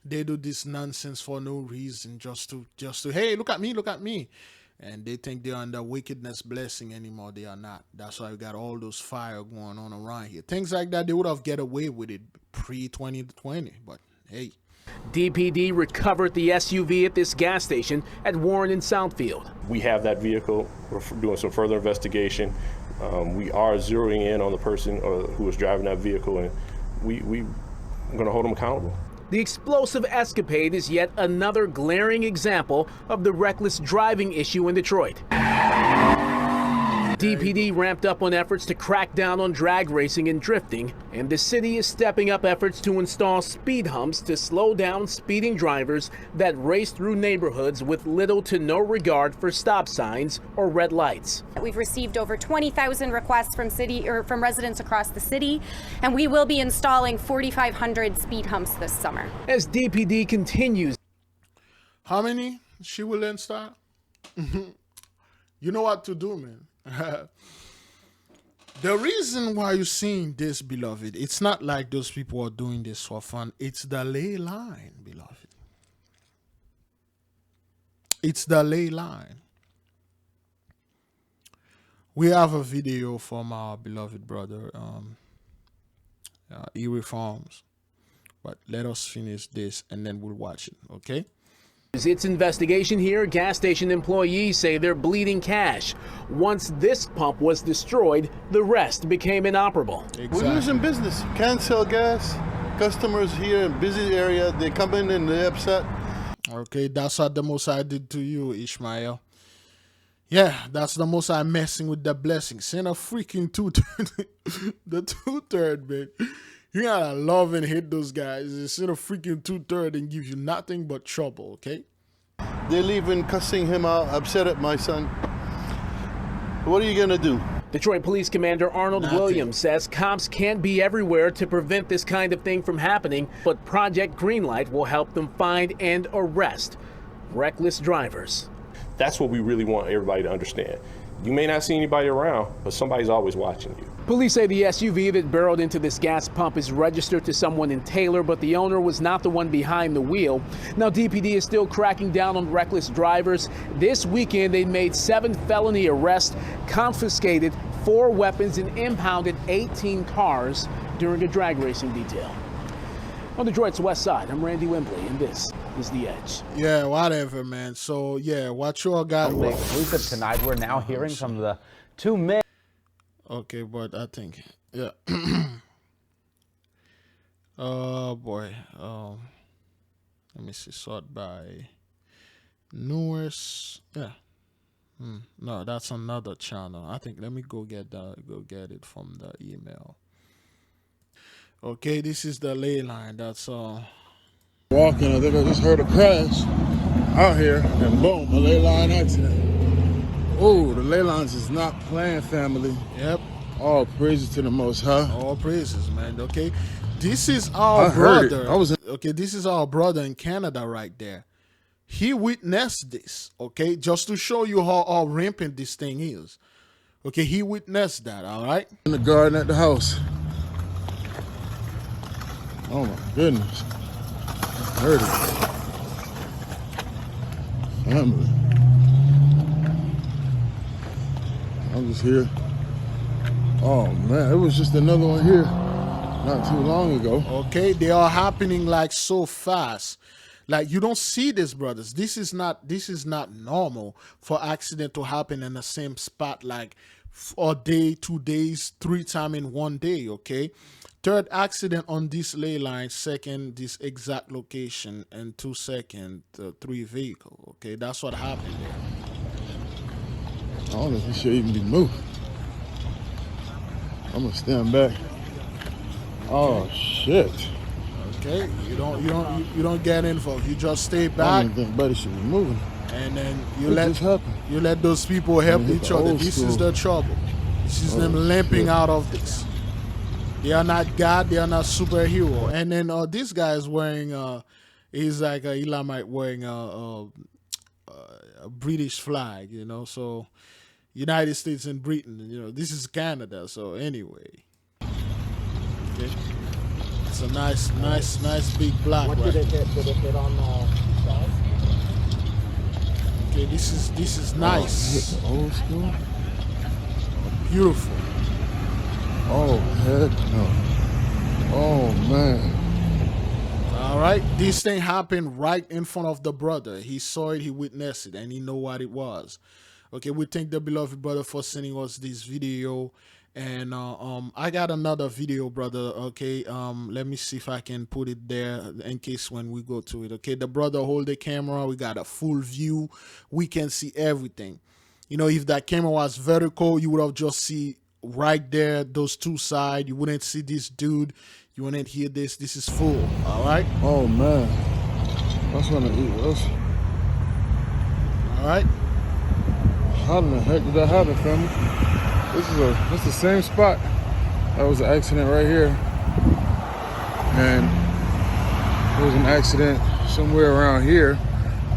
A: They do this nonsense for no reason, just to hey, look at me. And they think they're under wickedness blessing anymore. They are not. That's why we got all those fire going on around here. Things like that, they would have get away with it pre-2020, but hey.
T: DPD recovered the SUV at this gas station at Warren and Southfield.
S: We have that vehicle. We're doing some further investigation. We are zeroing in on the person who was driving that vehicle, and we I'm going to hold them accountable.
T: The explosive escapade is yet another glaring example of the reckless driving issue in Detroit. DPD ramped up on efforts to crack down on drag racing and drifting, and the city is stepping up efforts to install speed humps to slow down speeding drivers that race through neighborhoods with little to no regard for stop signs or red lights.
C: We've received over 20,000 requests from residents across the city, and we will be installing 4,500 speed humps this summer.
T: As DPD continues.
A: How many she will install? You know what to do, man. The reason why you're seeing this, beloved, it's not like those people are doing this for fun. It's the ley line, beloved. It's the ley line. We have a video from our beloved brother, he reforms. But let us finish this and then we'll watch it, okay?
T: Its investigation here, gas station employees say they're bleeding cash. Once this pump was destroyed, the rest became inoperable.
F: We're losing business. Can't sell gas. Customers here in busy area, they come in and they're upset.
A: Okay, that's what the Most High did to you, Ishmael. Yeah, that's the Most High messing with the blessings. Send a freaking two-third. The two-third, man. You gotta love and hate those guys. Instead of freaking two-third and give you nothing but trouble, okay?
F: They're leaving, cussing him out, upset at my son. What are you gonna do?
T: Detroit Police Commander Arnold Williams says cops can't be everywhere to prevent this kind of thing from happening, but Project Greenlight will help them find and arrest reckless drivers.
S: That's what we really want everybody to understand. You may not see anybody around, but somebody's always watching you.
T: Police say the SUV that barreled into this gas pump is registered to someone in Taylor, but the owner was not the one behind the wheel. Now, DPD is still cracking down on reckless drivers. This weekend, they made 7 felony arrests, confiscated 4 weapons, and impounded 18 cars during a drag racing detail. On Detroit's west side, I'm Randy Wembley, and this is The Edge.
A: Yeah, whatever, man. So, yeah, what you all got?
G: Exclusive tonight, we're now hearing from the 2 men.
A: Okay, but I think, yeah. Oh, boy. Let me see. Sort by newest. Yeah. No, that's another channel. I think, let me go get it from the email. Okay, this is the ley line. That's
H: walking, I think I just heard a crash out here, and boom, a ley line accident. Oh, the ley lines is not playing, family.
A: Yep.
H: All praises to the Most High.
A: All praises, man. Okay, this is our brother. Okay, this is our brother in Canada right there. He witnessed this. Okay, just to show you how rampant this thing is. Okay, he witnessed that. All right.
H: In the garden at the house. Oh my goodness. I heard it. Family. I'm just here. Oh man, it was just another one here not too long ago.
A: Okay, they are happening like so fast. Like you don't see this, brothers. This is not normal for accident to happen in the same spot like a day, 2 days, 3 times in one day, okay? 3rd accident on this ley line, 2nd, this exact location, and 2 seconds, 3 vehicle, okay? That's what happened there.
H: I don't know if you should even be moving. I'm gonna stand back. Oh shit.
A: Okay, you don't get involved. You just stay back.
H: I don't think anybody should be moving.
A: And then you let those people help each other. This is the trouble. This is them limping out of this. They are not God. They are not superhero. And then this guy is wearing he's like a Elamite wearing a British flag, you know. So United States and Britain, you know, this is Canada. So anyway, okay, it's a nice big block.
G: What did it hit? Did it hit on the side?
A: Okay, this is nice.
H: Old school.
A: Beautiful.
H: Oh heck no. Oh man.
A: All right, this thing happened right in front of the brother. He saw it, he witnessed it, and he know what it was. Okay, we thank the beloved brother for sending us this video, And I got another video, brother. Okay, let me see if I can put it there in case when we go to it. Okay, the brother hold the camera. We got a full view. We can see everything. You know, if that camera was vertical, you would have just see right there those two sides. You wouldn't see this dude. You wouldn't hear this. This is full. All right.
H: Oh man, that's gonna eat us.
A: All right.
H: How in the heck did that happen, family? This is the same spot. That was an accident right here, and there was an accident somewhere around here,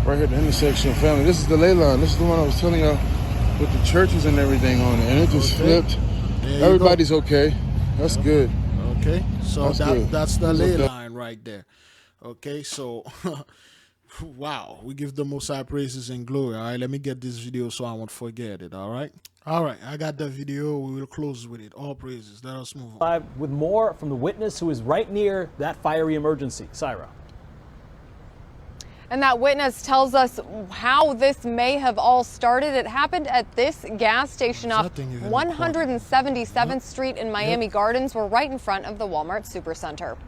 H: right here at the intersection, family. This is the ley line. This is the one I was telling you with the churches and everything on it, and it just flipped. Everybody's okay. That's good.
A: Okay, so that's the
H: It's
A: ley
H: okay.
A: line right there. Okay, so wow, we give the Most High praises and glory. All right, let me get this video so I won't forget it. All right, I got the video. We will close with it. All praises. Let us move on.
N: Live with more from the witness who is right near that fiery emergency. Syra.
E: And that witness tells us how this may have all started. It happened at this gas station off 177th Street in Miami Gardens. We're right in front of the Walmart Supercenter.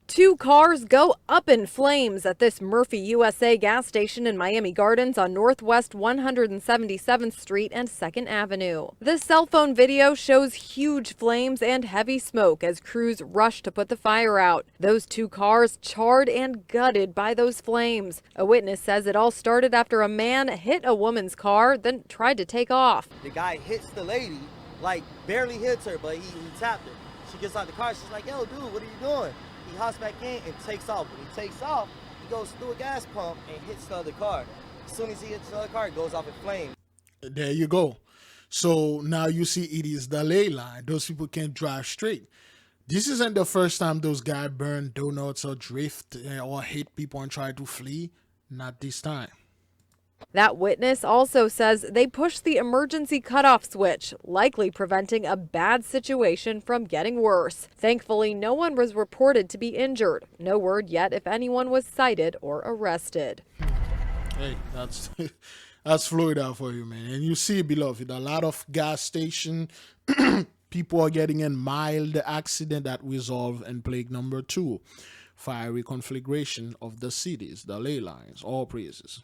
E: Two cars go up in flames at this Murphy USA gas station in Miami Gardens on Northwest 177th Street and 2nd Avenue. This cell phone video shows huge flames and heavy smoke as crews rush to put the fire out. Those two cars charred and gutted by those flames. A witness says it all started after a man hit a woman's car, then tried to take off.
L: The guy hits the lady, like barely hits her, but he tapped her. She gets out the car, she's like, yo, dude, what are you doing? He hops back in and takes off. When he takes off, he goes through a gas pump and hits the other car. As soon as he hits the other car, it goes off in flames.
A: There you go. So now you see it is the ley line. Those people can't drive straight. This isn't the first time those guys burn donuts or drift or hit people and try to flee. Not this time.
E: That witness also says they pushed the emergency cutoff switch, likely preventing a bad situation from getting worse. Thankfully, no one was reported to be injured. No word yet if anyone was cited or arrested.
A: Hey, that's Florida for you, man. And you see, beloved, a lot of gas station people are getting in mild accident that resolve in plague number 2, fiery conflagration of the cities, the ley lines. All praises.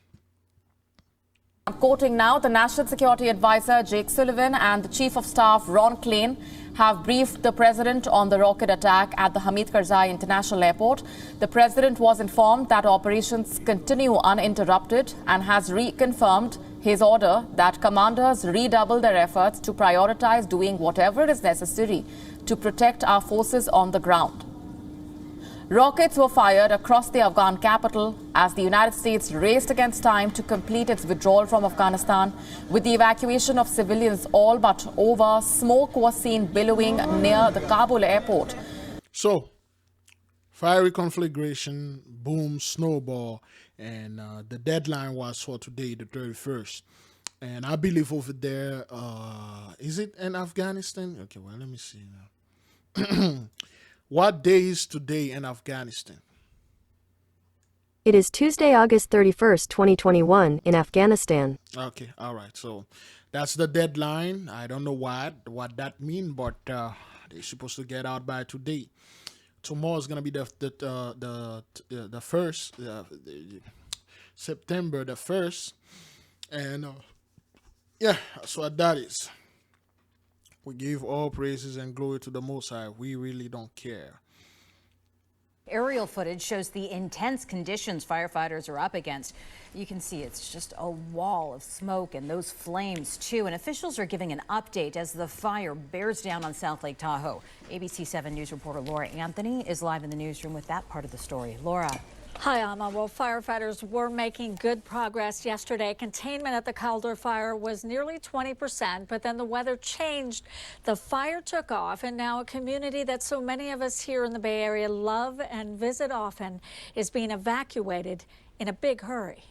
V: I'm quoting now, the National Security Advisor Jake Sullivan and the Chief of Staff Ron Klain have briefed the President on the rocket attack at the Hamid Karzai International Airport. The President was informed that operations continue uninterrupted and has reconfirmed his order that commanders redouble their efforts to prioritize doing whatever is necessary to protect our forces on the ground. Rockets were fired across the Afghan capital as the United States raced against time to complete its withdrawal from Afghanistan. With the evacuation of civilians all but over, smoke was seen billowing near the Kabul airport.
A: So, fiery conflagration, boom, snowball, and the deadline was for today, the 31st. And I believe over there, is it in Afghanistan? Okay, well, let me see now. What day is today in Afghanistan?
M: It is Tuesday, August 31st, 2021 in Afghanistan.
A: Okay, all right. So that's the deadline. I don't know what that means, but they're supposed to get out by today. Tomorrow is gonna be the first, September the 1st, and yeah, that's what that is. We give all praises and glory to the Most High. We really don't care.
W: Aerial footage shows the intense conditions firefighters are up against. You can see it's just a wall of smoke and those flames too. And officials are giving an update as the fire bears down on South Lake Tahoe. ABC 7 News reporter Laura Anthony is live in the newsroom with that part of the story. Laura.
X: Hi, Alma. Well, firefighters were making good progress yesterday. Containment at the Caldor fire was nearly 20%, but then the weather changed. The fire took off, and now a community that so many of us here in the Bay Area love and visit often is being evacuated in a big hurry.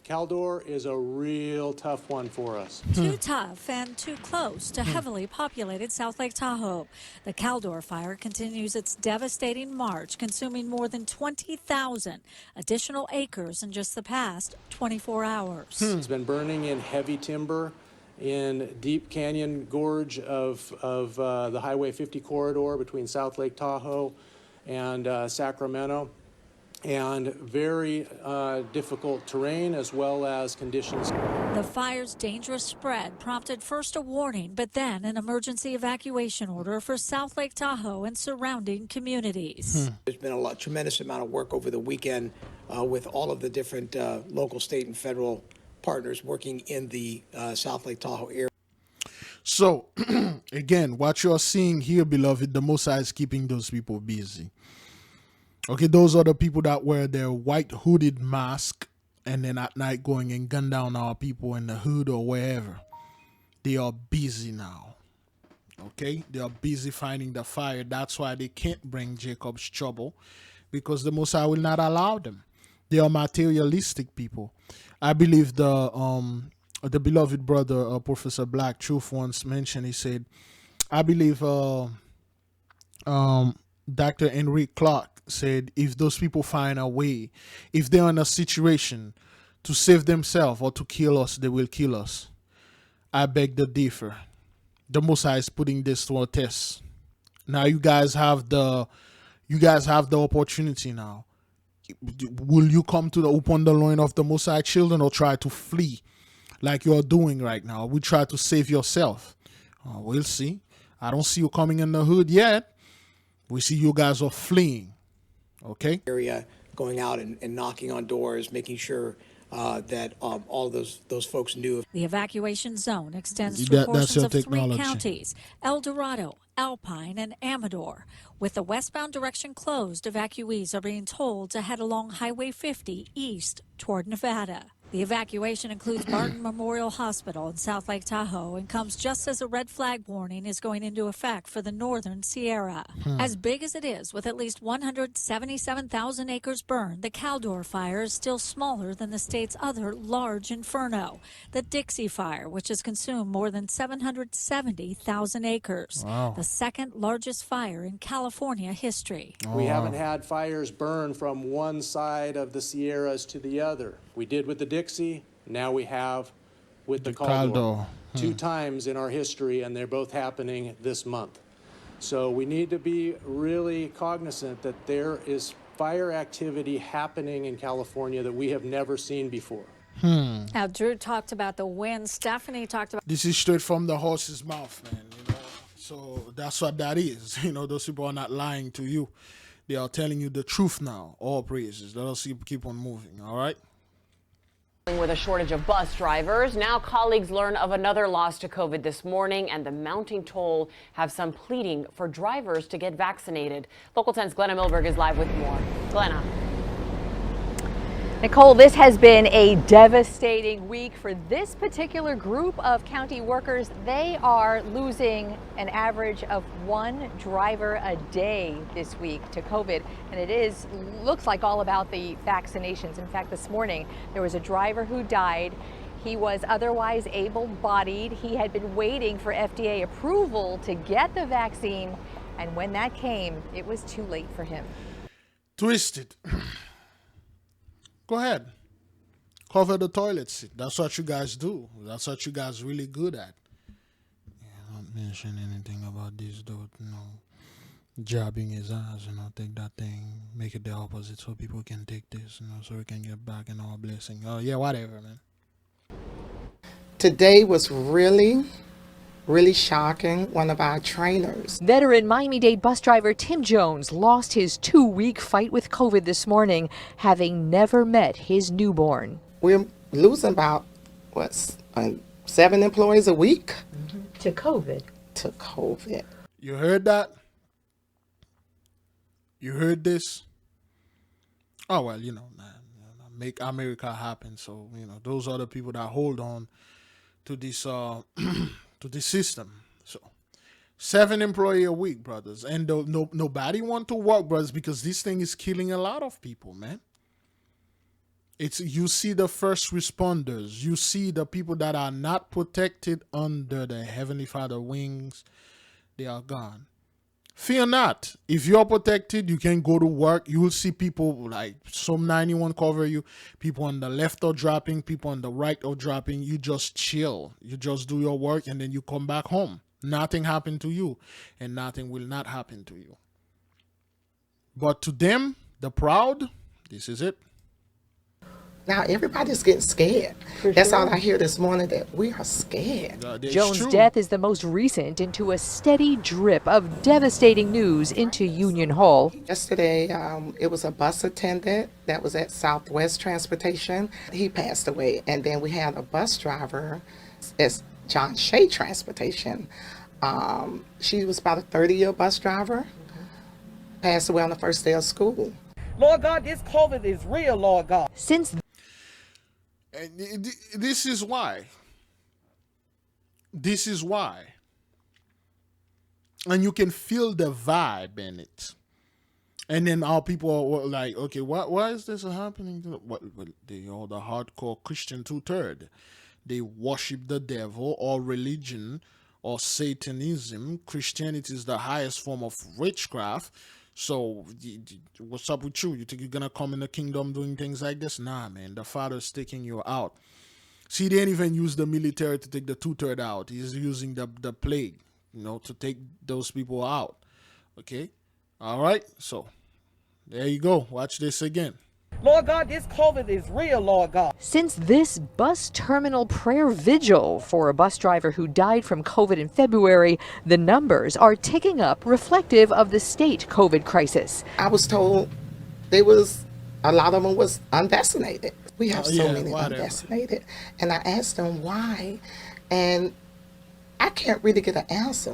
Z: Caldor is a real tough one for us.
X: Too tough and too close to heavily populated South Lake Tahoe. The Caldor fire continues its devastating march, consuming more than 20,000 additional acres in just the past 24 hours.
Z: It's been burning in heavy timber in Deep Canyon Gorge of the Highway 50 corridor between South Lake Tahoe and Sacramento, and very difficult terrain as well as conditions.
X: The fire's dangerous spread prompted first a warning, but then an emergency evacuation order for South Lake Tahoe and surrounding communities.
B: There's been a tremendous amount of work over the weekend with all of the different local, state, and federal partners working in the South Lake Tahoe area.
A: So, again, what you're seeing here, beloved, the Most High is keeping those people busy. Okay, those are the people that wear their white hooded mask and then at night going and gun down our people in the hood or wherever. They are busy now. Okay, they are busy fighting the fire. That's why they can't bring Jacob's trouble, because the Most High will not allow them. They are materialistic people. I believe the beloved brother, Professor Black Truth, once mentioned, he said, I believe Dr. Enrique Clark said, if those people find a way, if they're in a situation to save themselves or to kill us, they will kill us. I beg to differ. The Most High is putting this to a test. Now you guys have the opportunity now. Will you come to the upon the loin of the Most High children, or try to flee like you're doing right now? We try to save yourself. We'll see. I don't see you coming in the hood yet. We see you guys are fleeing. Okay.
B: Area, going out and knocking on doors, making sure that all of those folks knew.
X: The evacuation zone extends through portions of 3 counties: El Dorado, Alpine, and Amador. With the westbound direction closed, evacuees are being told to head along Highway 50 east toward Nevada. The evacuation includes Martin Memorial Hospital in South Lake Tahoe and comes just as a red flag warning is going into effect for the northern Sierra. As big as it is, with at least 177,000 acres burned, the Caldor fire is still smaller than the state's other large inferno, the Dixie Fire, which has consumed more than 770,000 acres, the second largest fire in California history.
Z: We haven't had fires burn from one side of the Sierras to the other. We did with the Dixie, now we have with the Caldor. 2 times in our history, and they're both happening this month. So we need to be really cognizant that there is fire activity happening in California that we have never seen before.
X: Now, Drew talked about the wind. Stephanie talked about...
A: This is straight from the horse's mouth, man. You know? So that's what that is. You know, those people are not lying to you. They are telling you the truth now. All praises. Let us keep on moving, all right?
I: With a shortage of bus drivers, now colleagues learn of another loss to COVID this morning, and the mounting toll have some pleading for drivers to get vaccinated. Local 10's Glenna Milberg is live with more. Glenna.
K: Nicole, this has been a devastating week for this particular group of county workers. They are losing an average of 1 driver a day this week to COVID, and it looks like all about the vaccinations. In fact, this morning there was a driver who died. He was otherwise able-bodied. He had been waiting for FDA approval to get the vaccine, and when that came, it was too late for him.
A: Twisted. Go ahead. Cover the toilet seat. That's what you guys do. That's what you guys really good at. Yeah, don't mention anything about this dude, jabbing his ass, take that thing, make it the opposite so people can take this, so we can get back in our blessing. Oh, yeah, whatever, man.
O: Today was really shocking. One of our trainers.
K: Veteran Miami-Dade bus driver Tim Jones lost his 2-week fight with COVID this morning, having never met his newborn.
O: We're losing about, 7 employees a week?
K: To COVID.
O: To COVID.
A: You heard that? You heard this? Oh, well, man, make America happen. So, those are the people that hold on to this, to this system. So 7 employees a week, brothers, and nobody want to work, brothers, because this thing is killing a lot of people, man. You see the first responders, you see the people that are not protected under the Heavenly Father wings, they are gone. Fear not. If you're protected, you can go to work. You will see people like some 91 cover you. People on the left are dropping. People on the right are dropping. You just chill. You just do your work and then you come back home. Nothing happened to you and nothing will not happen to you. But to them, the proud, this is it.
O: Now everybody's getting scared. That's all I hear this morning, that we are scared.
K: Jones' death is the most recent into a steady drip of devastating news into Union Hall.
O: Yesterday, it was a bus attendant that was at Southwest Transportation. He passed away. And then we had a bus driver at John Shea Transportation. She was about a 30-year bus driver. Passed away on the first day of school.
L: Lord God, this COVID is real, Lord God.
K: Since
A: And this is why. This is why. And you can feel the vibe in it. And then our people are like, okay, why is this happening? What they are the hardcore Christian 2/3. They worship the devil or religion or Satanism. Christianity is the highest form of witchcraft. So what's up with you? You think you're gonna come in the kingdom doing things like this? Nah, man. The Father's taking you out. See, they didn't even use the military to take the 2/3 out. He's using the plague, to take those people out. Okay? All right? So, there you go. Watch this again.
L: Lord God, this COVID is real, Lord God.
K: Since this bus terminal prayer vigil for a bus driver who died from COVID in February, the numbers are ticking up, reflective of the state COVID crisis.
O: I was told a lot of them was unvaccinated. We have so many unvaccinated. And I asked them why, and I can't really get an answer.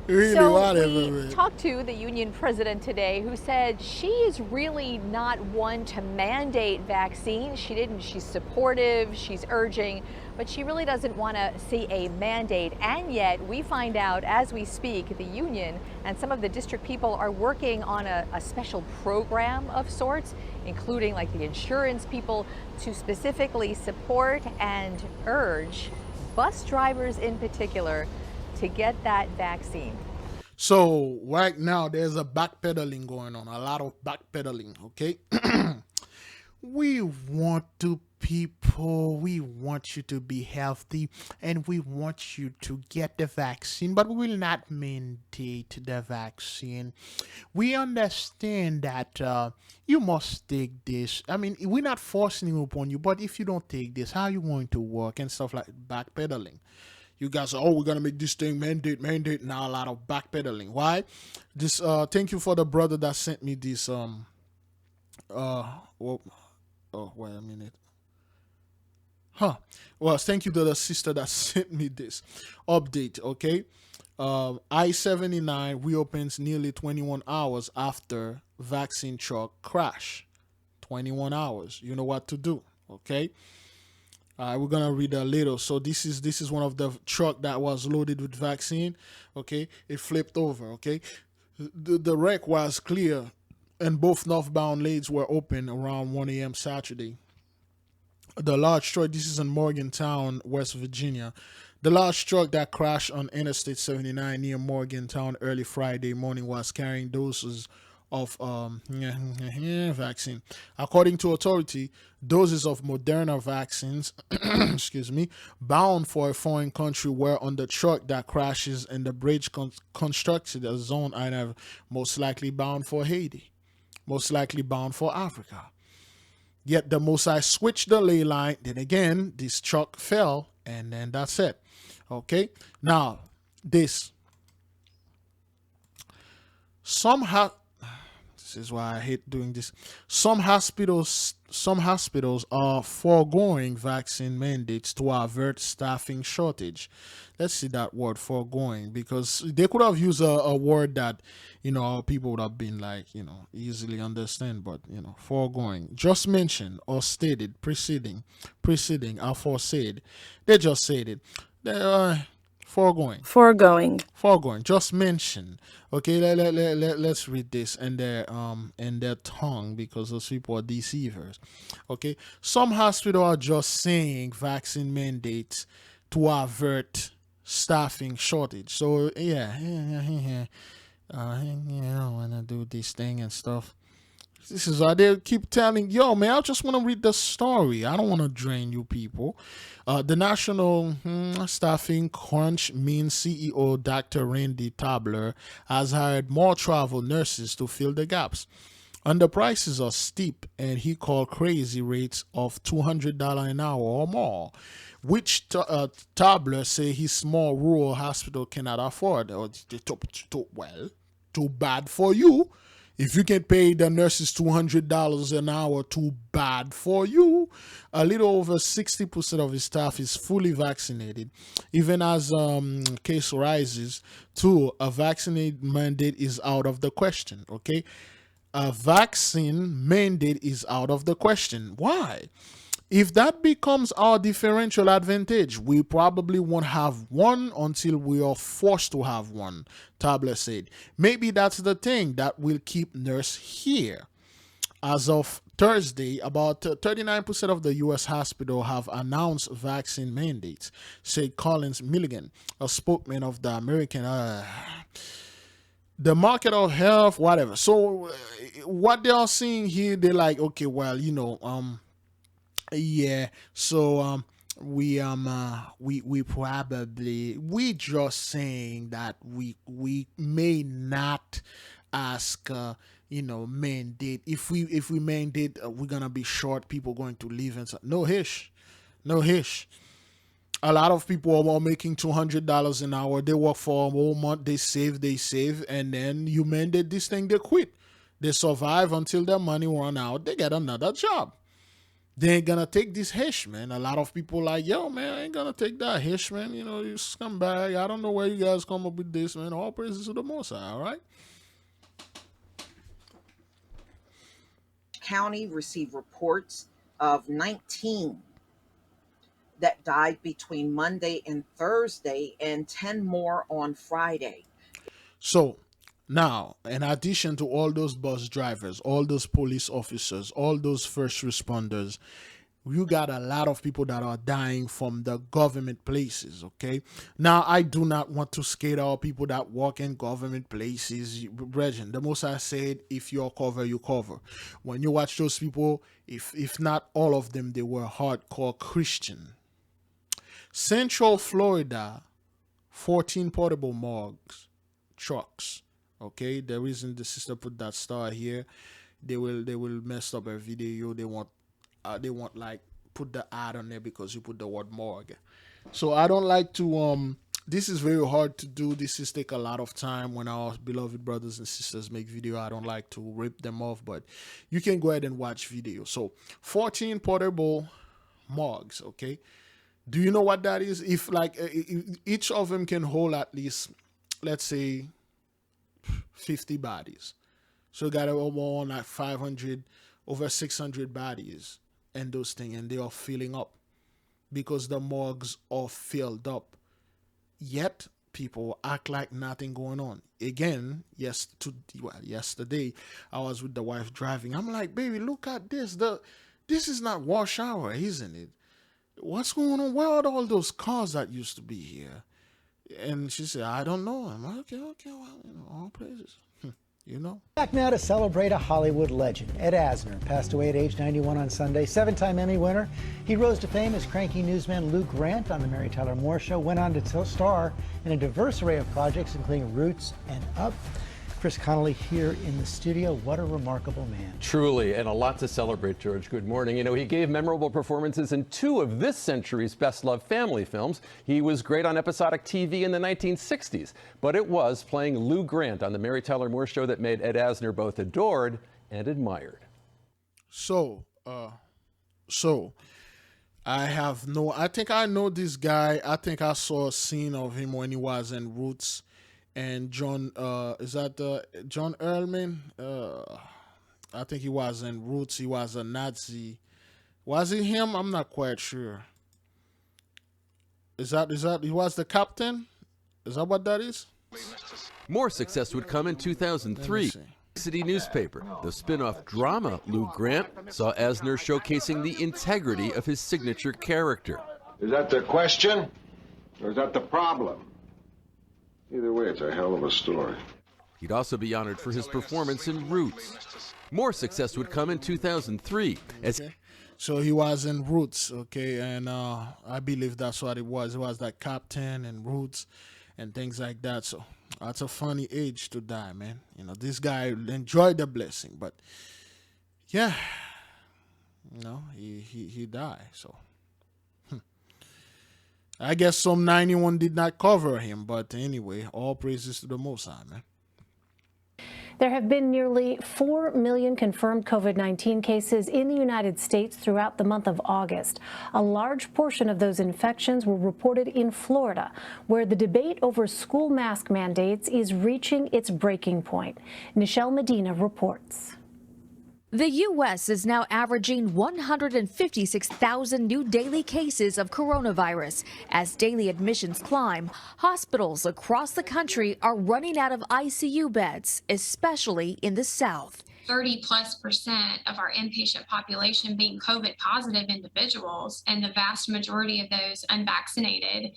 A: Really,
K: so
A: whatever,
K: we
A: man.
K: talked to the union president today, who said she is really not one to mandate vaccines. She's supportive, she's urging, but she really doesn't want to see a mandate. And yet we find out as we speak, the union and some of the district people are working on a special program of sorts, including like the insurance people, to specifically support and urge bus drivers in particular to get that vaccine.
A: So right now there's a backpedaling going on, a lot of backpedaling, okay? We want you to be healthy and we want you to get the vaccine, but we will not mandate the vaccine. We understand that you must take this. I mean, we're not forcing it upon you, but if you don't take this, how are you going to work and stuff like backpedaling? You guys are, we're gonna make this thing mandate. Now a lot of backpedaling. Why? This thank you for the brother that sent me this wait a minute. Well, thank you to the sister that sent me this update, okay? I-79 reopens nearly 21 hours after vaccine truck crash. 21 hours. You know what to do, okay? We're gonna read a little. So this is one of the truck that was loaded with vaccine, okay? It flipped over, okay? The wreck was clear and both northbound lanes were open around 1 a.m. Saturday. The large truck, this is in Morgantown, West Virginia. The large truck that crashed on Interstate 79 near Morgantown early Friday morning was carrying doses of vaccine. According to authority, doses of Moderna vaccines, excuse me, bound for a foreign country were on the truck that crashes and the bridge constructed a zone item, most likely bound for Haiti, most likely bound for Africa. Yet the Mosai switched the ley line. Then again, this truck fell, and then that's it. Okay. Now, this is why I hate doing this. Some hospitals are foregoing vaccine mandates to avert staffing shortage. Let's see that word, foregoing, because they could have used a word that, people would have been like, easily understand, but, foregoing. Just mentioned or stated, preceding, aforesaid. They just said it. Foregoing. Just mention. Okay, let's read this in their tongue, because those people are deceivers. Okay, some hospitals are just saying vaccine mandates to avert staffing shortage. So yeah, I want to do this thing and stuff. This is why they keep telling, yo, man, I just want to read the story. I don't want to drain you people. The National Staffing Crunch means CEO Dr. Randy Tabler has hired more travel nurses to fill the gaps. And the prices are steep, and he called crazy rates of $200 an hour or more, which Tabler say his small rural hospital cannot afford. Well, too bad for you. If you can pay the nurses $200 an hour, too bad for you. A little over 60% of his staff is fully vaccinated. Even as case rises, too, a vaccine mandate is out of the question, okay? A vaccine mandate is out of the question. Why? If that becomes our differential advantage, we probably won't have one until we are forced to have one, Tabler said. Maybe that's the thing that will keep nurses here. As of Thursday, about 39% of the U.S. hospitals have announced vaccine mandates, said Collins Milligan, a spokesman of the American the market of health, whatever. So what they are seeing here, they're like, okay, well, yeah, so we just saying that we may not ask mandate. If we mandate, we're gonna be short, people going to leave and so no hish. A lot of people are making $200 an hour. They work for a whole month, they save, and then you mandate this thing, they quit. They survive until their money run out, they get another job. They ain't gonna take this hish, man. A lot of people like, yo, man, I ain't gonna take that hish, man. You scumbag. I don't know where you guys come up with this, man. All praises to the Most High, all right?
D: County received reports of 19 that died between Monday and Thursday, and 10 more on Friday.
A: So now, in addition to all those bus drivers, all those police officers, all those first responders, you got a lot of people that are dying from the government places, okay? Now, I do not want to scare all people that work in government places. Brethren, the Most High said, if you're covered, you cover. When you watch those people, if not all of them, they were hardcore Christian. Central Florida, 14 portable morgues, trucks. Okay, the reason the sister put that star here, they will mess up a video. They want like put the ad on there because you put the word morgue. So I don't like to this is very hard to do. This is take a lot of time when our beloved brothers and sisters make video. I don't like to rip them off, but you can go ahead and watch video. So 14 portable morgues, okay? Do you know what that is? If like each of them can hold at least, let's say, 50 bodies. So you got over like 500, over 600 bodies and those things, and they are filling up because the morgues are filled up. Yet people act like nothing going on. Again, yesterday I was with the wife driving. I'm like, baby, look at this. This is not rush hour, isn't it? What's going on? Where are all those cars that used to be here? And she said, I don't know. I'm like, okay, well, all praises.
P: Back now to celebrate a Hollywood legend. Ed Asner passed away at age 91 on Sunday. 7-time Emmy winner. He rose to fame as cranky newsman Lou Grant on The Mary Tyler Moore Show. Went on to star in a diverse array of projects, including Roots and Up. Chris Connolly here in the studio. What a remarkable man.
Q: Truly, and a lot to celebrate, George. Good morning. He gave memorable performances in 2 of this century's best-loved family films. He was great on episodic TV in the 1960s, but it was playing Lou Grant on The Mary Tyler Moore Show that made Ed Asner both adored and admired.
A: So I think I know this guy. I think I saw a scene of him when he was in Roots. And John, is that John Ehrman? I think he was in Roots. He was a Nazi. Was it him? I'm not quite sure. Is that he was the captain? Is that what that is?
R: More success would come in 2003. City newspaper, the spin-off drama Lou Grant, saw Asner showcasing the integrity of his signature character.
U: Is that the question?
C: Or is that the problem? Either way, it's a hell of a story.
R: He'd also be honored for his performance in Roots. More success would come in 2003 as
A: So he was in Roots, okay, and I believe that's what it was. It was that captain and Roots and things like that. So that's a funny age to die, man. You know, this guy enjoyed the blessing, but yeah, you know, he died. So I guess Psalm 91 did not cover him, but anyway, all praises to the Most High, man.
F: There have been nearly 4 million confirmed COVID-19 cases in the United States throughout the month of August. A large portion of those infections were reported in Florida, where the debate over school mask mandates is reaching its breaking point. Nichelle Medina reports.
J: The U.S. is now averaging 156,000 new daily cases of coronavirus. As daily admissions climb, hospitals across the country are running out of ICU beds, especially in the South.
S: 30+% of our inpatient population being COVID positive individuals, and the vast majority of those unvaccinated.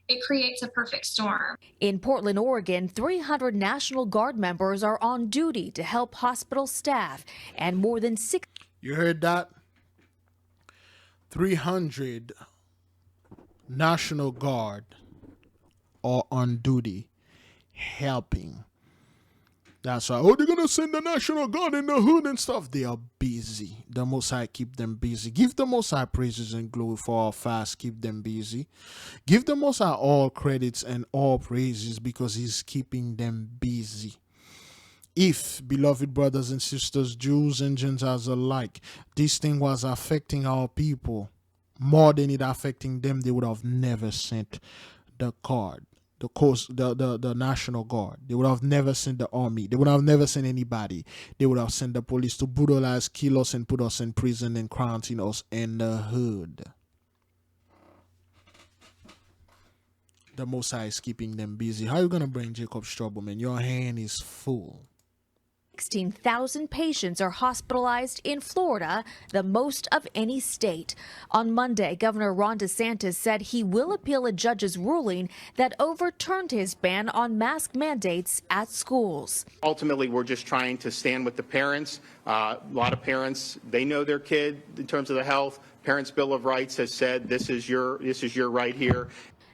S: It creates a perfect storm.
J: In Portland, Oregon, 300 National Guard members are on duty to help hospital staff, and more than 6.
A: You heard that? 300 National Guard are on duty helping. That's why, oh, they're going to send the National Guard in the hood and stuff. They are busy. The Most High keep them busy. Give the Most High praises and glory for all fast. Keep them busy. Give the Most High all credits and all praises because he's keeping them busy. If, beloved brothers and sisters, Jews and Gentiles alike, this thing was affecting our people more than it affecting them, they would have never sent the card. The National Guard. They would have never sent the army. They would have never sent anybody. They would have sent the police to brutalize, kill us, and put us in prison and quarantine us in the hood. The Most High is keeping them busy. How are you going to bring Jacob's trouble, man? Your hand is full.
J: 16,000 patients are hospitalized in Florida, the most of any state. On Monday, Governor Ron DeSantis said he will appeal a judge's ruling that overturned his ban on mask mandates at schools.
U: Ultimately, we're just trying to stand with the parents. A lot of parents, they know their kid in terms of the health. Parents' Bill of Rights has said this is your right here.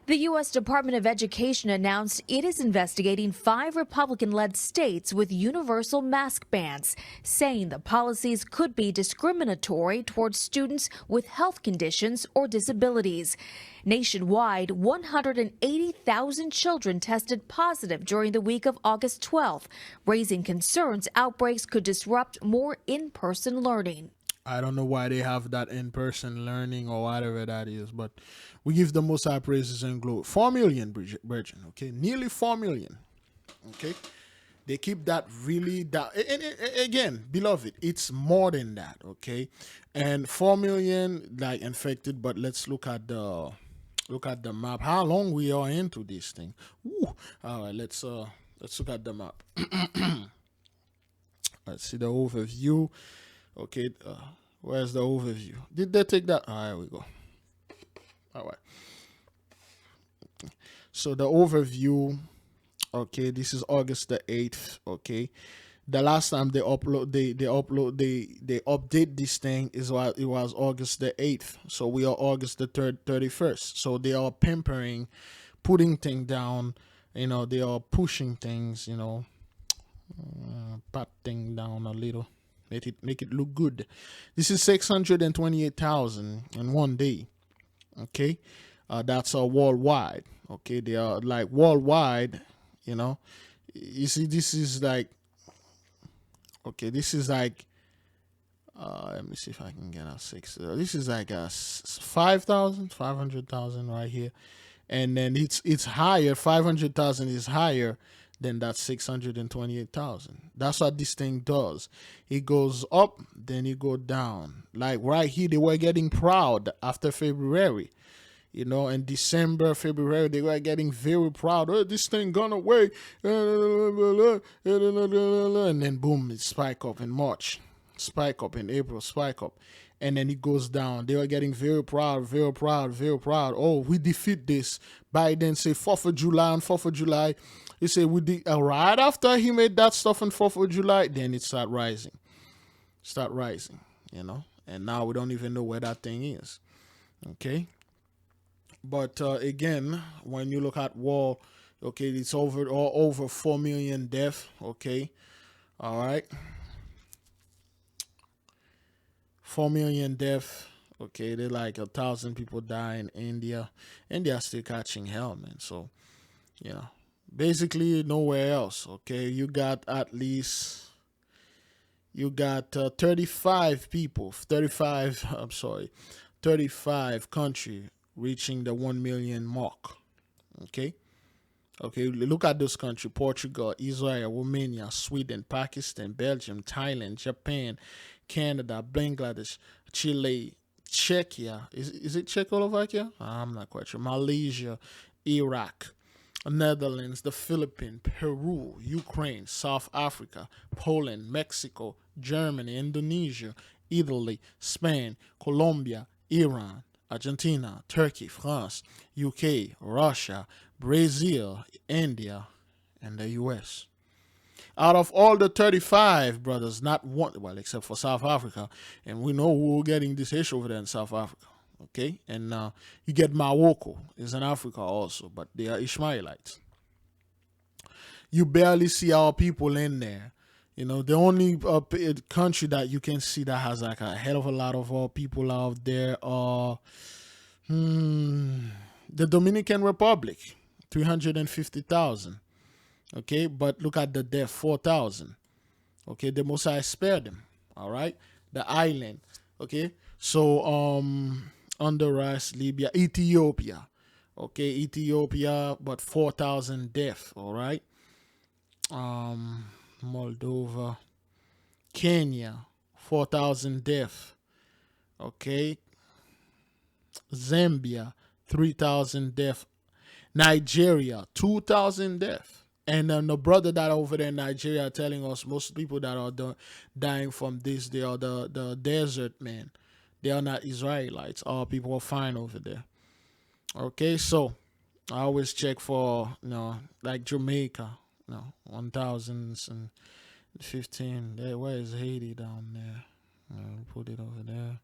J: The U.S. Department of Education announced it is investigating 5 Republican-led states with universal mask bans, saying the policies could be discriminatory towards students with health conditions or disabilities. Nationwide, 180,000 children tested positive during the week of August 12th, raising concerns outbreaks could disrupt more in-person learning.
A: I don't know why they have that in-person learning or whatever that is, but we give the Most High praises and glory. 4 million, Virgin, okay? Nearly 4 million, okay? They keep that really down. And again, beloved, it's more than that, okay? And 4 million, like, infected, but let's look at the map. How long we are into this thing. Ooh. All right, let's look at the map. Let's see the overview. Okay, where's the overview? Did they take that? Here we go. All right. So the overview, okay, this is August the 8th, okay. The last time they update this thing is what it was August the 8th. So we are August the 31st. So they are pampering, putting things down, you know, they are pushing things, you know, pat things down a little. Make it look good. This is 628,000 in one day. Okay, that's worldwide. Okay, they are like worldwide. You know, you see, this is like. Okay, this is like. Let me see if I can get a 6. This is like a 500,000 right here, and then it's higher. 500,000 is higher than that 628,000. That's what this thing does. It goes up, then it go down. Like right here, they were getting proud after February. You know, in December, February, they were getting very proud. Oh, this thing gone away. And then boom, it spike up in March. Spike up in April, spike up. And then it goes down. They are getting very proud, very proud, very proud. Oh, we defeat this. Biden say 4th of July on 4th of July. He say right after he made that stuff on 4th of July, then it start rising. You know. And now we don't even know where that thing is. Okay. But again, when you look at war, okay, it's over 4 million deaths. Okay. All right. 4 million deaths. Okay, they're like 1,000 people die in India. India's still catching hell, man. So, you know, basically nowhere else. Okay, you got 35 people, 35 countries reaching the 1 million mark. Okay, look at those countries: Portugal, Israel, Romania, Sweden, Pakistan, Belgium, Thailand, Japan, Canada, Bangladesh, Chile, Czechia. Is it Czechoslovakia? I'm not quite sure. Malaysia, Iraq, Netherlands, the Philippines, Peru, Ukraine, South Africa, Poland, Mexico, Germany, Indonesia, Italy, Spain, Colombia, Iran, Argentina, Turkey, France, UK, Russia, Brazil, India, and the US. Out of all the 35 brothers, not one, well, except for South Africa, and we know who's getting this issue over there in South Africa, okay? And you get Morocco, is in Africa also, but they are Ishmaelites. You barely see our people in there. You know, the only country that you can see that has like a hell of a lot of people out there are the Dominican Republic, 350,000. Okay, but look at the death, 4,000. Okay, the Most High spared them. All right, the island. Okay, so Honduras, Libya, Ethiopia. Okay, Ethiopia, but 4,000 deaths. All right, Moldova, Kenya, 4,000 deaths. Okay, Zambia, 3,000 deaths. Nigeria, 2,000 deaths. And the brother that over there in Nigeria are telling us most people that are dying from this, they are the desert men. They are not Israelites. All people are fine over there. Okay, so I always check for, you know, like Jamaica, you know, 1,015. Where is Haiti down there? Put it over there.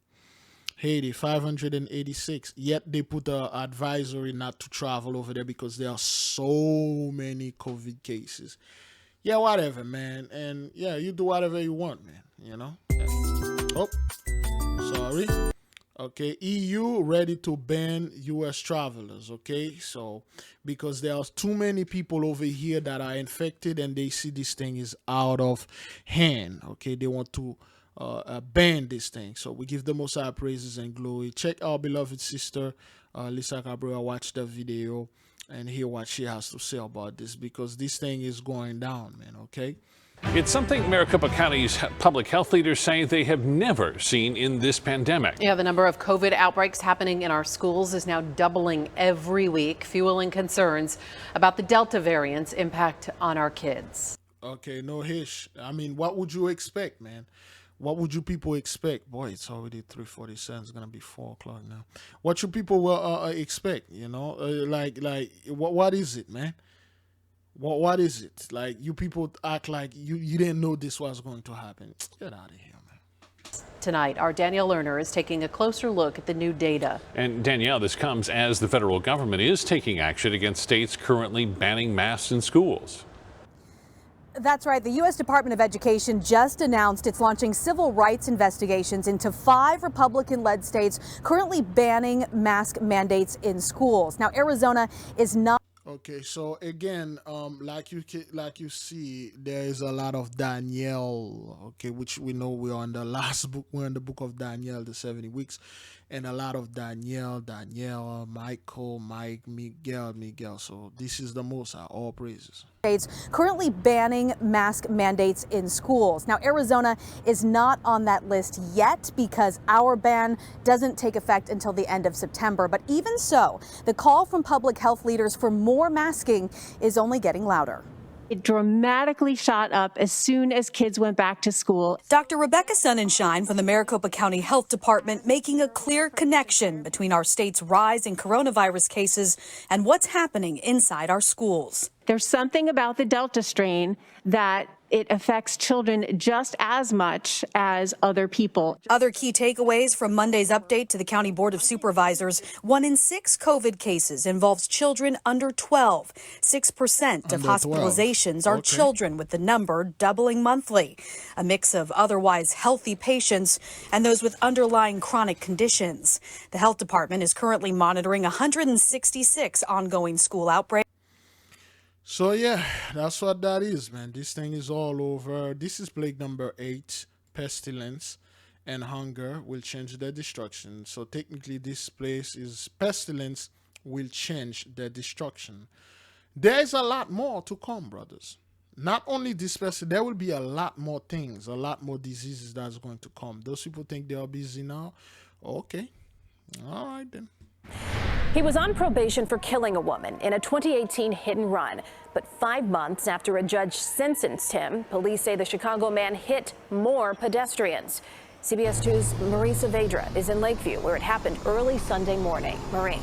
A: Haiti, 586. Yet they put an advisory not to travel over there because there are so many COVID cases. Yeah, whatever, man. And yeah, you do whatever you want, man. You know? Yeah. Oh, sorry. Okay, EU ready to ban US travelers. Okay, so because there are too many people over here that are infected and they see this thing is out of hand. Okay, they want to ban this thing. So we give the Most High praises and glory. Check our beloved sister Lisa Cabrera, watch the video and hear what she has to say about this, because this thing is going down, man. Okay,
E: it's something Maricopa County's public health leaders say they have never seen in this pandemic.
I: Yeah, the number of COVID outbreaks happening in our schools is now doubling every week, fueling concerns about the Delta variant's impact on our kids.
A: Okay, no hish. I mean, what would you expect, man? What would you people expect? Boy, it's already 3:47. It's gonna be 4 o'clock now. What you people will expect? You know, what is it, man? What is it? Like, you people act like you didn't know this was going to happen. Get out of here, man.
I: Tonight, our Danielle Lerner is taking a closer look at the new data.
E: And Danielle, this comes as the federal government is taking action against states currently banning masks in schools.
G: That's right. The U.S. Department of Education just announced it's launching civil rights investigations into 5 Republican-led states currently banning mask mandates in schools. Now, Arizona is not.
A: Okay, so again, like you see, there is a lot of Daniel. Okay, which we know we're on the last book. We're in the book of Daniel, the 70 weeks, and a lot of Daniel, Michael, Mike, Miguel. So this is the Most High, all praises.
G: States currently banning mask mandates in schools. Now, Arizona is not on that list yet because our ban doesn't take effect until the end of September. But even so, the call from public health leaders for more masking is only getting louder.
H: It dramatically shot up as soon as kids went back to school.
G: Dr. Rebecca Sonnenschein from the Maricopa County Health Department making a clear connection between our state's rise in coronavirus cases and what's happening inside our schools.
H: There's something about the Delta strain that it affects children just as much as other people.
G: Other key takeaways from Monday's update to the County Board of Supervisors: 1 in 6 COVID cases involves children under 12. 6% of hospitalizations are children, with the number doubling monthly. A mix of otherwise healthy patients and those with underlying chronic conditions. The health department is currently monitoring 166 ongoing school outbreaks.
A: So yeah, that's what that is, man. This thing is all over. This is plague number 8, pestilence and hunger will change their destruction. So technically this place is pestilence will change their destruction. There is a lot more to come, brothers. Not only this pestilence, there will be a lot more things, a lot more diseases that's going to come. Those people think they are busy now. Okay. All right then.
M: He was on probation for killing a woman in a 2018 hit and run. But 5 months after a judge sentenced him, police say the Chicago man hit more pedestrians. CBS 2's Marie Saavedra is in Lakeview, where it happened early Sunday morning. Marie.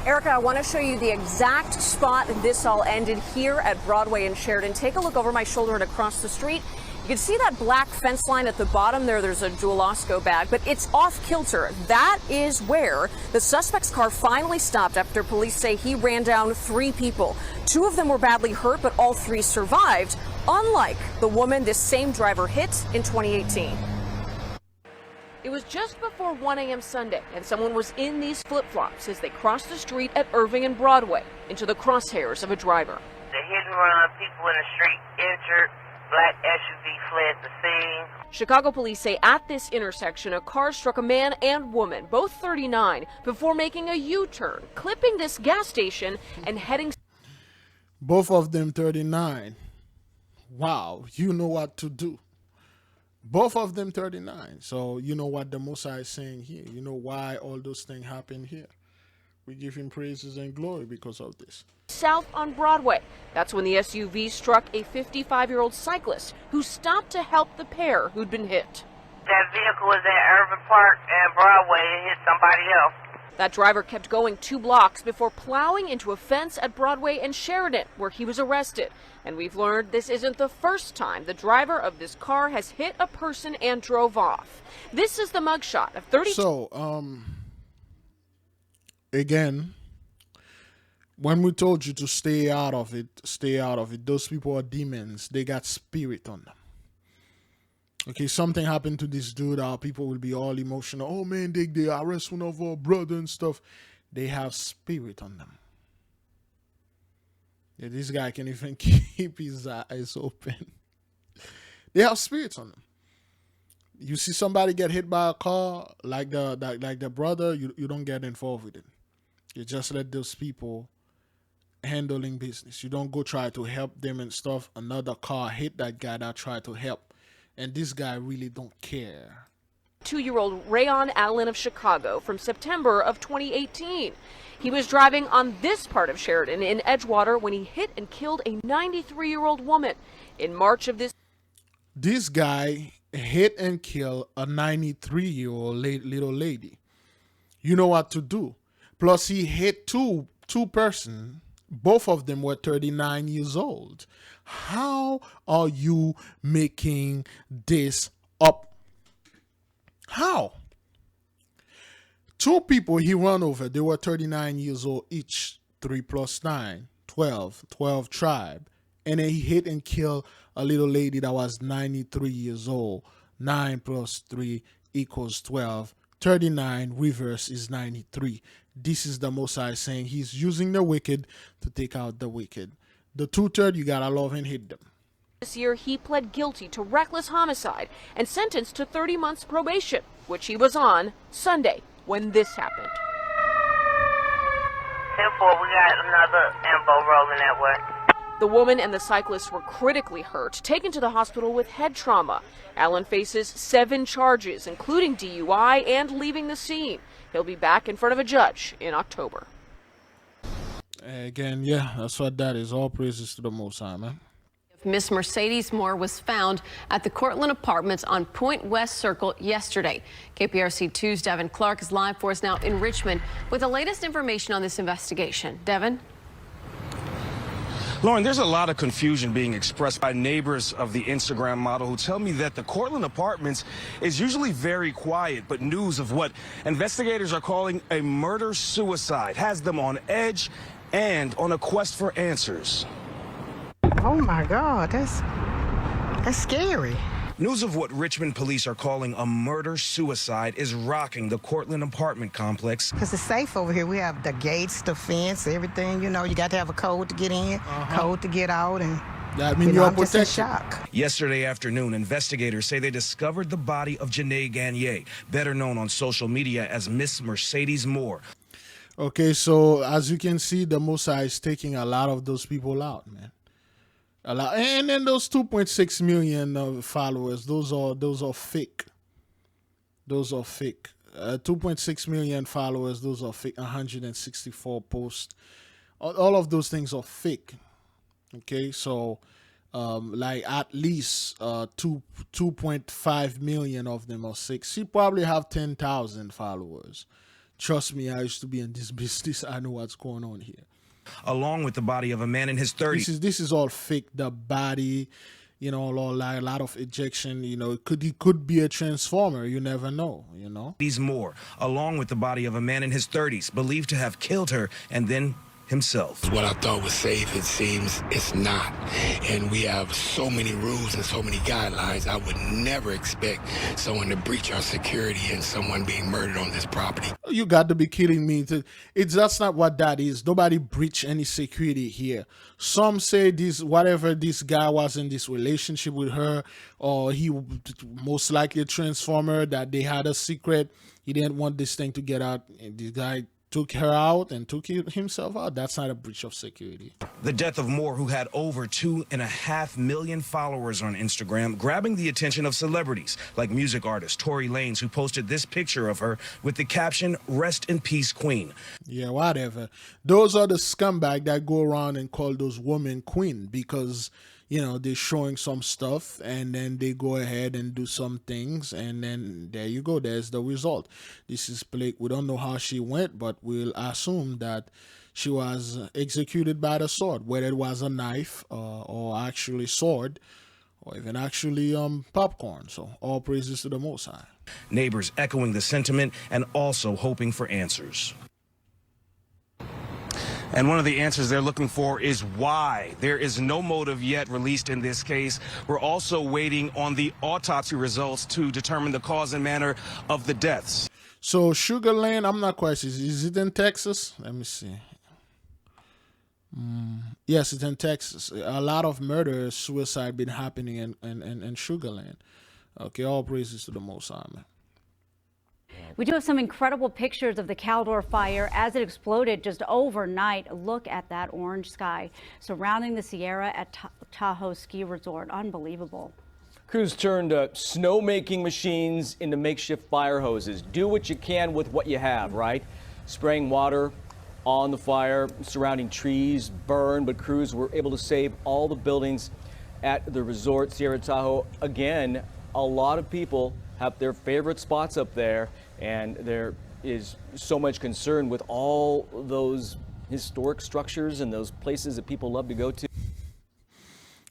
N: Erica, I want to show you the exact spot this all ended here at Broadway and Sheridan. Take a look over my shoulder and across the street. You can see that black fence line at the bottom there. There's a Jewel-Osco bag, but it's off kilter. That is where the suspect's car finally stopped after police say he ran down 3 people. 2 of them were badly hurt, but all 3 survived, unlike the woman this same driver hit in 2018. It was just before 1 a.m. Sunday, and someone was in these flip-flops as they crossed the street at Irving and Broadway into the crosshairs of a driver.
T: The hit and run, people in the street injured. Black SUV fled the scene.
N: Chicago police say at this intersection, a car struck a man and woman, both 39, before making a U-turn, clipping this gas station and heading.
A: Both of them 39. Wow, you know what to do. Both of them 39. So you know what the Messiah is saying here. You know why all those things happen here. We give him praises and glory because of this.
N: South on Broadway. That's when the SUV struck a 55-year-old cyclist who stopped to help the pair who'd been hit.
T: That vehicle was at Irving Park and Broadway and hit somebody else.
N: That driver kept going 2 blocks before plowing into a fence at Broadway and Sheridan, where he was arrested. And we've learned this isn't the first time the driver of this car has hit a person and drove off. This is the mugshot of 30.
A: So, again, when we told you to stay out of it, stay out of it. Those people are demons. They got spirit on them. Okay, something happened to this dude. Our people will be all emotional. Oh man, they arrest one of our brother and stuff. They have spirit on them. Yeah, this guy can even keep his eyes open. They have spirits on them. You see somebody get hit by a car, like the brother, you don't get involved with it. You just let those people handling business. You don't go try to help them and stuff. Another car hit that guy that tried to help. And this guy really don't care.
N: 2-year-old Rayon Allen of Chicago from September of 2018. He was driving on this part of Sheridan in Edgewater when he hit and killed a 93-year-old woman. In March of
A: this guy hit and killed a 93-year-old little lady. You know what to do. Plus he hit two persons. Both of them were 39 years old. How are you making this up? How? 2 people he run over, they were 39 years old each. 3 plus 9, 12 tribe. And then he hit and killed a little lady that was 93 years old. 9 plus 3 equals 12. 39 reverse is 93. This is the Messiah saying he's using the wicked to take out the wicked. The 2/3, you gotta love and hate them.
N: this year, he pled guilty to reckless homicide and sentenced to 30 months probation, which he was on Sunday when this happened.
T: 10-4, we got another info rolling that way.
N: The woman and the cyclist were critically hurt, taken to the hospital with head trauma. Allen faces 7 charges, including DUI and leaving the scene. He'll be back in front of a judge in October.
A: Again, yeah, that's what that is. All praises to the Most High, man.
N: Miss Mercedes Moore was found at the Cortland Apartments on Point West Circle yesterday. KPRC 2's Devin Clark is live for us now in Richmond with the latest information on this investigation. Devin?
B: Lauren, there's a lot of confusion being expressed by neighbors of the Instagram model who tell me that the Cortland Apartments is usually very quiet, but news of what investigators are calling a murder-suicide has them on edge and on a quest for answers.
V: Oh my God, that's scary.
B: News of what Richmond police are calling a murder-suicide is rocking the Cortland apartment complex.
V: Because it's safe over here. We have the gates, the fence, everything. You know, you got to have a code to get in, code to get out, and
A: that means you're
V: I'm just in
A: protected.
V: shock.
B: Yesterday afternoon, investigators say they discovered the body of Janae Gagnier, better known on social media as Miss Mercedes Moore.
A: Okay, so as you can see, the Most High is taking a lot of those people out, man. A lot, and then those 2.6 million followers, those are fake. Those are fake. 2.6 million followers, those are fake. 164 posts. All of those things are fake. Okay, so like at least 2.5 million of them are fake. She probably have 10,000 followers. Trust me, I used to be in this business. I know what's going on here.
B: Along with the body of a man in his 30s.
A: This is all fake. The body, you know, a lot of ejection. You know, it could be a transformer. You never know. You know.
B: These more, along with the body of a man in his 30s, believed to have killed her and then himself.
W: What I thought was safe, it seems it's not. And we have so many rules and so many guidelines. I would never expect someone to breach our security and someone being murdered on this property.
A: You got to be kidding me. That's not what that is. Nobody breached any security here. Some say whatever this guy was in this relationship with her, or he most likely a transformer, that they had a secret. He didn't want this thing to get out. And this guy took her out and took himself out. That's not a breach of security.
B: The death of Moore, who had over 2.5 million followers on Instagram, grabbing the attention of celebrities like music artist Tory Lanez, who posted this picture of her with the caption, "Rest in peace, Queen."
A: Yeah, whatever. Those are the scumbag that go around and call those women queen because, you know, they're showing some stuff and then they go ahead and do some things, and then there you go. There's the result. This is Blake. We don't know how she went, but we'll assume that she was executed by the sword, whether it was a knife or actually sword, or even actually popcorn. So all praises to the Most High.
B: Neighbors echoing the sentiment and also hoping for answers. And one of the answers they're looking for is why. There is no motive yet released in this case. We're also waiting on the autopsy results to determine the cause and manner of the deaths.
A: So Sugar Land, I'm not quite sure. Is it in Texas? Let me see. Yes, it's in Texas. A lot of murder, suicide been happening in Sugar Land. Okay, all praises to the Most High, man.
X: We do have some incredible pictures of the Caldor fire as it exploded just overnight. Look at that orange sky surrounding the Sierra at Tahoe Ski Resort. Unbelievable.
Y: Crews turned snow-making machines into makeshift fire hoses. Do what you can with what you have, right? Spraying water on the fire, surrounding trees burned, but crews were able to save all the buildings at the resort, Sierra Tahoe. Again, a lot of people have their favorite spots up there, and there is so much concern with all those historic structures and those places that people love to go to.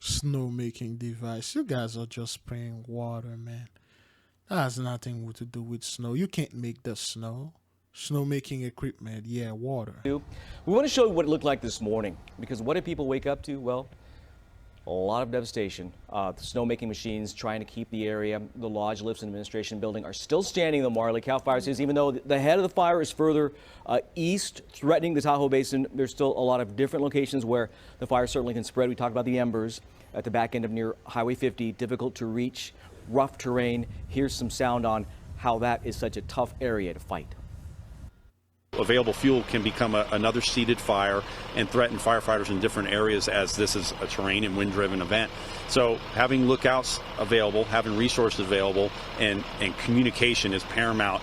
A: Snow-making device. You guys are just spraying water, man. That has nothing to do with snow. You can't make the snow. Snow-making equipment, yeah, water.
Y: We want to show you what it looked like this morning, because what did people wake up to? Well, a lot of devastation. The snowmaking machines trying to keep the area. The Lodge Lifts and Administration building are still standing, the Marley. CAL FIRE says even though the head of the fire is further east, threatening the Tahoe Basin, there's still a lot of different locations where the fire certainly can spread. We talked about the embers at the back end of near Highway 50, difficult to reach, rough terrain. Here's some sound on how that is such a tough area to fight.
Z: Available fuel can become another seeded fire and threaten firefighters in different areas, as this is a terrain and wind-driven event. So having lookouts available, having resources available, and communication is paramount.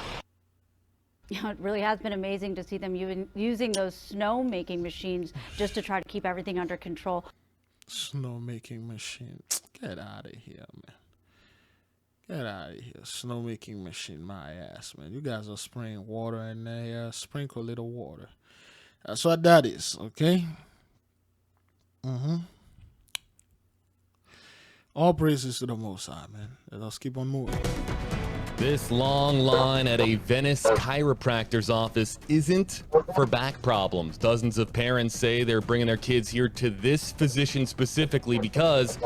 X: It really has been amazing to see them using those snow-making machines just to try to keep everything under control.
A: Snow-making machine. Get out of here, man. Get out of here. Snow-making machine, my ass, man. You guys are spraying water in there. Sprinkle a little water. That's what that is, okay? All praises to the Most High, man. Let's keep on moving.
D: This long line at a Venice chiropractor's office isn't for back problems. Dozens of parents say they're bringing their kids here to this physician specifically because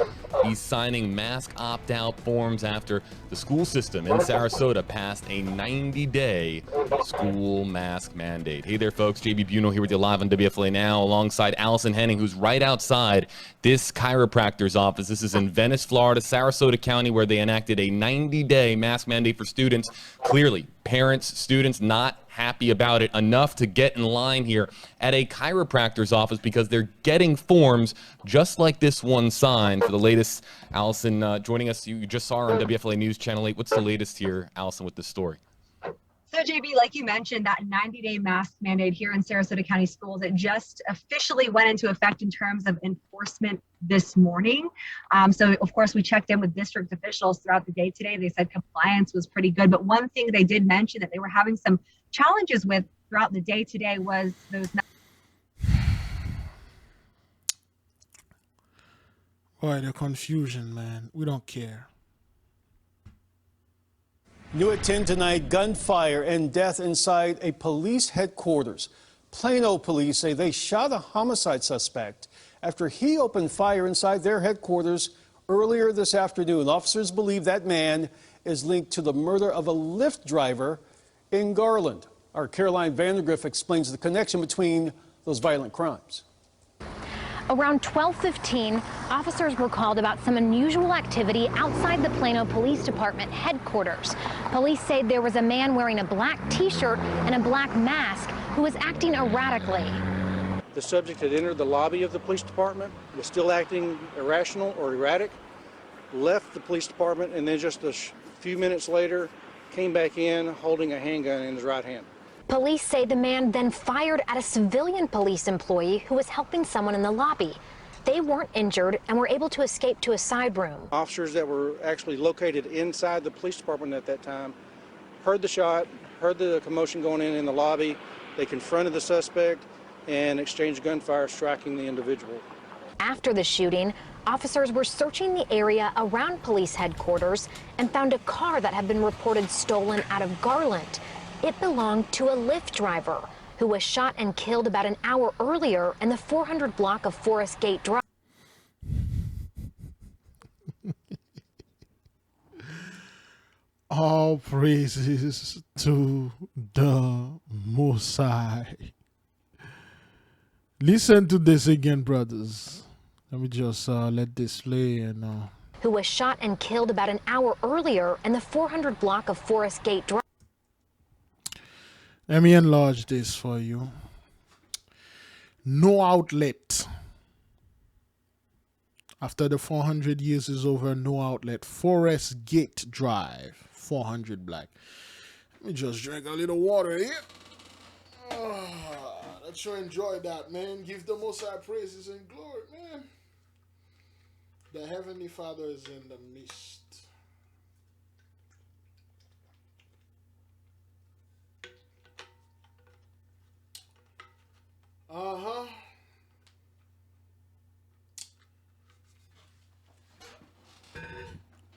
D: he's signing mask opt-out forms after the school system in Sarasota passed a 90-day school mask mandate. Hey there, folks. JB Buno here with you live on WFLA Now alongside Allison Henning, who's right outside this chiropractor's office. This is in Venice, Florida, Sarasota County, where they enacted a 90-day mask mandate for students. Clearly, parents, students not happy about it enough to get in line here at a chiropractor's office because they're getting forms just like this one signed. For the latest, Allison, joining us, you just saw her on WFLA News Channel 8. What's the latest here, Allison, with this story?
K: So, JB, like you mentioned, that 90-day mask mandate here in Sarasota County schools, it just officially went into effect in terms of enforcement this morning. So, of course, we checked in with district officials throughout the day today. They said compliance was pretty good. But one thing they did mention that they were having some challenges with throughout the day today was those.
A: Boy, the confusion, man. We don't care.
L: New at 10 tonight, gunfire and death inside a police headquarters. Plano police say they shot a homicide suspect after he opened fire inside their headquarters earlier this afternoon. Officers believe that man is linked to the murder of a Lyft driver in Garland. Our Caroline Vandergriff explains the connection between those violent crimes.
O: Around 12:15, officers were called about some unusual activity outside the Plano Police Department headquarters. Police say there was a man wearing a black T-shirt and a black mask who was acting erratically.
L: The subject had entered the lobby of the police department, was still acting irrational or erratic, left the police department, and then just a few minutes later came back in holding a handgun in his right hand.
O: Police say the man then fired at a civilian police employee who was helping someone in the lobby. They weren't injured and were able to escape to a side room.
L: Officers that were actually located inside the police department at that time heard the shot, heard the commotion going in the lobby. They confronted the suspect and exchanged gunfire, striking the individual.
O: After the shooting, officers were searching the area around police headquarters and found a car that had been reported stolen out of Garland. It belonged to a Lyft driver who was shot and killed about an hour earlier in the 400 block of Forest Gate Drive.
A: All praises to the Most High. Listen to this again, brothers. Let me just let this play and
O: who was shot and killed about an hour earlier in the 400 block of Forest Gate Drive.
A: Let me enlarge this for you. No outlet. After the 400 years is over, no outlet. Forest Gate Drive, 400 black. Let me just drink a little water here. Let's sure enjoy that, man. Give the Most High praises and glory, man. The Heavenly Father is in the midst.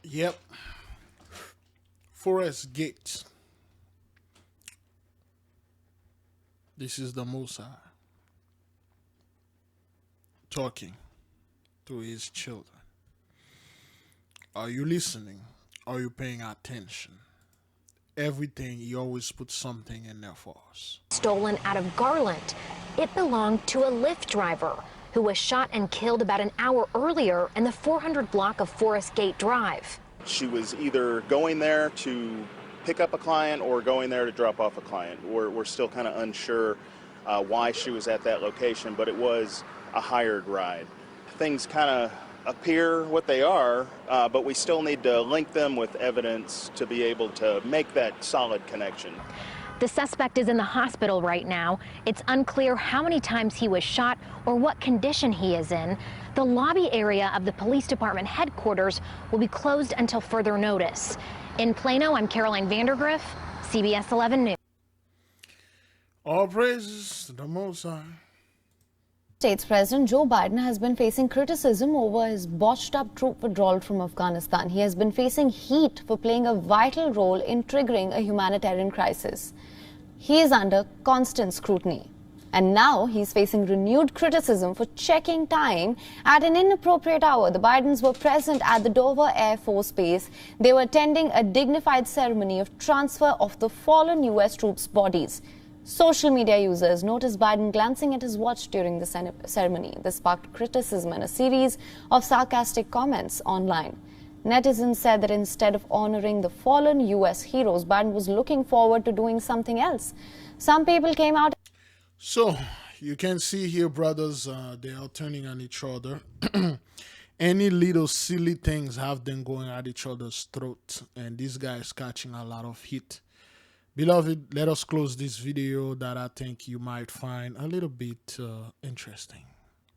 A: Yep. Forest Gate. This is the Most High talking to his children. Are you listening? Are you paying attention? Everything, he always puts something in there for us.
O: Stolen out of Garland. It belonged to a Lyft driver who was shot and killed about an hour earlier in the 400 block of Forest Gate Drive.
P: She was either going there to pick up a client or going there to drop off a client. We're still kind of unsure why she was at that location, but it was a hired ride. Things kind of appear what they are, but we still need to link them with evidence to be able to make that solid connection.
O: The suspect is in the hospital right now. It's unclear how many times he was shot or what condition he is in. The lobby area of the police department headquarters will be closed until further notice. In Plano, I'm Caroline Vandergriff, CBS 11 News.
A: All praises to the Most High.
C: States President Joe Biden has been facing criticism over his botched-up troop withdrawal from Afghanistan. He has been facing heat for playing a vital role in triggering a humanitarian crisis. He is under constant scrutiny. And now he's facing renewed criticism for checking time at an inappropriate hour. The Bidens were present at the Dover Air Force Base. They were attending a dignified ceremony of transfer of the fallen U.S. troops' bodies. Social media users noticed Biden glancing at his watch during the ceremony. This sparked criticism and a series of sarcastic comments online. Netizens said that instead of honoring the fallen U.S. heroes, Biden was looking forward to doing something else. Some people came out.
A: So, you can see here, brothers, they are turning on each other. Any little silly things have them going at each other's throat. And this guy is catching a lot of heat. Beloved, let us close this video that I think you might find a little bit interesting.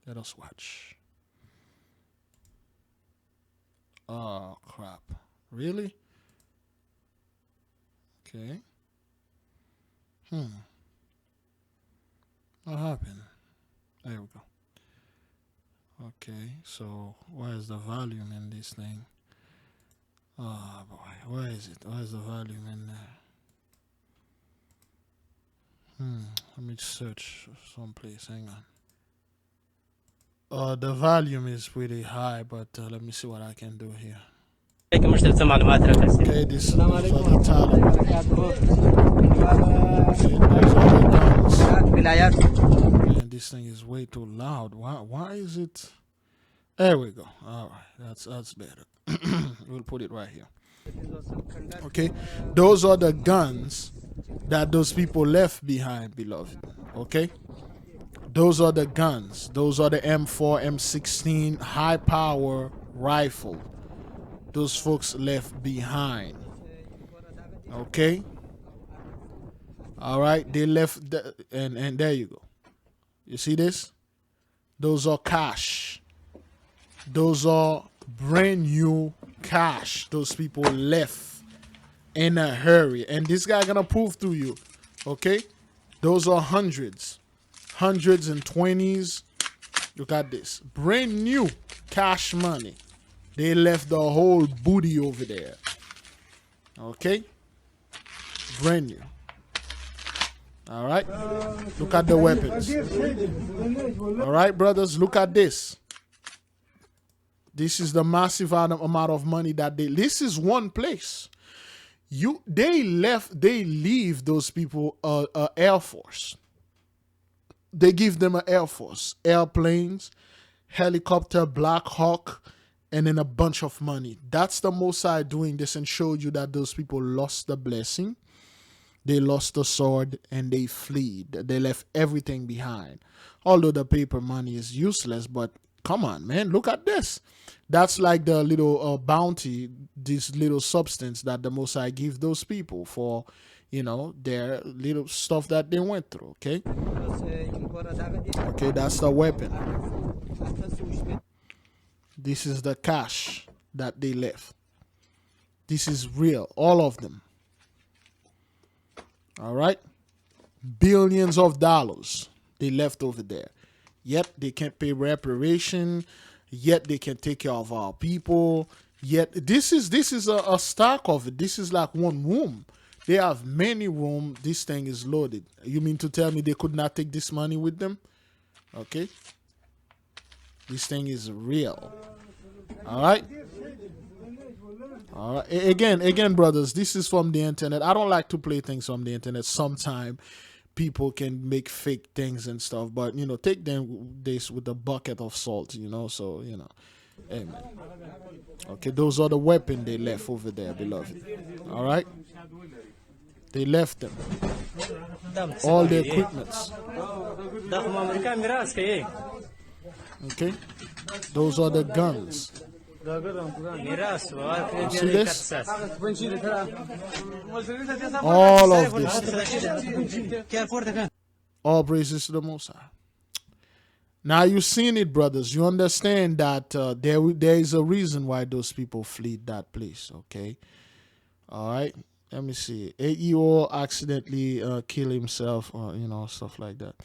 A: Let us watch. Oh, crap. Really? Okay. What happened? There we go. Okay, so where's the volume in this thing? Oh, boy. Where is it? Where's the volume in there? Let me search someplace. Hang on. The volume is pretty high, but let me see what I can do here. Okay, this is the talent. Man, this thing is way too loud. Why is it? There we go. All right, that's better. We'll put it right here. Okay, those are the guns that those people left behind, beloved. Okay, those are the guns. Those are the M4, M16 high power rifle those folks left behind. Okay, all right, they left and there you go. You see this? Those are cash. Those are brand new cash those people left in a hurry, and this guy gonna prove to you. Okay, those are hundreds and 20s. Look at this, brand new cash money. They left the whole booty over there. Okay, brand new. All right, look at the weapons. All right, brothers, look at this. This is the massive amount of money that this is one place. They leave those people Air Force. They give them an Air Force, airplanes, helicopter, Black Hawk, and then a bunch of money. That's the Mosai doing this and showed you that those people lost the blessing. They lost the sword and they fled. They left everything behind. Although the paper money is useless, but come on, man, look at this. That's like the little bounty, this little substance that the Mosai give those people for, their little stuff that they went through, okay? Okay, that's the weapon. This is the cash that they left. This is real, all of them. All right? Billions of dollars they left over there. Yet they can't pay reparation. Yet they can take care of our people. Yet this is a stack of it. This is like one room. They have many rooms. This thing is loaded. You mean to tell me they could not take this money with them? Okay. This thing is real. All right. All right. Again, brothers, this is from the internet. I don't like to play things from the internet. Sometimes people can make fake things and stuff, but take this with a bucket of salt, so amen. Okay, those are the weapons they left over there, beloved. All right, they left them, all the equipments. Okay, those are the guns. See this? All of this. All praises to the Most High. Now you've seen it, brothers. You understand that there is a reason why those people fled that place, okay? All right. Let me see. 8-year-old accidentally kill himself, or stuff like that.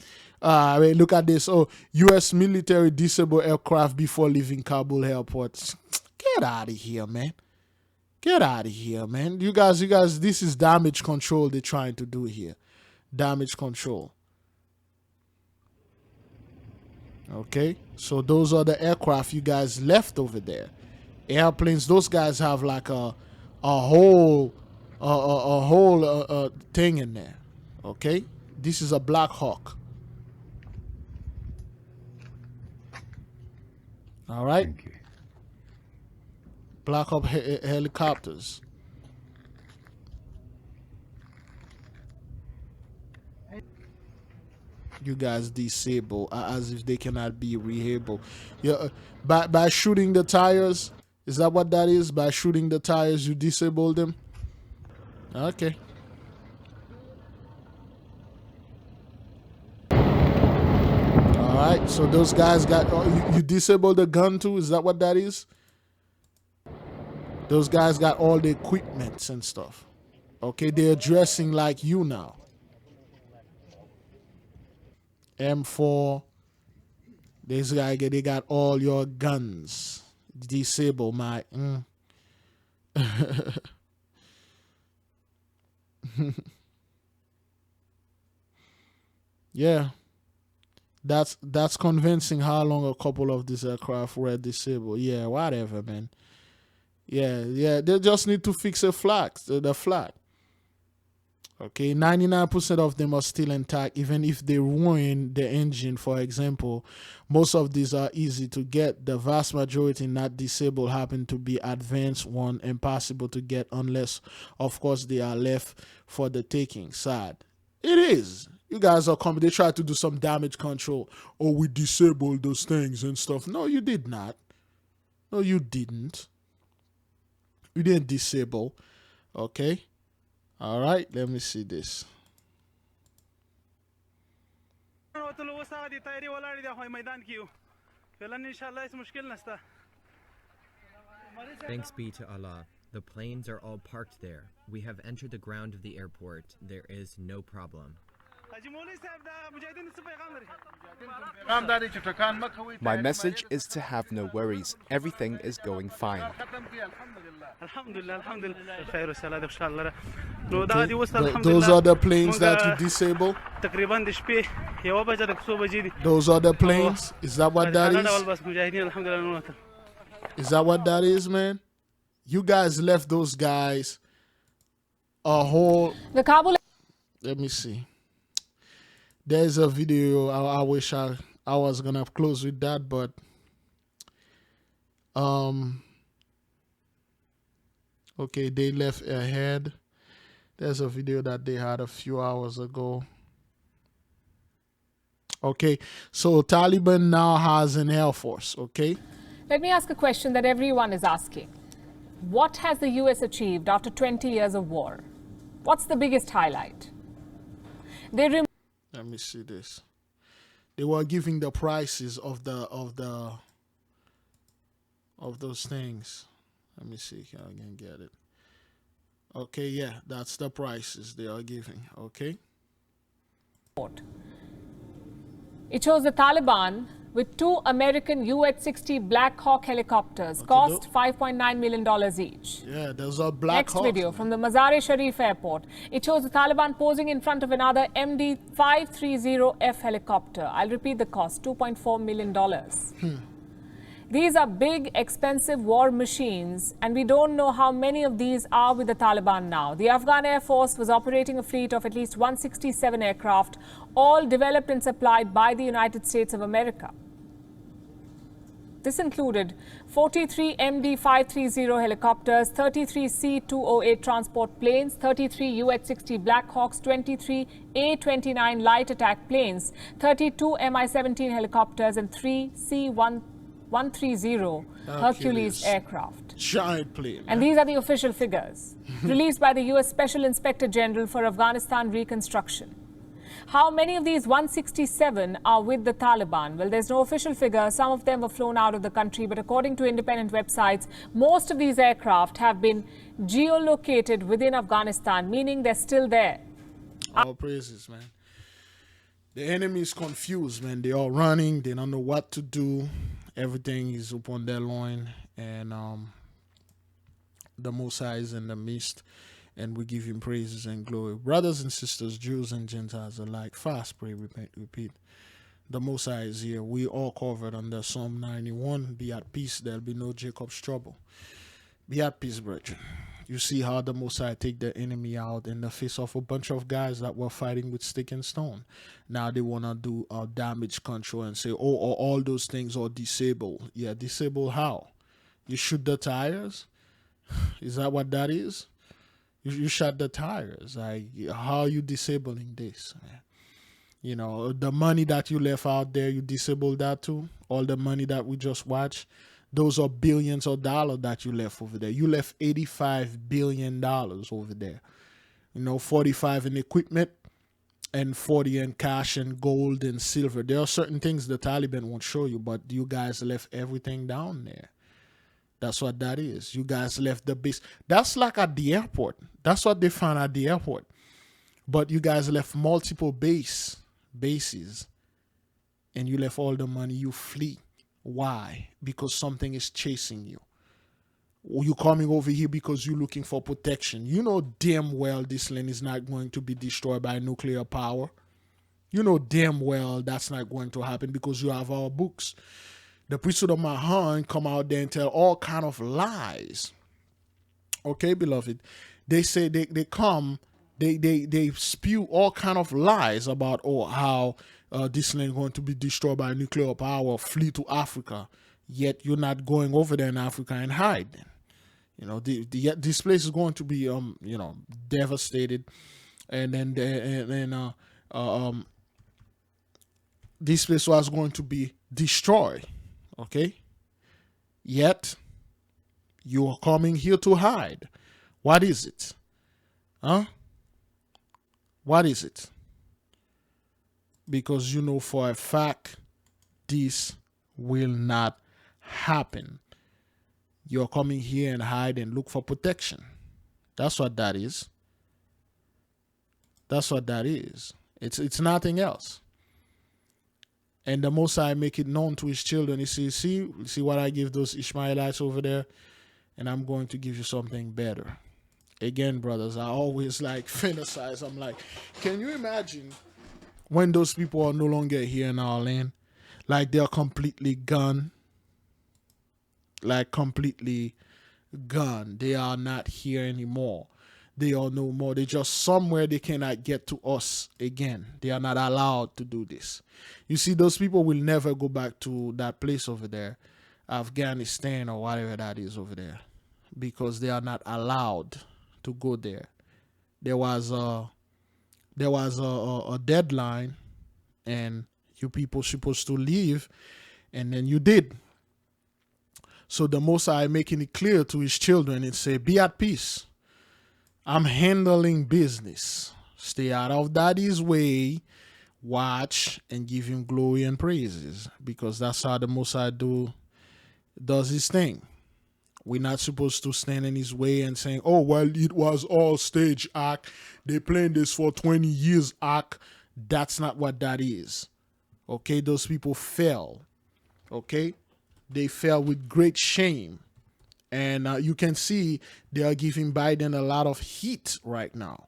A: Wait, look at this. Oh, U.S. military disable aircraft before leaving Kabul airport. Get out of here, man. Get out of here, man. You guys, this is damage control they're trying to do here. Damage control. Okay, so those are the aircraft you guys left over there. Airplanes, those guys have like a whole thing in there. Okay, this is a Black Hawk. All right, Black Hawk helicopters. You guys disable as if they cannot be reable. Yeah, by shooting the tires. Is that what that is? By shooting the tires, you disable them. Okay. All right. So those guys got you disable the gun too. Is that what that is? Those guys got all the equipments and stuff. Okay, they're dressing like you now. M4. This guy, they got all your guns. Disable my. Yeah. That's convincing how long a couple of these aircraft were disabled. Yeah, whatever, man. Yeah. They just need to fix the flag. Okay, 99% of them are still intact, even if they ruin the engine, for example. Most of these are easy to get. The vast majority not disabled happen to be advanced one, impossible to get unless, of course, they are left for the taking. Sad. It is. You guys are coming. They try to do some damage control. Oh, we disabled those things and stuff. No, you did not. No, you didn't. You didn't disable. Okay. All right, let me see this.
F: Thanks be to Allah. The planes are all parked there. We have entered the ground of the airport. There is no problem.
J: My message is to have no worries. Everything is going fine.
A: Those are the planes that you disable? Those are the planes? Is that what that is? Is that what that is, man? You guys left those guys a whole...
Q: The Kabul...
A: Let me see. There's a video. I wish I was gonna close with that, but okay, they left ahead. There's a video that they had a few hours ago. Okay, so Taliban now has an air force. Okay.
Q: Let me ask a question that everyone is asking. What has the U.S. achieved after 20 years of war? What's the biggest highlight?
A: Let me see this. They were giving the prices of those things. Let me see if I can get it. Okay, yeah, that's the prices they are giving. Okay.
Q: It shows the Taliban with 2 American UH-60 Black Hawk helicopters, cost $5.9 million each.
A: Yeah, those are Black Hawks.
Q: Next video from the Mazar-e-Sharif airport. It shows the Taliban posing in front of another MD-530F helicopter. I'll repeat the cost, $2.4 million. These are big, expensive war machines, and we don't know how many of these are with the Taliban now. The Afghan Air Force was operating a fleet of at least 167 aircraft, all developed and supplied by the United States of America. This included 43 MD-530 helicopters, 33 C-208 transport planes, 33 UH-60 Black Hawks, 23 A-29 light attack planes, 32 Mi-17 helicopters, and 3 C-130 130 Hercules aircraft.
A: Giant plane.
Q: And these are the official figures released by the U.S. Special Inspector General for Afghanistan Reconstruction. How many of these 167 are with the Taliban? Well, there's no official figure. Some of them were flown out of the country, but according to independent websites, most of these aircraft have been geolocated within Afghanistan, meaning they're still there.
A: All praises, man. The enemy is confused, man. They are running. They don't know what to do. Everything is upon their loin, and the Most High is in the midst, and we give him praises and glory. Brothers and sisters, Jews and Gentiles alike, fast, pray, repent, repeat. The Most High is here. We all covered under Psalm 91. Be at peace. There'll be no Jacob's trouble. Be at peace, brethren. You see how the Most High take the enemy out in the face of a bunch of guys that were fighting with stick and stone. Now they want to do damage control and say, oh, all those things are disabled. Yeah, disabled how? You shoot the tires? Is that what that is? You shot the tires. Like, how are you disabling this, man? You know, the money that you left out there, you disabled that too. All the money that we just watched, those are billions of dollars that you left over there. You left $85 billion over there. You know, 45 in equipment and 40 in cash and gold and silver. There are certain things the Taliban won't show you, but you guys left everything down there. That's what that is. You guys left the base. That's like at the airport. That's what they found at the airport. But you guys left multiple bases, and you left all the money. You flee. Why? Because something is chasing you. Or you coming over here because you're looking for protection. You know damn well this land is not going to be destroyed by nuclear power. You know damn well that's not going to happen because you have our books. The priesthood of Mahan come out there and tell all kind of lies. Okay, beloved. They say they come, they spew all kind of lies about how this land going to be destroyed by nuclear power, flee to Africa. Yet you're not going over there in Africa and hide. You know, this place is going to be you know, devastated, and then this place was going to be destroyed. Okay, yet you are coming here to hide. What is it? Huh? What is it? Because you know for a fact this will not happen. You're coming here and hide and look for protection. That's what that is. That's what that is. It's nothing else. And the Most High make it known to his children. He says, see what I give those Ishmaelites over there, and I'm going to give you something better. Again, brothers, I always like fantasize. I'm like, can you imagine when those people are no longer here in our land? Like they're completely gone. Like completely gone. They are not here anymore. They are no more. They're just somewhere they cannot get to us again. They are not allowed to do this. You see, those people will never go back to that place over there, Afghanistan or whatever that is over there, because they are not allowed to go there. There was a deadline, and you people supposed to leave, and then you did. So the Most High making it clear to his children and say, be at peace. I'm handling business. Stay out of daddy's way. Watch and give him glory and praises, because that's how the Most High does his thing. We're not supposed to stand in his way and saying, oh, well, it was all stage act. They planned this for 20 years act. That's not what that is. Okay, those people fell. Okay, they fell with great shame. And you can see they are giving Biden a lot of heat right now.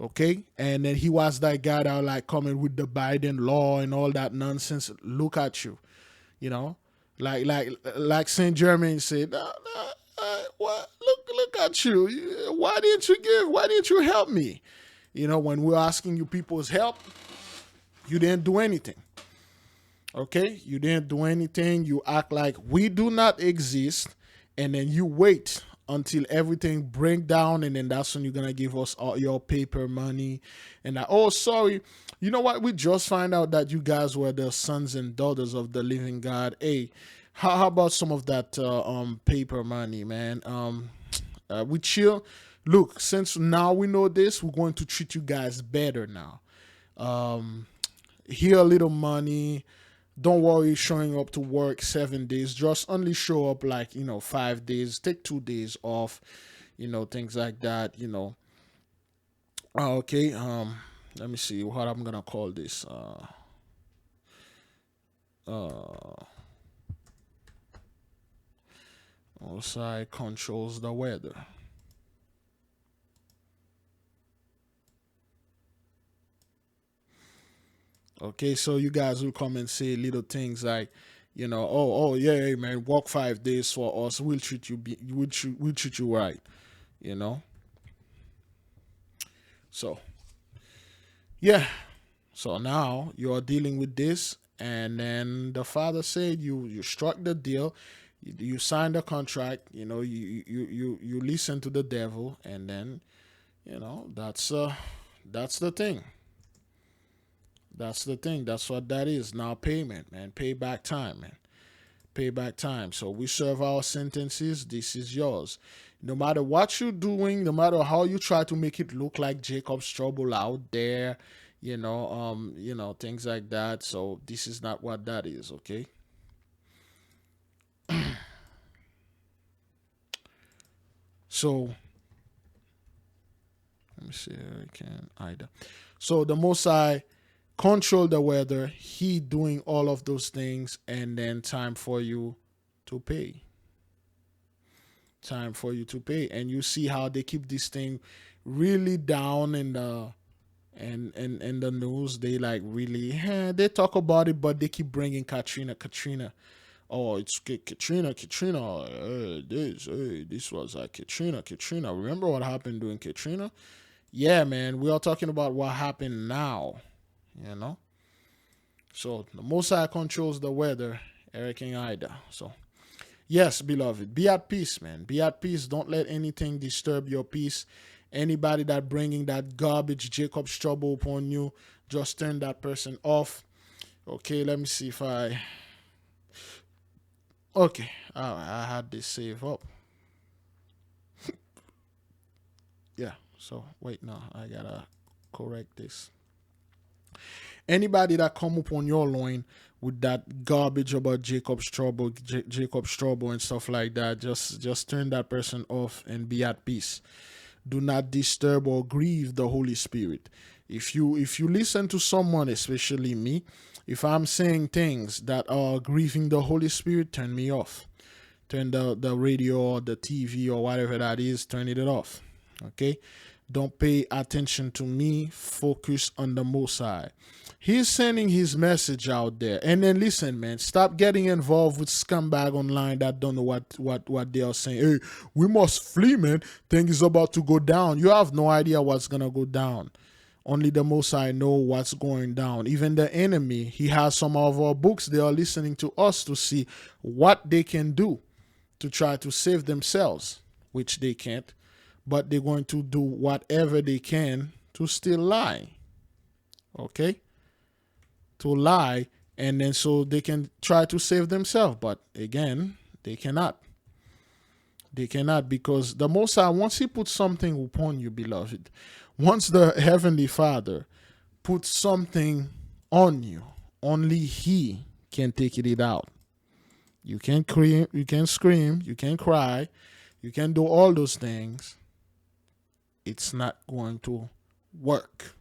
A: Okay, and then he was that guy that was like coming with the Biden law and all that nonsense. Look at you, you know, like Saint Germain said. What? Look at you. Why didn't you give? Why didn't you help me? You know, when we're asking you people's help, you didn't do anything. Okay, you didn't do anything. You act like we do not exist. And then you wait until everything break down, and then that's when you're gonna give us all your paper money. And oh, sorry, you know what? We just find out that you guys were the sons and daughters of the living God. Hey, how about some of that paper money, man? We chill. Look, since now we know this, we're going to treat you guys better now. Here a little money. Don't worry showing up to work 7 days. Just only show up like, 5 days. Take 2 days off, things like that, Okay, let me see what I'm gonna call this. Outside controls the weather. Okay, so you guys will come and say little things like, oh yeah, man, work 5 days for us. We'll treat you we'll treat you right, So yeah, so now you're dealing with this, and then the father said you struck the deal, you signed the contract, you listen to the devil, and then that's the thing. That's the thing. That's what that is. Now payment, man. Payback time, man. Payback time. So we serve our sentences. This is yours. No matter what you're doing, no matter how you try to make it look like Jacob's trouble out there, things like that. So this is not what that is, okay? So let me see. I can either. So the Most High control the weather, he doing all of those things, and then time for you to pay. Time for you to pay. And you see how they keep this thing really down in the the news. They like really they talk about it, but they keep bringing Katrina. Oh, it's Katrina. This was like Katrina. Remember what happened during Katrina? Yeah, man, we are talking about what happened now. So the Most High controls the weather, Hurricane Ida. So yes, beloved, be at peace, man. Be at peace. Don't let anything disturb your peace. Anybody that bringing that garbage, Jacob's trouble upon you, just turn that person off. Okay, let me see if I had this save up. Yeah, so wait, no, I gotta correct this. Anybody that come upon your loin with that garbage about Jacob's trouble and stuff like that, just turn that person off and be at peace. Do not disturb or grieve the Holy Spirit. If you listen to someone, especially me, if I'm saying things that are grieving the Holy Spirit, turn me off. Turn the radio or the TV or whatever that is, turn it off. Okay? Don't pay attention to me. Focus on the Most High. He's sending his message out there. And then listen, man, stop getting involved with scumbag online that don't know what they are saying. Hey, we must flee, man. Things is about to go down. You have no idea what's going to go down. Only the Most High know what's going down. Even the enemy, he has some of our books. They are listening to us to see what they can do to try to save themselves, which they can't. But they're going to do whatever they can to still lie. Okay? To lie, and then so they can try to save themselves. But again, they cannot. They cannot, because the Most High, once he puts something upon you, beloved, once the Heavenly Father puts something on you, only he can take it out. You can scream, you can cry, you can do all those things. It's not going to work.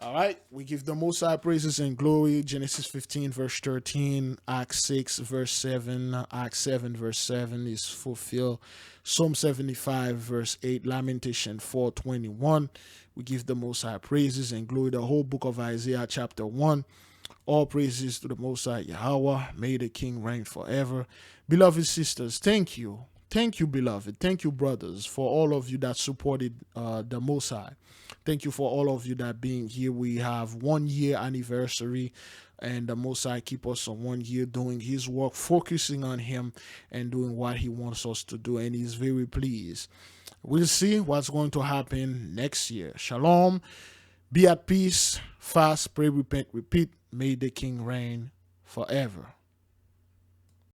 A: All right, we give the Most High praises and glory. Genesis 15 verse 13, Acts 6 verse 7, Acts 7 verse 7 is fulfilled. Psalm 75 verse 8, Lamentation 4:21. We give the Most High praises and glory. The whole book of Isaiah chapter 1. All praises to the Most High YAHAWAH. May the King reign forever. Beloved sisters, thank you Thank you, beloved. Thank you, brothers, for all of you that supported the Most High. Thank you for all of you that being here. We have 1 year anniversary, and the Most High keep us on 1 year doing His work, focusing on Him and doing what He wants us to do, and He's very pleased. We'll see what's going to happen next year. Shalom. Be at peace. Fast, pray, repent, repeat. May the King reign forever.